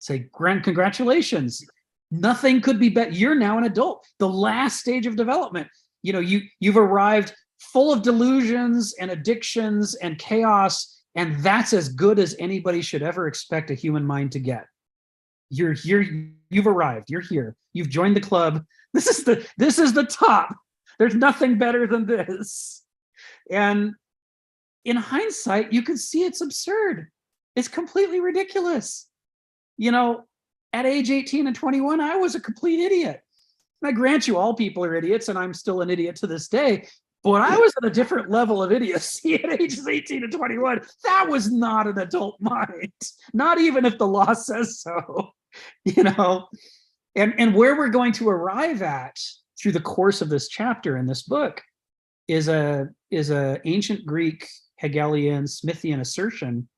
Say, congratulations. Nothing could be better. You're now an adult. The last stage of development. You've arrived full of delusions and addictions and chaos, and that's as good as anybody should ever expect a human mind to get. You're here. You've arrived. You're here. You've joined the club. This is the top. There's nothing better than this. And in hindsight, you can see it's absurd. It's completely ridiculous. At age 18 and 21, I was a complete idiot. And I grant you, all people are idiots, and I'm still an idiot to this day. But I was at a different level of idiocy at ages 18 and 21. That was not an adult mind, not even if the law says so. And where we're going to arrive at through the course of this chapter in this book is a ancient Greek Hegelian Smithian assertion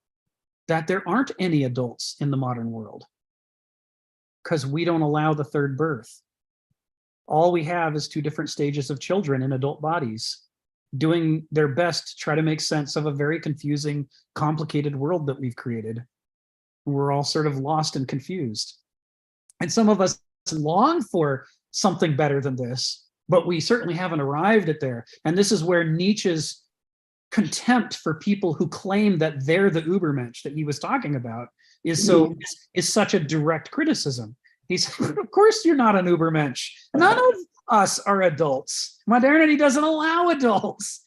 that there aren't any adults in the modern world because we don't allow the third birth. All we have is two different stages of children in adult bodies doing their best to try to make sense of a very confusing, complicated world that we've created. We're all sort of lost and confused. And some of us long for something better than this, but we certainly haven't arrived at there. And this is where Nietzsche's contempt for people who claim that they're the Übermensch that he was talking about is such a direct criticism. He's, of course you're not an Übermensch. None of us are adults. Modernity doesn't allow adults.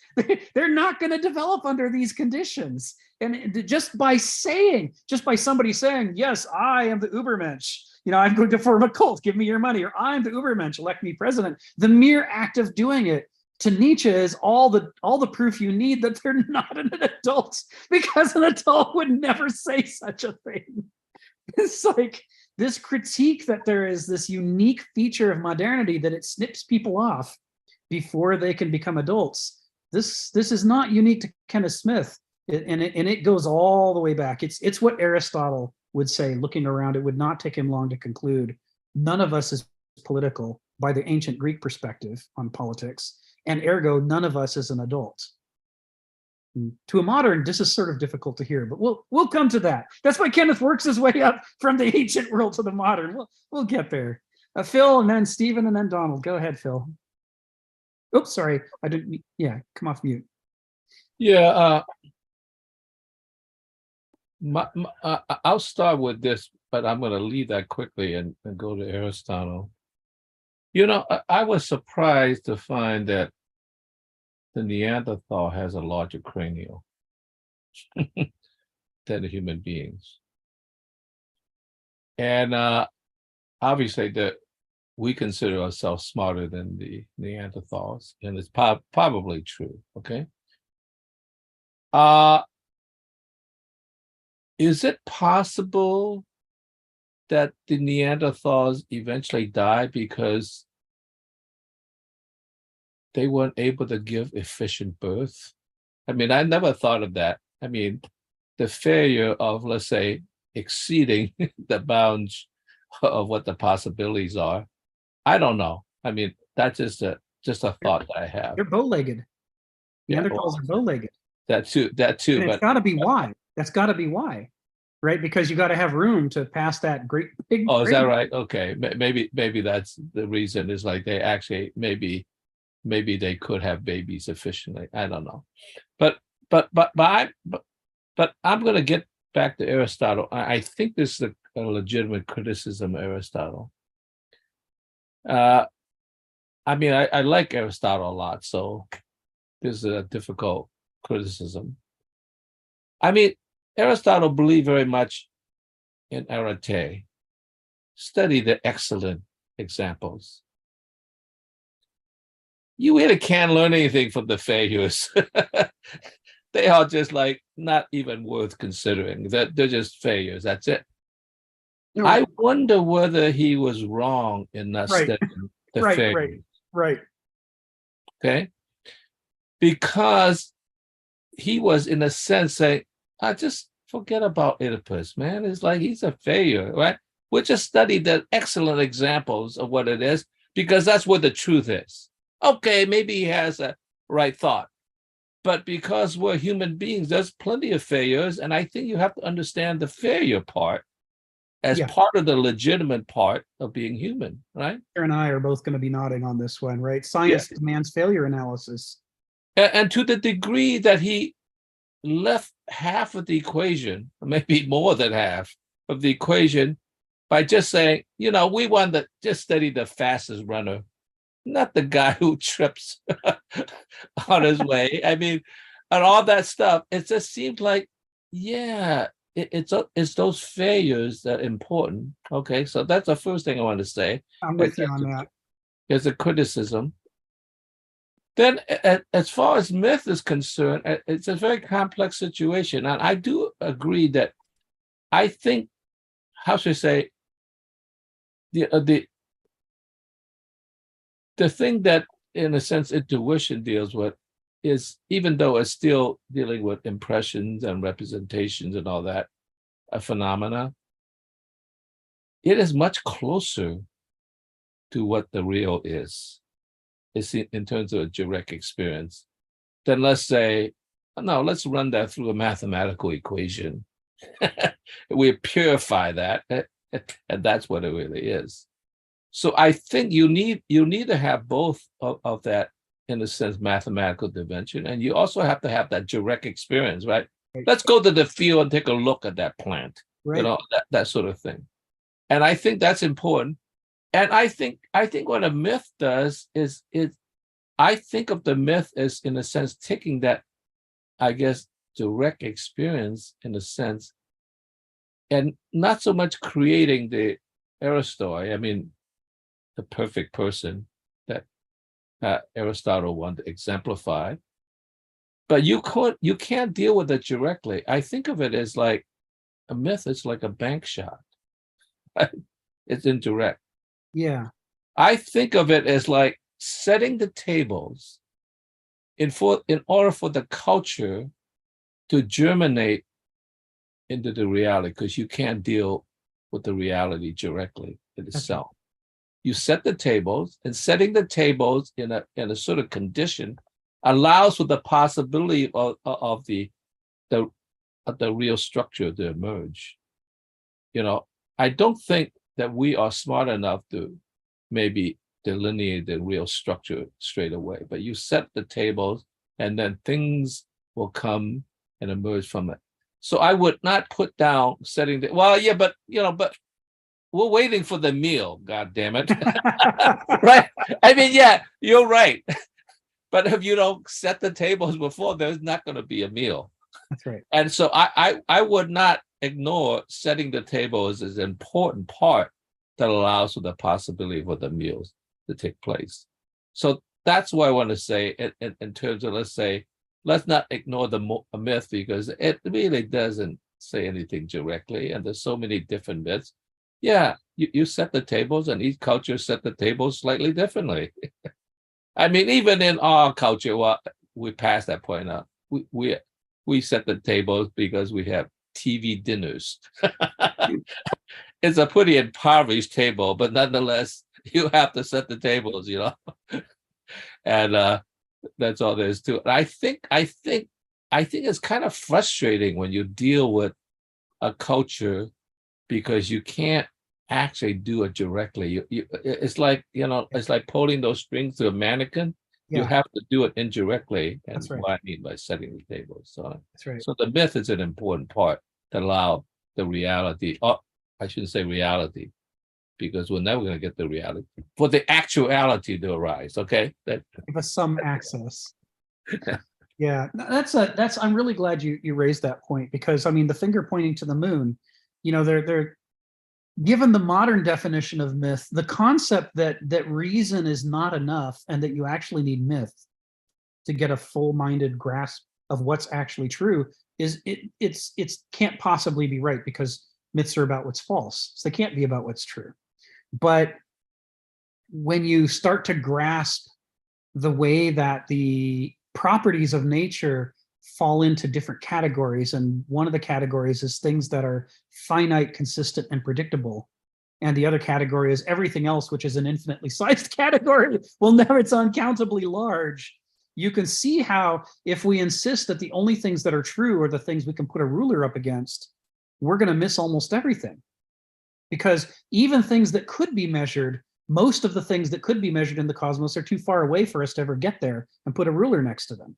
They're not going to develop under these conditions. And just by somebody saying, yes, I am the Übermensch, I'm going to form a cult, give me your money, or I'm the Übermensch, elect me president. The mere act of doing it to Nietzsche is all the proof you need that they're not an adult, because an adult would never say such a thing. It's like this critique that there is this unique feature of modernity that it snips people off before they can become adults. This is not unique to Kenneth Smith, and it goes all the way back. It's what Aristotle would say. Looking around, it would not take him long to conclude none of us is political by the ancient Greek perspective on politics, and ergo none of us is an adult. To a modern, this is sort of difficult to hear, but we'll come to that. That's why Kenneth works his way up from the ancient world to the modern. We'll get there. Phil, and then Stephen, and then Donald. Go ahead, Phil. Oops, sorry, I didn't. Yeah, come off mute. Yeah, I'll start with this, but I'm going to leave that quickly and go to Aristotle. You know, I was surprised to find that the Neanderthal has a larger cranial than the human beings. And obviously that we consider ourselves smarter than the Neanderthals, and it's probably true, okay? Is it possible that the Neanderthals eventually died because they weren't able to give efficient birth? I mean, I never thought of that. I mean, the failure of, let's say, exceeding the bounds of what the possibilities are. I don't know. I mean, that's just a thought that I have. They're bow-legged. Neanderthals are bow-legged. That too. And But it's got to be why. That's got to be why, right? Because you got to have room to pass that great big. oh, is that right? Okay, maybe that's the reason. Is like they actually maybe they could have babies efficiently. I don't know, but I'm going to get back to Aristotle. I think this is a legitimate criticism of Aristotle. I mean, I like Aristotle a lot, so this is a difficult criticism. I mean, Aristotle believed very much in arete. Study the excellent examples. You really can't learn anything from the failures. They are just like not even worth considering. They're just failures. That's it. No. I wonder whether he was wrong in not studying the failures. Right. Okay, because he was in a sense saying, I just forget about Oedipus, man. It's like he's a failure, right? We'll just study the excellent examples of what it is, because that's what the truth is. Okay, maybe he has a right thought, but because we're human beings, there's plenty of failures, and I think you have to understand the failure part as part of the legitimate part of being human, right? Sarah and I are both going to be nodding on this one, right? Science demands failure analysis. And to the degree that he left half of the equation, maybe more than half of the equation, by just saying, you know, we want to just study the fastest runner, not the guy who trips on his way. I mean, and all that stuff. It just seemed like, it's those failures that are important. Okay, so that's the first thing I want to say. I'm with you on that. There's a criticism. Then, as far as myth is concerned, it's a very complex situation. And I do agree that I think, how should I say, the thing that, in a sense, intuition deals with is, even though it's still dealing with impressions and representations and all that, a phenomena, it is much closer to what the real is. It's in terms of a direct experience. Then let's say, no, let's run that through a mathematical equation. We purify that, and that's what it really is. So I think you need to have both of that, in a sense, mathematical dimension, and you also have to have that direct experience, right? Let's go to the field and take a look at that plant, right. You know, that sort of thing. And I think that's important. And I think what a myth does is I think of the myth as, in a sense, taking that, I guess, direct experience, in a sense, and not so much creating the Aristoi, I mean, the perfect person that Aristotle wanted to exemplify. But you can't deal with it directly. I think of it as like a myth is like a bank shot. It's indirect. Yeah. I think of it as like setting the tables in order for the culture to germinate into the reality, because you can't deal with the reality directly in itself. You set the tables, and setting the tables in a sort of condition allows for the possibility of the real structure to emerge. I don't think that we are smart enough to maybe delineate the real structure straight away, but you set the tables and then things will come and emerge from it. So I would not put down setting the, well, yeah, but we're waiting for the meal, God damn it. Right? I mean, yeah, you're right. But if you don't set the tables before, there's not going to be a meal. That's right. And so I would not ignore setting the table as an important part that allows for the possibility for the meals to take place. So that's what I want to say in terms of, let's not ignore the myth, because it really doesn't say anything directly. And there's so many different myths. Yeah, you set the tables, and each culture set the tables slightly differently. I mean, even in our culture, well, we passed that point now. We set the tables because we have TV dinners. It's a pretty impoverished table, but nonetheless, you have to set the tables, and that's all there is to it. I think it's kind of frustrating when you deal with a culture, because you can't actually do it directly. It's like, it's like pulling those strings to a mannequin. Yeah. You have to do it indirectly, and That's right. what I mean by setting the table. So That's right. So the myth is an important part to allow the reality. Oh, I shouldn't say reality, because we're never going to get the reality, for the actuality to arise. Okay, Give us some access. Yeah, that's. I'm really glad you raised that point, because I mean, the finger pointing to the moon. They're given the modern definition of myth, the concept that reason is not enough, and that you actually need myth to get a full-minded grasp of what's actually true, it's can't possibly be right, because myths are about what's false, so they can't be about what's true. But when you start to grasp the way that the properties of nature fall into different categories, and one of the categories is things that are finite, consistent, and predictable, and the other category is everything else, which is an infinitely sized category. It's uncountably large. You can see how, if we insist that the only things that are true are the things we can put a ruler up against, we're going to miss almost everything. Because even things that could be measured, most of the things that could be measured in the cosmos are too far away for us to ever get there and put a ruler next to them.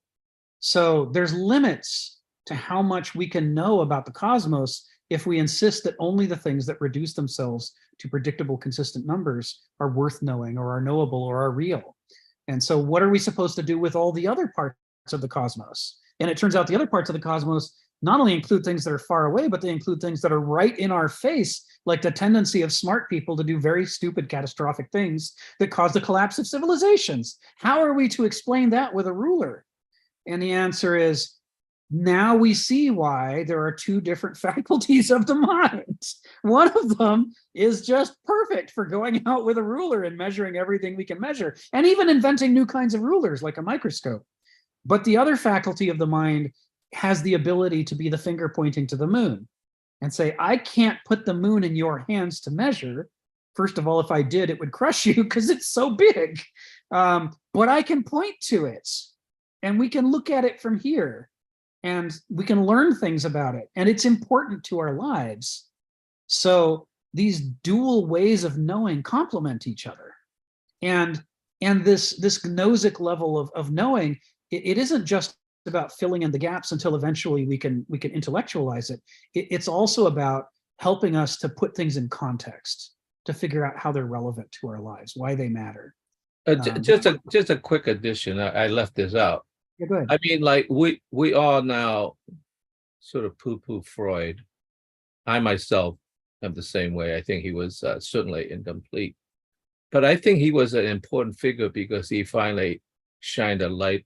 So there's limits to how much we can know about the cosmos if we insist that only the things that reduce themselves to predictable, consistent numbers are worth knowing, or are knowable, or are real. And so what are we supposed to do with all the other parts of the cosmos? And it turns out the other parts of the cosmos not only include things that are far away, but they include things that are right in our face, like the tendency of smart people to do very stupid, catastrophic things that cause the collapse of civilizations. How are we to explain that with a ruler? And the answer is, now we see why there are two different faculties of the mind. One of them is just perfect for going out with a ruler and measuring everything we can measure, and even inventing new kinds of rulers like a microscope. But the other faculty of the mind has the ability to be the finger pointing to the moon and say, I can't put the moon in your hands to measure. First of all, if I did, it would crush you because it's so big. But I can point to it, and we can look at it from here, and we can learn things about it, and it's important to our lives. So these dual ways of knowing complement each other. And this gnostic level of knowing, it isn't just about filling in the gaps until eventually we can intellectualize it. It's also about helping us to put things in context, to figure out how they're relevant to our lives, why they matter. Just a quick addition. I left this out. Yeah, go ahead. I mean, like we all now sort of poo-poo Freud. I myself am the same way. I think he was certainly incomplete. but I think he was an important figure because he finally shined a light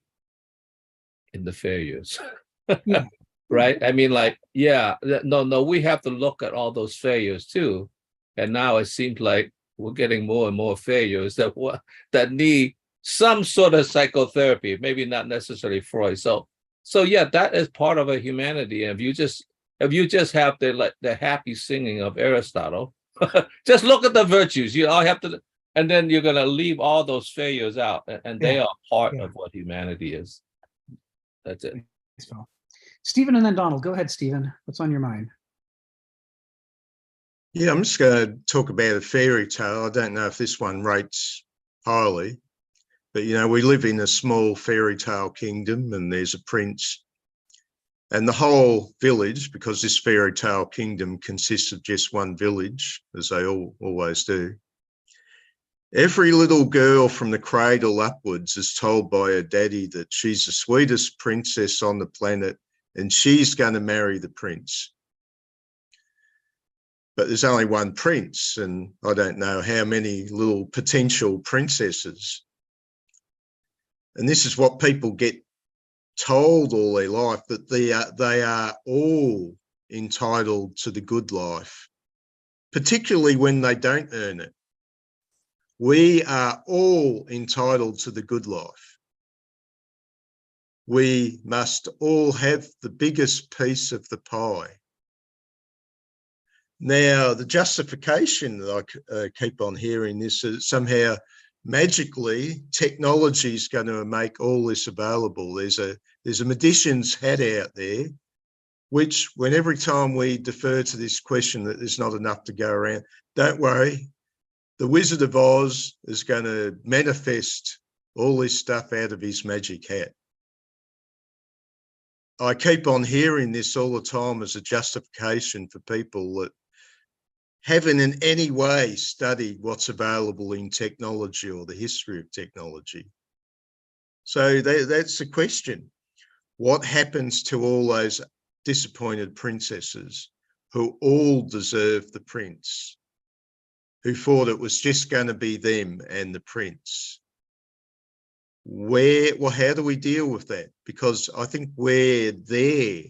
in the failures. Yeah. Right? I mean, like, yeah, no, we have to look at all those failures too. And now it seems like we're getting more and more failures that need some sort of psychotherapy, maybe not necessarily Freud. So yeah, that is part of a humanity. And if you just have the happy singing of Aristotle, just look at the virtues. You all have to, and then you're gonna leave all those failures out, and they Yeah. are part Yeah. of what humanity is. That's it. Thanks, Phil. Stephen and then Donald. Go ahead, Stephen. What's on your mind? Yeah, I'm just going to talk about a fairy tale. I don't know if this one rates highly, but we live in a small fairy tale kingdom, and there's a prince, and the whole village, because this fairy tale kingdom consists of just one village, as they always do. Every little girl from the cradle upwards is told by her daddy that she's the sweetest princess on the planet and she's going to marry the prince. But there's only one prince, and I don't know how many little potential princesses. And this is what people get told all their life, that they are all entitled to the good life, particularly when they don't earn it. We are all entitled to the good life. We must all have the biggest piece of the pie. Now, the justification that I keep on hearing this is somehow magically technology is going to make all this available. There's a magician's hat out there, which when every time we defer to this question that there's not enough to go around, don't worry. The Wizard of Oz is going to manifest all this stuff out of his magic hat. I keep on hearing this all the time as a justification for people that haven't in any way studied what's available in technology or the history of technology. So that's the question. What happens to all those disappointed princesses who all deserve the prince, who thought it was just going to be them and the prince? How do we deal with that? Because I think we're there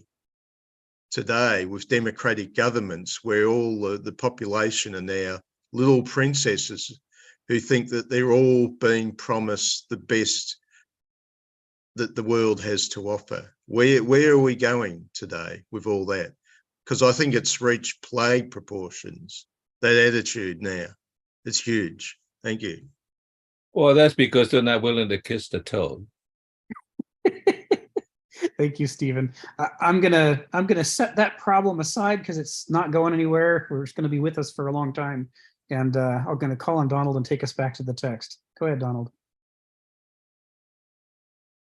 today with democratic governments where all the population are now little princesses who think that they're all being promised the best that the world has to offer. Where are we going today with all that? Because I think it's reached plague proportions, that attitude now. It's huge. Thank you. Well, that's because they're not willing to kiss the toad. Thank you, Stephen. I'm gonna set that problem aside because it's not going anywhere. We're just going to be with us for a long time, and I'm going to call on Donald and take us back to the text. Go ahead, Donald.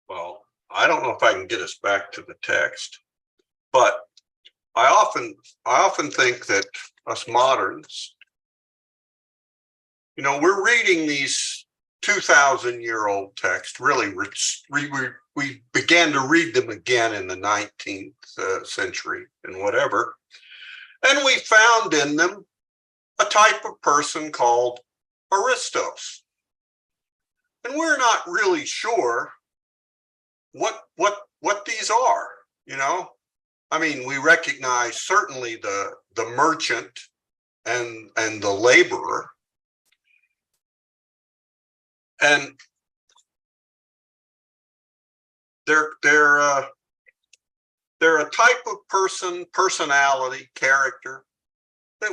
Well, I don't know if I can get us back to the text, but I often think that us moderns, we're reading these 2,000-year-old texts. Really, we began to read them again in the 19th century and whatever. And we found in them a type of person called Aristos. And we're not really sure what these are, I mean, we recognize certainly the merchant and the laborer. And they're a type of personality, character that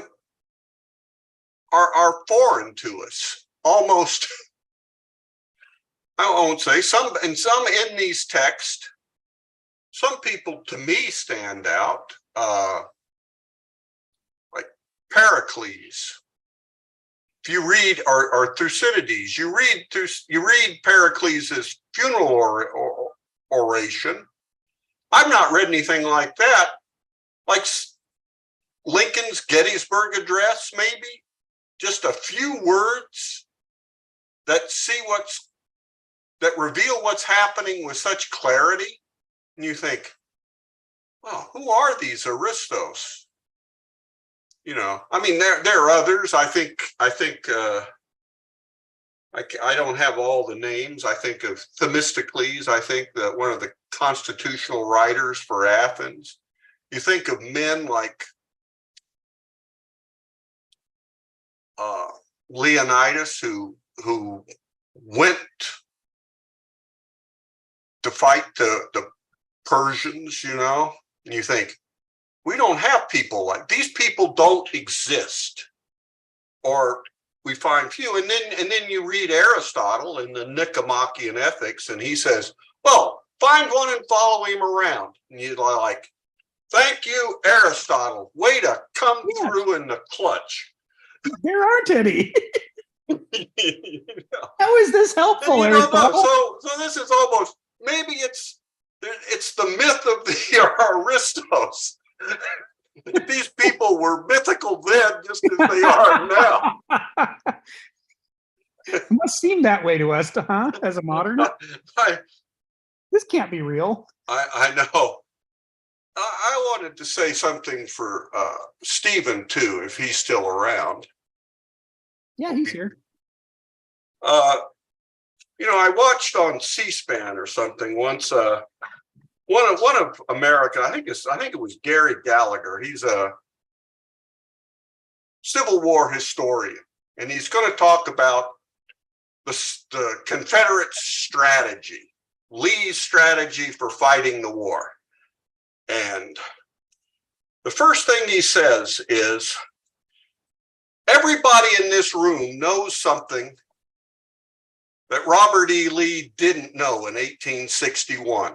are foreign to us, almost. I won't say some in these texts. Some people to me stand out, like Pericles. If you read or Thucydides, you read Pericles' funeral oration. I've not read anything like that. Like Lincoln's Gettysburg Address, maybe just a few words that reveal what's happening with such clarity. And you think, well, who are these Aristos? I mean, there are others. I think I don't have all the names. I think of Themistocles. I think that one of the constitutional writers for Athens. You think of men like Leonidas, who went to fight the Persians, you know, and you think, we don't have people like these. People don't exist, or we find few. And then you read Aristotle in the Nicomachean Ethics, and he says, well, find one and follow him around. And you're like, thank you, Aristotle. Way to come through in the clutch. There aren't any. Yeah. How is this helpful, And, you know, Aristotle? so this is almost, maybe it's the myth of the Aristos. These people were mythical then, just as they are now. It must seem that way to us, huh? As a modern, this can't be real. I know. I wanted to say something for Stephen too, if he's still around. Yeah, he's here. You know, I watched on C-SPAN or something once. One of America, I think it was Gary Gallagher. He's a Civil War historian, and he's going to talk about the Confederate strategy, Lee's strategy for fighting the war. And the first thing he says is, everybody in this room knows something that Robert E. Lee didn't know in 1861.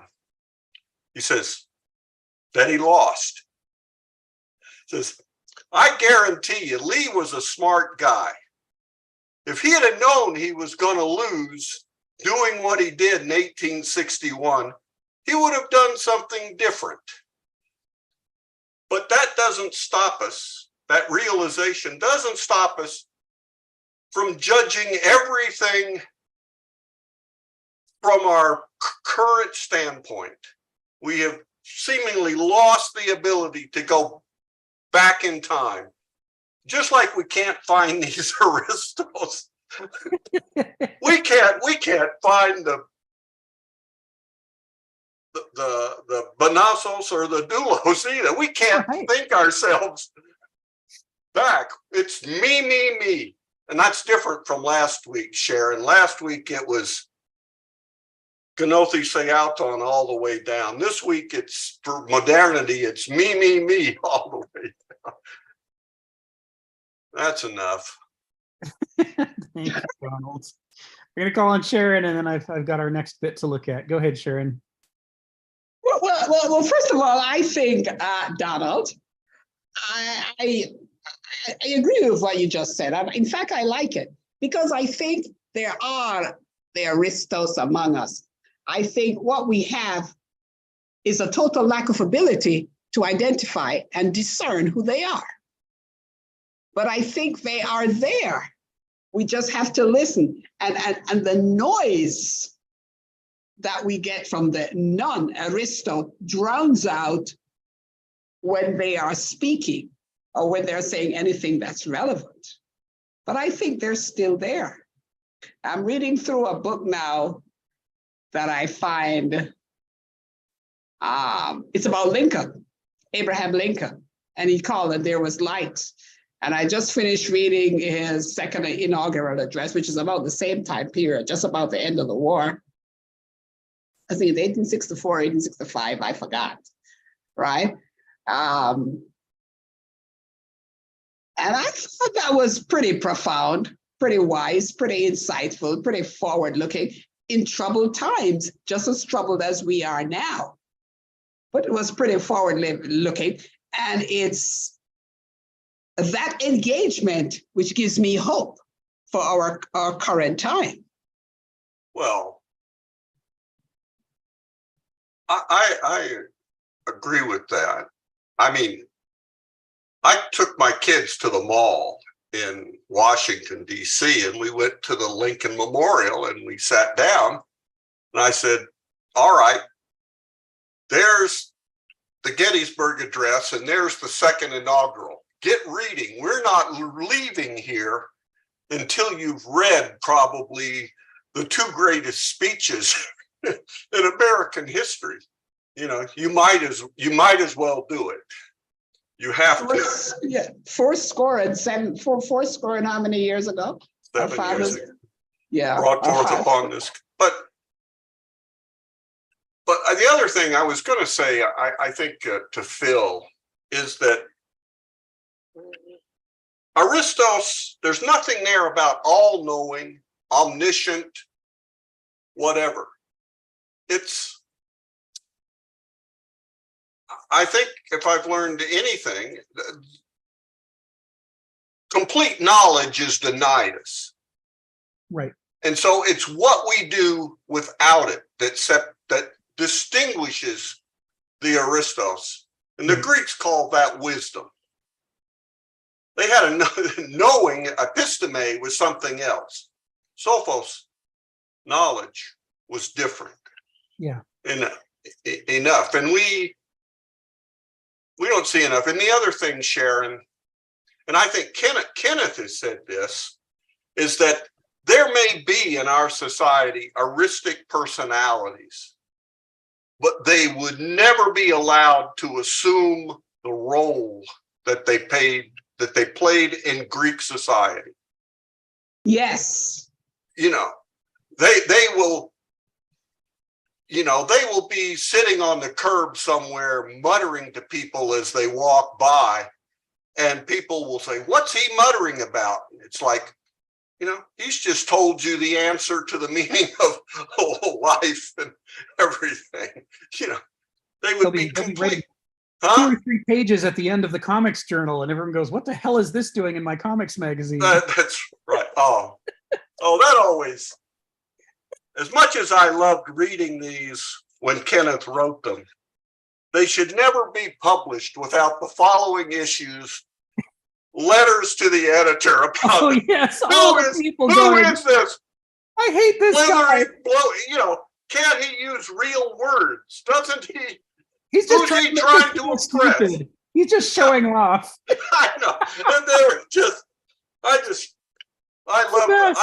He says that he lost. He says, I guarantee you, Lee was a smart guy. If he had known he was going to lose doing what he did in 1861, he would have done something different. But that doesn't stop us. That realization doesn't stop us from judging everything from our current standpoint. We have seemingly lost the ability to go back in time, just like we can't find these Aristos. we can't find the Bonassos or the Doulos either. We can't think ourselves back. It's me. And that's different from last week, Sharon. Last week it was Gnothi Seauton all the way down. This week it's, for modernity, it's me all the way down. That's enough. Thank you, Donald. We're going to call on Sharon, and then I've got our next bit to look at. Go ahead, Sharon. Well, first of all, I think, Donald, I agree with what you just said. In fact, I like it because I think there are the Aristos among us. I think what we have is a total lack of ability to identify and discern who they are. But I think they are there. We just have to listen. And the noise that we get from the non-Aristo drowns out when they are speaking or when they're saying anything that's relevant. But I think they're still there. I'm reading through a book now that I find, it's about Lincoln, Abraham Lincoln, and he called it There Was Light. And I just finished reading his second inaugural address, which is about the same time period, just about the end of the war. I think it's 1864, 1865, I forgot, right? And I thought that was pretty profound, pretty wise, pretty insightful, pretty forward-looking in troubled times, just as troubled as we are now. But it was pretty forward-looking, and it's that engagement which gives me hope for our current time. Well, I agree with that. I mean, I took my kids to the mall in Washington, D.C., and we went to the Lincoln Memorial and we sat down and I said, all right, there's the Gettysburg Address and there's the second inaugural. Get reading. We're not leaving here until you've read probably the two greatest speeches in American history. You know, you might as well do it. You have to. Yeah, four score and how many years ago? 7 years ago. Yeah. Brought forth upon this. But the other thing I was going to say, I think to Phil, is that Aristos, there's nothing there about all-knowing, omniscient, whatever. I think if I've learned anything, complete knowledge is denied us. Right. And so it's what we do without it that distinguishes the Aristos. And the Greeks called that wisdom. They had a knowing, episteme was something else. Sophos, knowledge, was different. Yeah. Enough. And we don't see enough. And the other thing, Sharon, and I think Kenneth has said this, is that there may be in our society aristic personalities, but they would never be allowed to assume the role that they played in Greek society. Yes. You know, they will be sitting on the curb somewhere muttering to people as they walk by, and people will say, "What's he muttering about?" It's like, you know, he's just told you the answer to the meaning of life and everything. You know, they would be complete. 2 or 3 pages at the end of the comics journal, and everyone goes, "What the hell is this doing in my comics magazine?" That's right. Oh, that always. As much as I loved reading these when Kenneth wrote them, they should never be published without the following issues. Letters to the editor about Oh yes, all the people who going, is this? "I hate this guy. You know, can't he use real words? Doesn't he? He's just Who's he to trying make to us impress?" stupid. He's just showing off." I know, and they're just. I love best.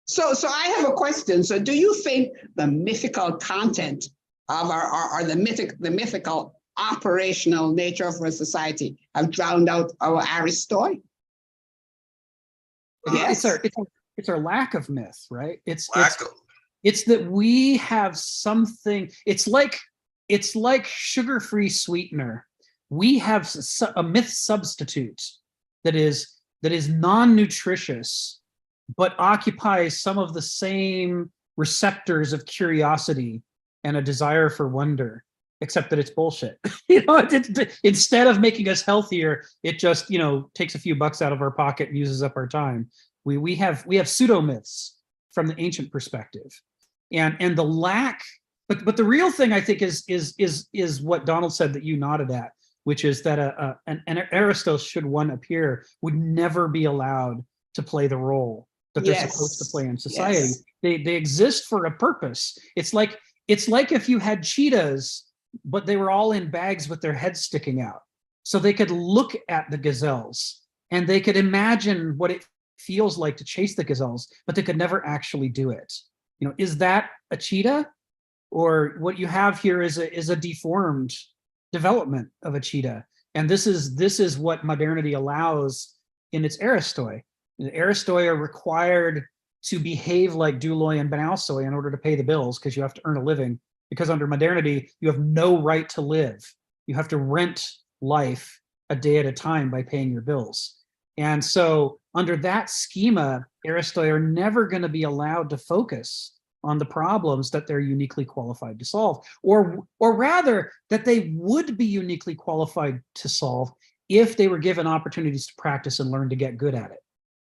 So I have a question. So do you think the mythical content of or the mythical operational nature of our society have drowned out our Aristoi? Yes. It's our lack of myth, right? It's It's that we have something. It's like sugar-free sweetener. We have a myth substitute that is non-nutritious, but occupies some of the same receptors of curiosity and a desire for wonder, except that it's bullshit. You know, instead of making us healthier, it just, you know, takes a few bucks out of our pocket and uses up our time. We have pseudo myths from the ancient perspective, and the lack. But the real thing, I think, is what Donald said that you nodded at, which is that an Aristos, should one appear, would never be allowed to play the role that they're supposed to play in society. Yes. They exist for a purpose. It's like if you had cheetahs, but they were all in bags with their heads sticking out, so they could look at the gazelles and they could imagine what it feels like to chase the gazelles, but they could never actually do it. You know, is that a cheetah? Or what you have here is a deformed development of a cheetah. And this is what modernity allows in its Aristoi. The Aristoi are required to behave like douloi and banausoi in order to pay the bills, because you have to earn a living. Because under modernity, you have no right to live. You have to rent life a day at a time by paying your bills. And so under that schema, Aristoi are never going to be allowed to focus on the problems that they're uniquely qualified to solve, or rather that they would be uniquely qualified to solve if they were given opportunities to practice and learn to get good at it.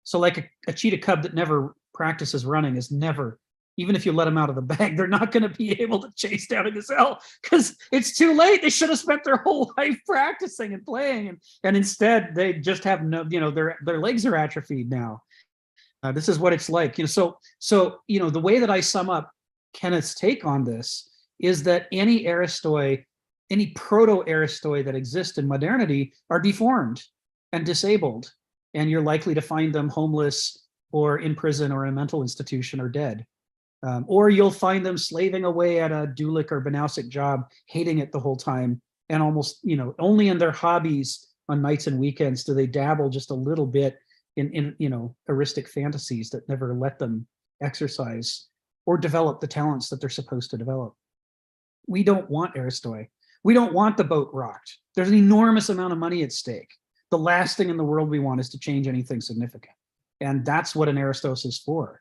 So like a cheetah cub that never practices running is never, even if you let them out of the bag, they're not going to be able to chase down a gazelle because it's too late. They should have spent their whole life practicing and playing, and instead they just have no, you know, their legs are atrophied now. This is what it's like, you know. So you know, the way that I sum up Kenneth's take on this is that any Aristoi, any proto-Aristoi that exist in modernity are deformed and disabled and you're likely to find them homeless or in prison or in a mental institution or dead. Or you'll find them slaving away at a Dulick or Banausic job, hating it the whole time, and almost, only in their hobbies on nights and weekends do they dabble just a little bit in heuristic fantasies that never let them exercise or develop the talents that they're supposed to develop. We don't want Aristoi. We don't want the boat rocked. There's an enormous amount of money at stake. The last thing in the world we want is to change anything significant. And that's what an Aristos is for,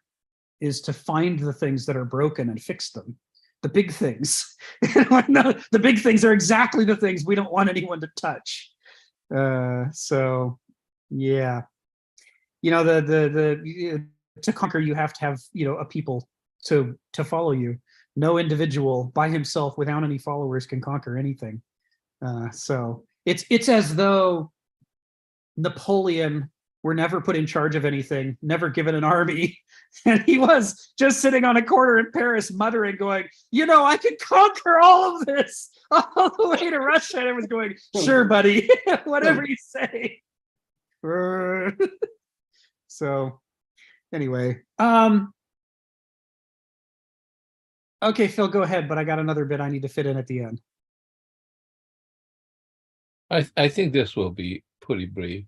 is to find the things that are broken and fix them. The big things. The big things are exactly the things we don't want anyone to touch. So, yeah. To conquer, you have to have, a people to follow you. No individual by himself without any followers can conquer anything. So it's as though Napoleon were never put in charge of anything, never given an army. And he was just sitting on a corner in Paris muttering, going, I could conquer all of this all the way to Russia. And I was going, sure, buddy, whatever you say. So anyway, okay, Phil, go ahead, but I got another bit I need to fit in at the end. I think this will be pretty brief.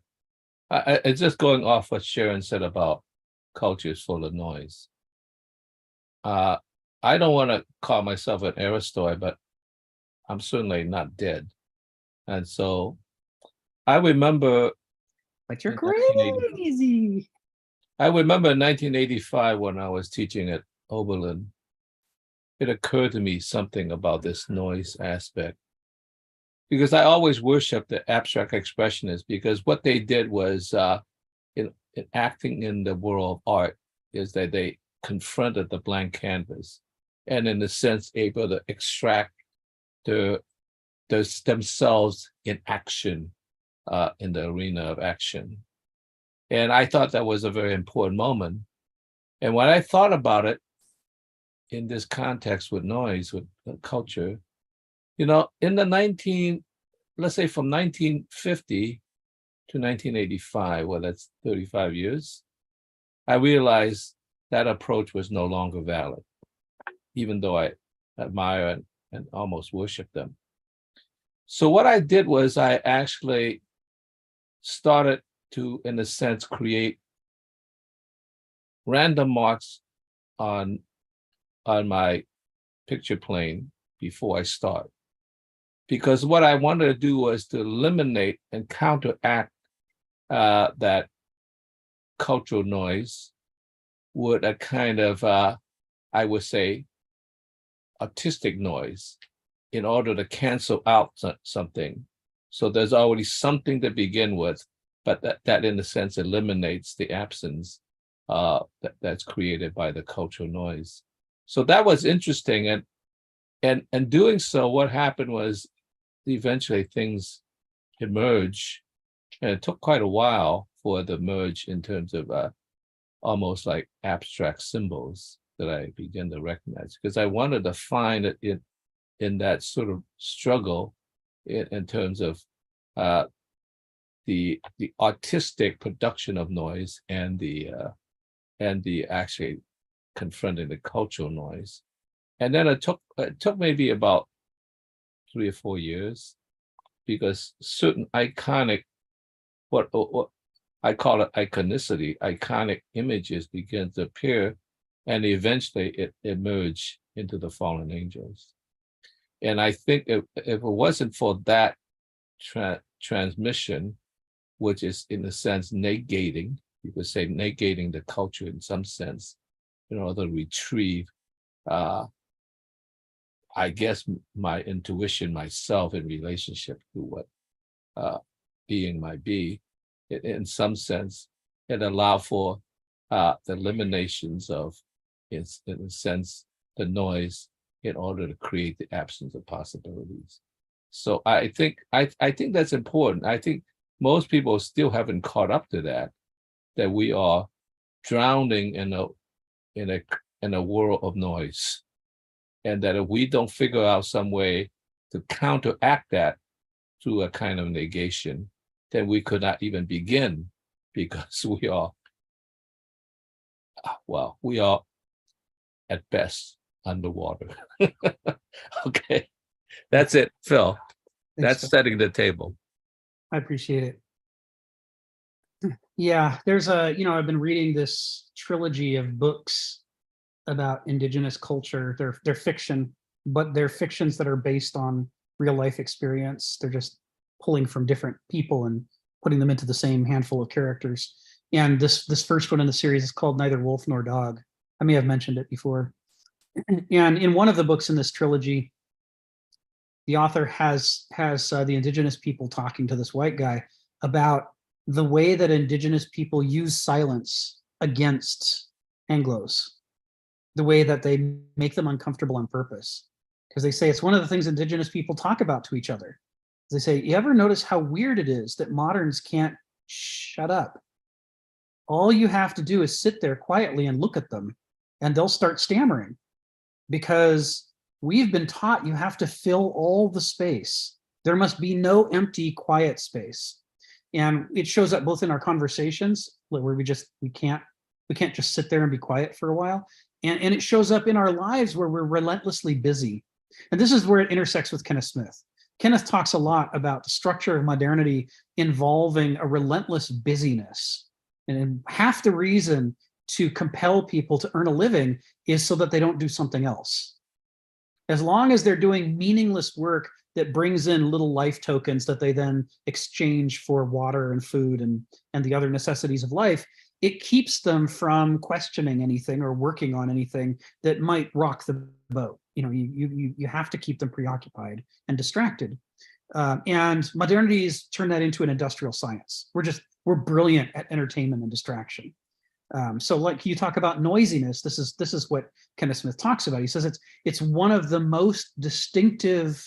It's just going off what Sharon said about culture is full of noise. I don't want to call myself an Aristoi, but I'm certainly not dead. And so I remember. But you're crazy. I remember in 1985 when I was teaching at Oberlin, it occurred to me something about this noise aspect. Because I always worshiped the abstract expressionists, because what they did was, in acting in the world of art, is that they confronted the blank canvas, and in a sense able to extract themselves in action, in the arena of action. And I thought that was a very important moment. And when I thought about it in this context with noise, with culture, in the let's say from 1950 to 1985, well, that's 35 years, I realized that approach was no longer valid, even though I admire and almost worship them. So what I did was I actually started to, in a sense, create random marks on my picture plane before I start. Because what I wanted to do was to eliminate and counteract that cultural noise with a kind of, I would say, artistic noise in order to cancel out something. So there's already something to begin with, but that in a sense eliminates the absence that's created by the cultural noise. So that was interesting. And doing so, what happened was eventually things emerge, and it took quite a while for the merge in terms of almost like abstract symbols that I began to recognize, because I wanted to find it in that sort of struggle in terms of the artistic production of noise and the actually confronting the cultural noise. And then it took maybe about 3 or 4 years, because certain iconic, what I call it iconicity, iconic images began to appear, and eventually it emerged into the fallen angels. And I think if it wasn't for that transmission, which is in a sense negating, you could say negating the culture in some sense, in order to retrieve, I guess, my intuition myself in relationship to what being might be, in some sense, it allowed for the eliminations of, in a sense, the noise in order to create the absence of possibilities. So I think that's important. I think most people still haven't caught up to that we are drowning in a world of noise. And that if we don't figure out some way to counteract that through a kind of negation, then we could not even begin because we are, well, we are at best underwater. Okay, that's it, Phil. That's Phil. setting the table. I appreciate it. Yeah, there's I've been reading this trilogy of books about indigenous culture. They're fiction, but they're fictions that are based on real life experience. They're just pulling from different people and putting them into the same handful of characters. And this first one in the series is called Neither Wolf Nor Dog. I may have mentioned it before. And in one of the books in this trilogy, the author has the indigenous people talking to this white guy about the way that indigenous people use silence against Anglos, the way that they make them uncomfortable on purpose. Because they say it's one of the things indigenous people talk about to each other. They say, you ever notice how weird it is that moderns can't shut up? All you have to do is sit there quietly and look at them, and they'll start stammering, because we've been taught you have to fill all the space. There must be no empty, quiet space. And it shows up both in our conversations, where we can't just sit there and be quiet for a while. And it shows up in our lives where we're relentlessly busy. And this is where it intersects with Kenneth Smith. Kenneth talks a lot about the structure of modernity involving a relentless busyness. And half the reason to compel people to earn a living is so that they don't do something else. As long as they're doing meaningless work that brings in little life tokens that they then exchange for water and food and the other necessities of life, it keeps them from questioning anything or working on anything that might rock the boat. You have to keep them preoccupied and distracted. And modernity's turned that into an industrial science. We're brilliant at entertainment and distraction. So like you talk about noisiness, this is what Kenneth Smith talks about. He says it's one of the most distinctive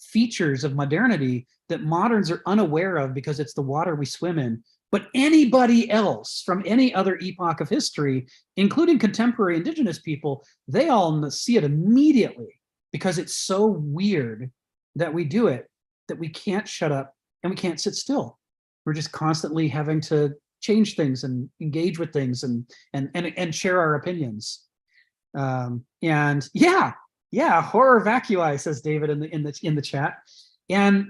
features of modernity that moderns are unaware of because it's the water we swim in. But anybody else from any other epoch of history, including contemporary indigenous people, they all see it immediately, because it's so weird that we do it, that we can't shut up and we can't sit still. We're just constantly having to change things and engage with things and share our opinions. And horror vacui, says David in the chat. And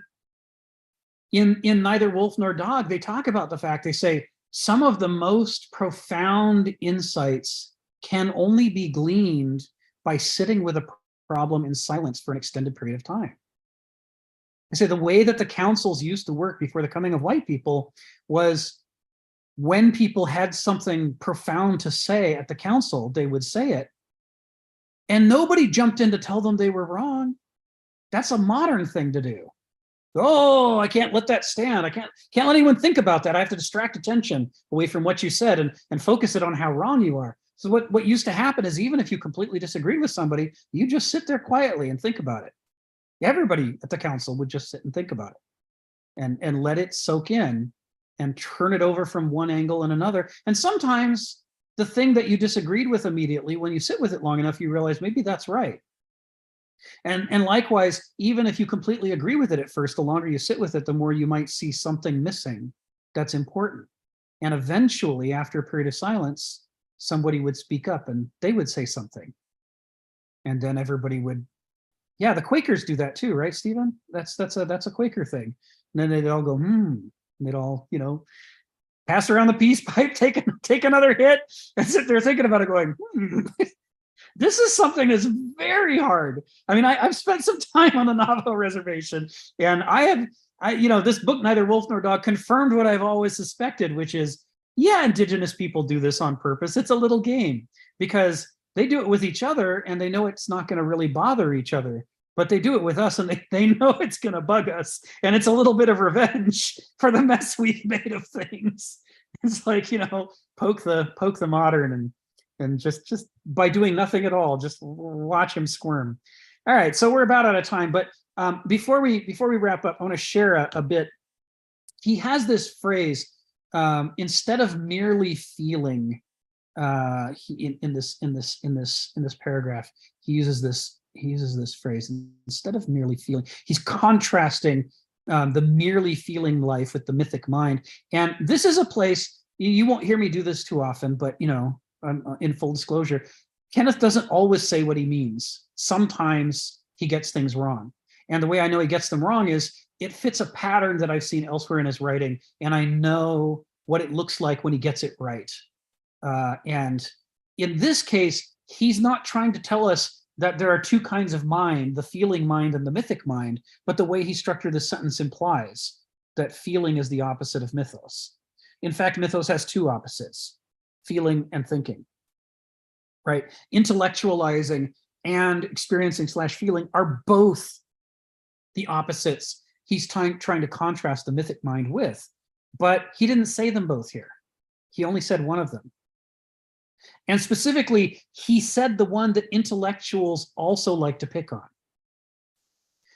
in Neither Wolf Nor Dog, they talk about the fact, they say some of the most profound insights can only be gleaned by sitting with a problem in silence for an extended period of time. They say the way that the councils used to work before the coming of white people was, when people had something profound to say at the council, they would say it, and nobody jumped in to tell them they were wrong. That's a modern thing to do. Oh, I can't let that stand. I can't let anyone think about that. I have to distract attention away from what you said and focus it on how wrong you are. So what used to happen is, even if you completely disagreed with somebody, you just sit there quietly and think about it. Everybody at the council would just sit and think about it and let it soak in and turn it over from one angle and another. And sometimes the thing that you disagreed with immediately, when you sit with it long enough, you realize maybe that's right. And likewise, even if you completely agree with it at first, the longer you sit with it, the more you might see something missing that's important. And eventually, after a period of silence, somebody would speak up and they would say something. And then everybody would, yeah, the Quakers do that too, right, Stephen? That's a Quaker thing. And then they'd all go, and they'd all, pass around the peace pipe, take another hit, and sit there thinking about it, going, This is something that's very hard. I mean, I've spent some time on the Navajo reservation, and this book, Neither Wolf Nor Dog, confirmed what I've always suspected, which is, yeah, indigenous people do this on purpose. It's a little game, because they do it with each other and they know it's not going to really bother each other, but they do it with us and they know it's going to bug us. And it's a little bit of revenge for the mess we've made of things. It's like, poke the modern and just by doing nothing at all, just watch him squirm. All right, so we're about out of time, but before we wrap up, I want to share a bit. He has this phrase, instead of merely feeling, in this paragraph, he uses this phrase, instead of merely feeling. He's contrasting the merely feeling life with the mythic mind, and this is a place. you won't hear me do this too often, but in full disclosure, Kenneth doesn't always say what he means. Sometimes he gets things wrong. And the way I know he gets them wrong is it fits a pattern that I've seen elsewhere in his writing, and I know what it looks like when he gets it right. And in this case, he's not trying to tell us that there are two kinds of mind, the feeling mind and the mythic mind, but the way he structured the sentence implies that feeling is the opposite of mythos. In fact, mythos has two opposites, feeling and thinking, right? Intellectualizing and experiencing / feeling are both the opposites he's trying to contrast the mythic mind with, but he didn't say them both here. He only said one of them. And specifically, he said the one that intellectuals also like to pick on,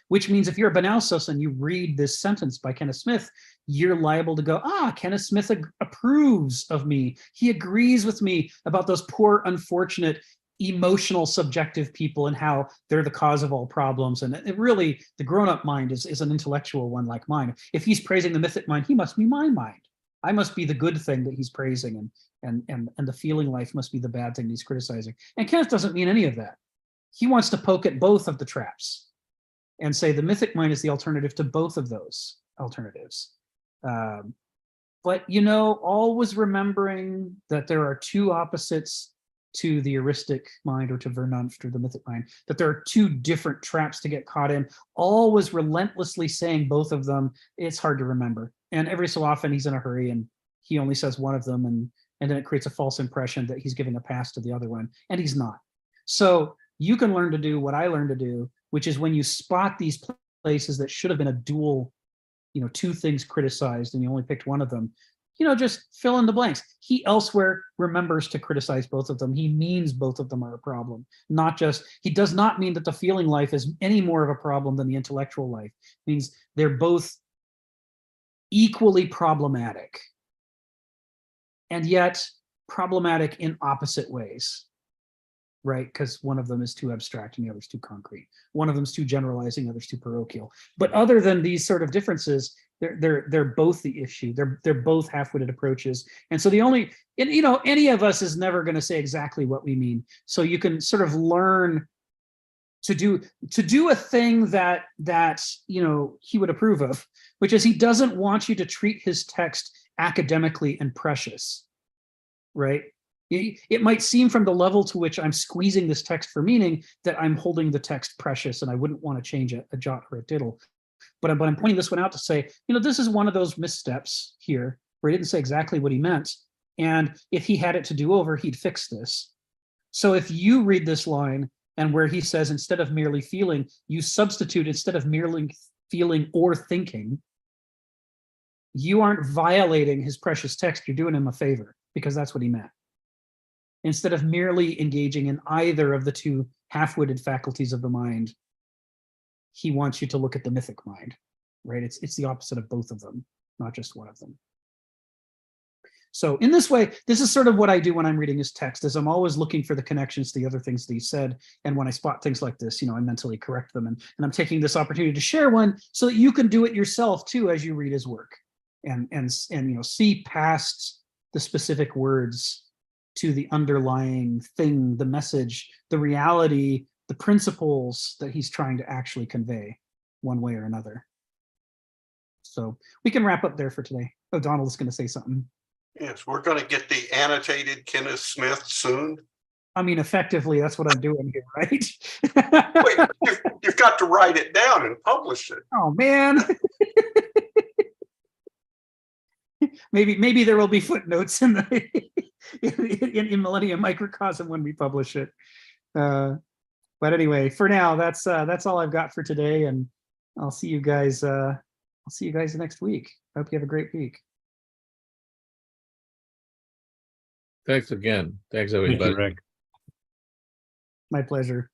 which means if you're a Banausos and you read this sentence by Kenneth Smith, you're liable to go, Kenneth Smith approves of me. He agrees with me about those poor, unfortunate, emotional, subjective people and how they're the cause of all problems. And it really, the grown-up mind is an intellectual one like mine. If he's praising the mythic mind, he must be my mind. I must be the good thing that he's praising, and the feeling life must be the bad thing he's criticizing. And Kenneth doesn't mean any of that. He wants to poke at both of the traps and say the mythic mind is the alternative to both of those alternatives. But, always remembering that there are two opposites to the heuristic mind or to Vernunft or the mythic mind, that there are two different traps to get caught in, always relentlessly saying both of them, it's hard to remember. And every so often he's in a hurry and he only says one of them, and then it creates a false impression that he's giving a pass to the other one, and he's not. So you can learn to do what I learned to do, which is when you spot these places that should have been a dual, two things criticized and you only picked one of them, just fill in the blanks. He elsewhere remembers to criticize both of them. He means both of them are a problem, he does not mean that the feeling life is any more of a problem than the intellectual life. It means they're both equally problematic, and yet problematic in opposite ways, right? Because one of them is too abstract and the other's too concrete. One of them's too generalizing, the other's too parochial. But other than these sort of differences, they're both the issue. They're both half-witted approaches. And so any of us is never going to say exactly what we mean. So you can sort of learn to do a thing that he would approve of, which is he doesn't want you to treat his text academically and precious, right? It might seem from the level to which I'm squeezing this text for meaning that I'm holding the text precious and I wouldn't want to change a jot or a tittle. But I'm pointing this one out to say, this is one of those missteps here where he didn't say exactly what he meant. And if he had it to do over, he'd fix this. So if you read this line and where he says, instead of merely feeling, you substitute instead of merely feeling or thinking, you aren't violating his precious text. You're doing him a favor because that's what he meant. Instead of merely engaging in either of the two half-witted faculties of the mind, he wants you to look at the mythic mind, right? It's the opposite of both of them, not just one of them. So in this way, this is sort of what I do when I'm reading his text, is I'm always looking for the connections to the other things that he said. And when I spot things like this, I mentally correct them. And I'm taking this opportunity to share one so that you can do it yourself too as you read his work and see past the specific words to the underlying thing, the message, the reality, the principles that he's trying to actually convey one way or another. So we can wrap up there for today. Oh, Donald's going to say something. Yes, we're going to get the annotated Kenneth Smith soon. I mean, effectively, that's what I'm doing here, right? Wait, you've got to write it down and publish it. Oh, man. Maybe there will be footnotes in the in Millennia Microcosm when we publish it. But anyway, for now, that's all I've got for today, and I'll see you guys. I'll see you guys next week. I hope you have a great week. Thanks again. Thanks everybody. My pleasure.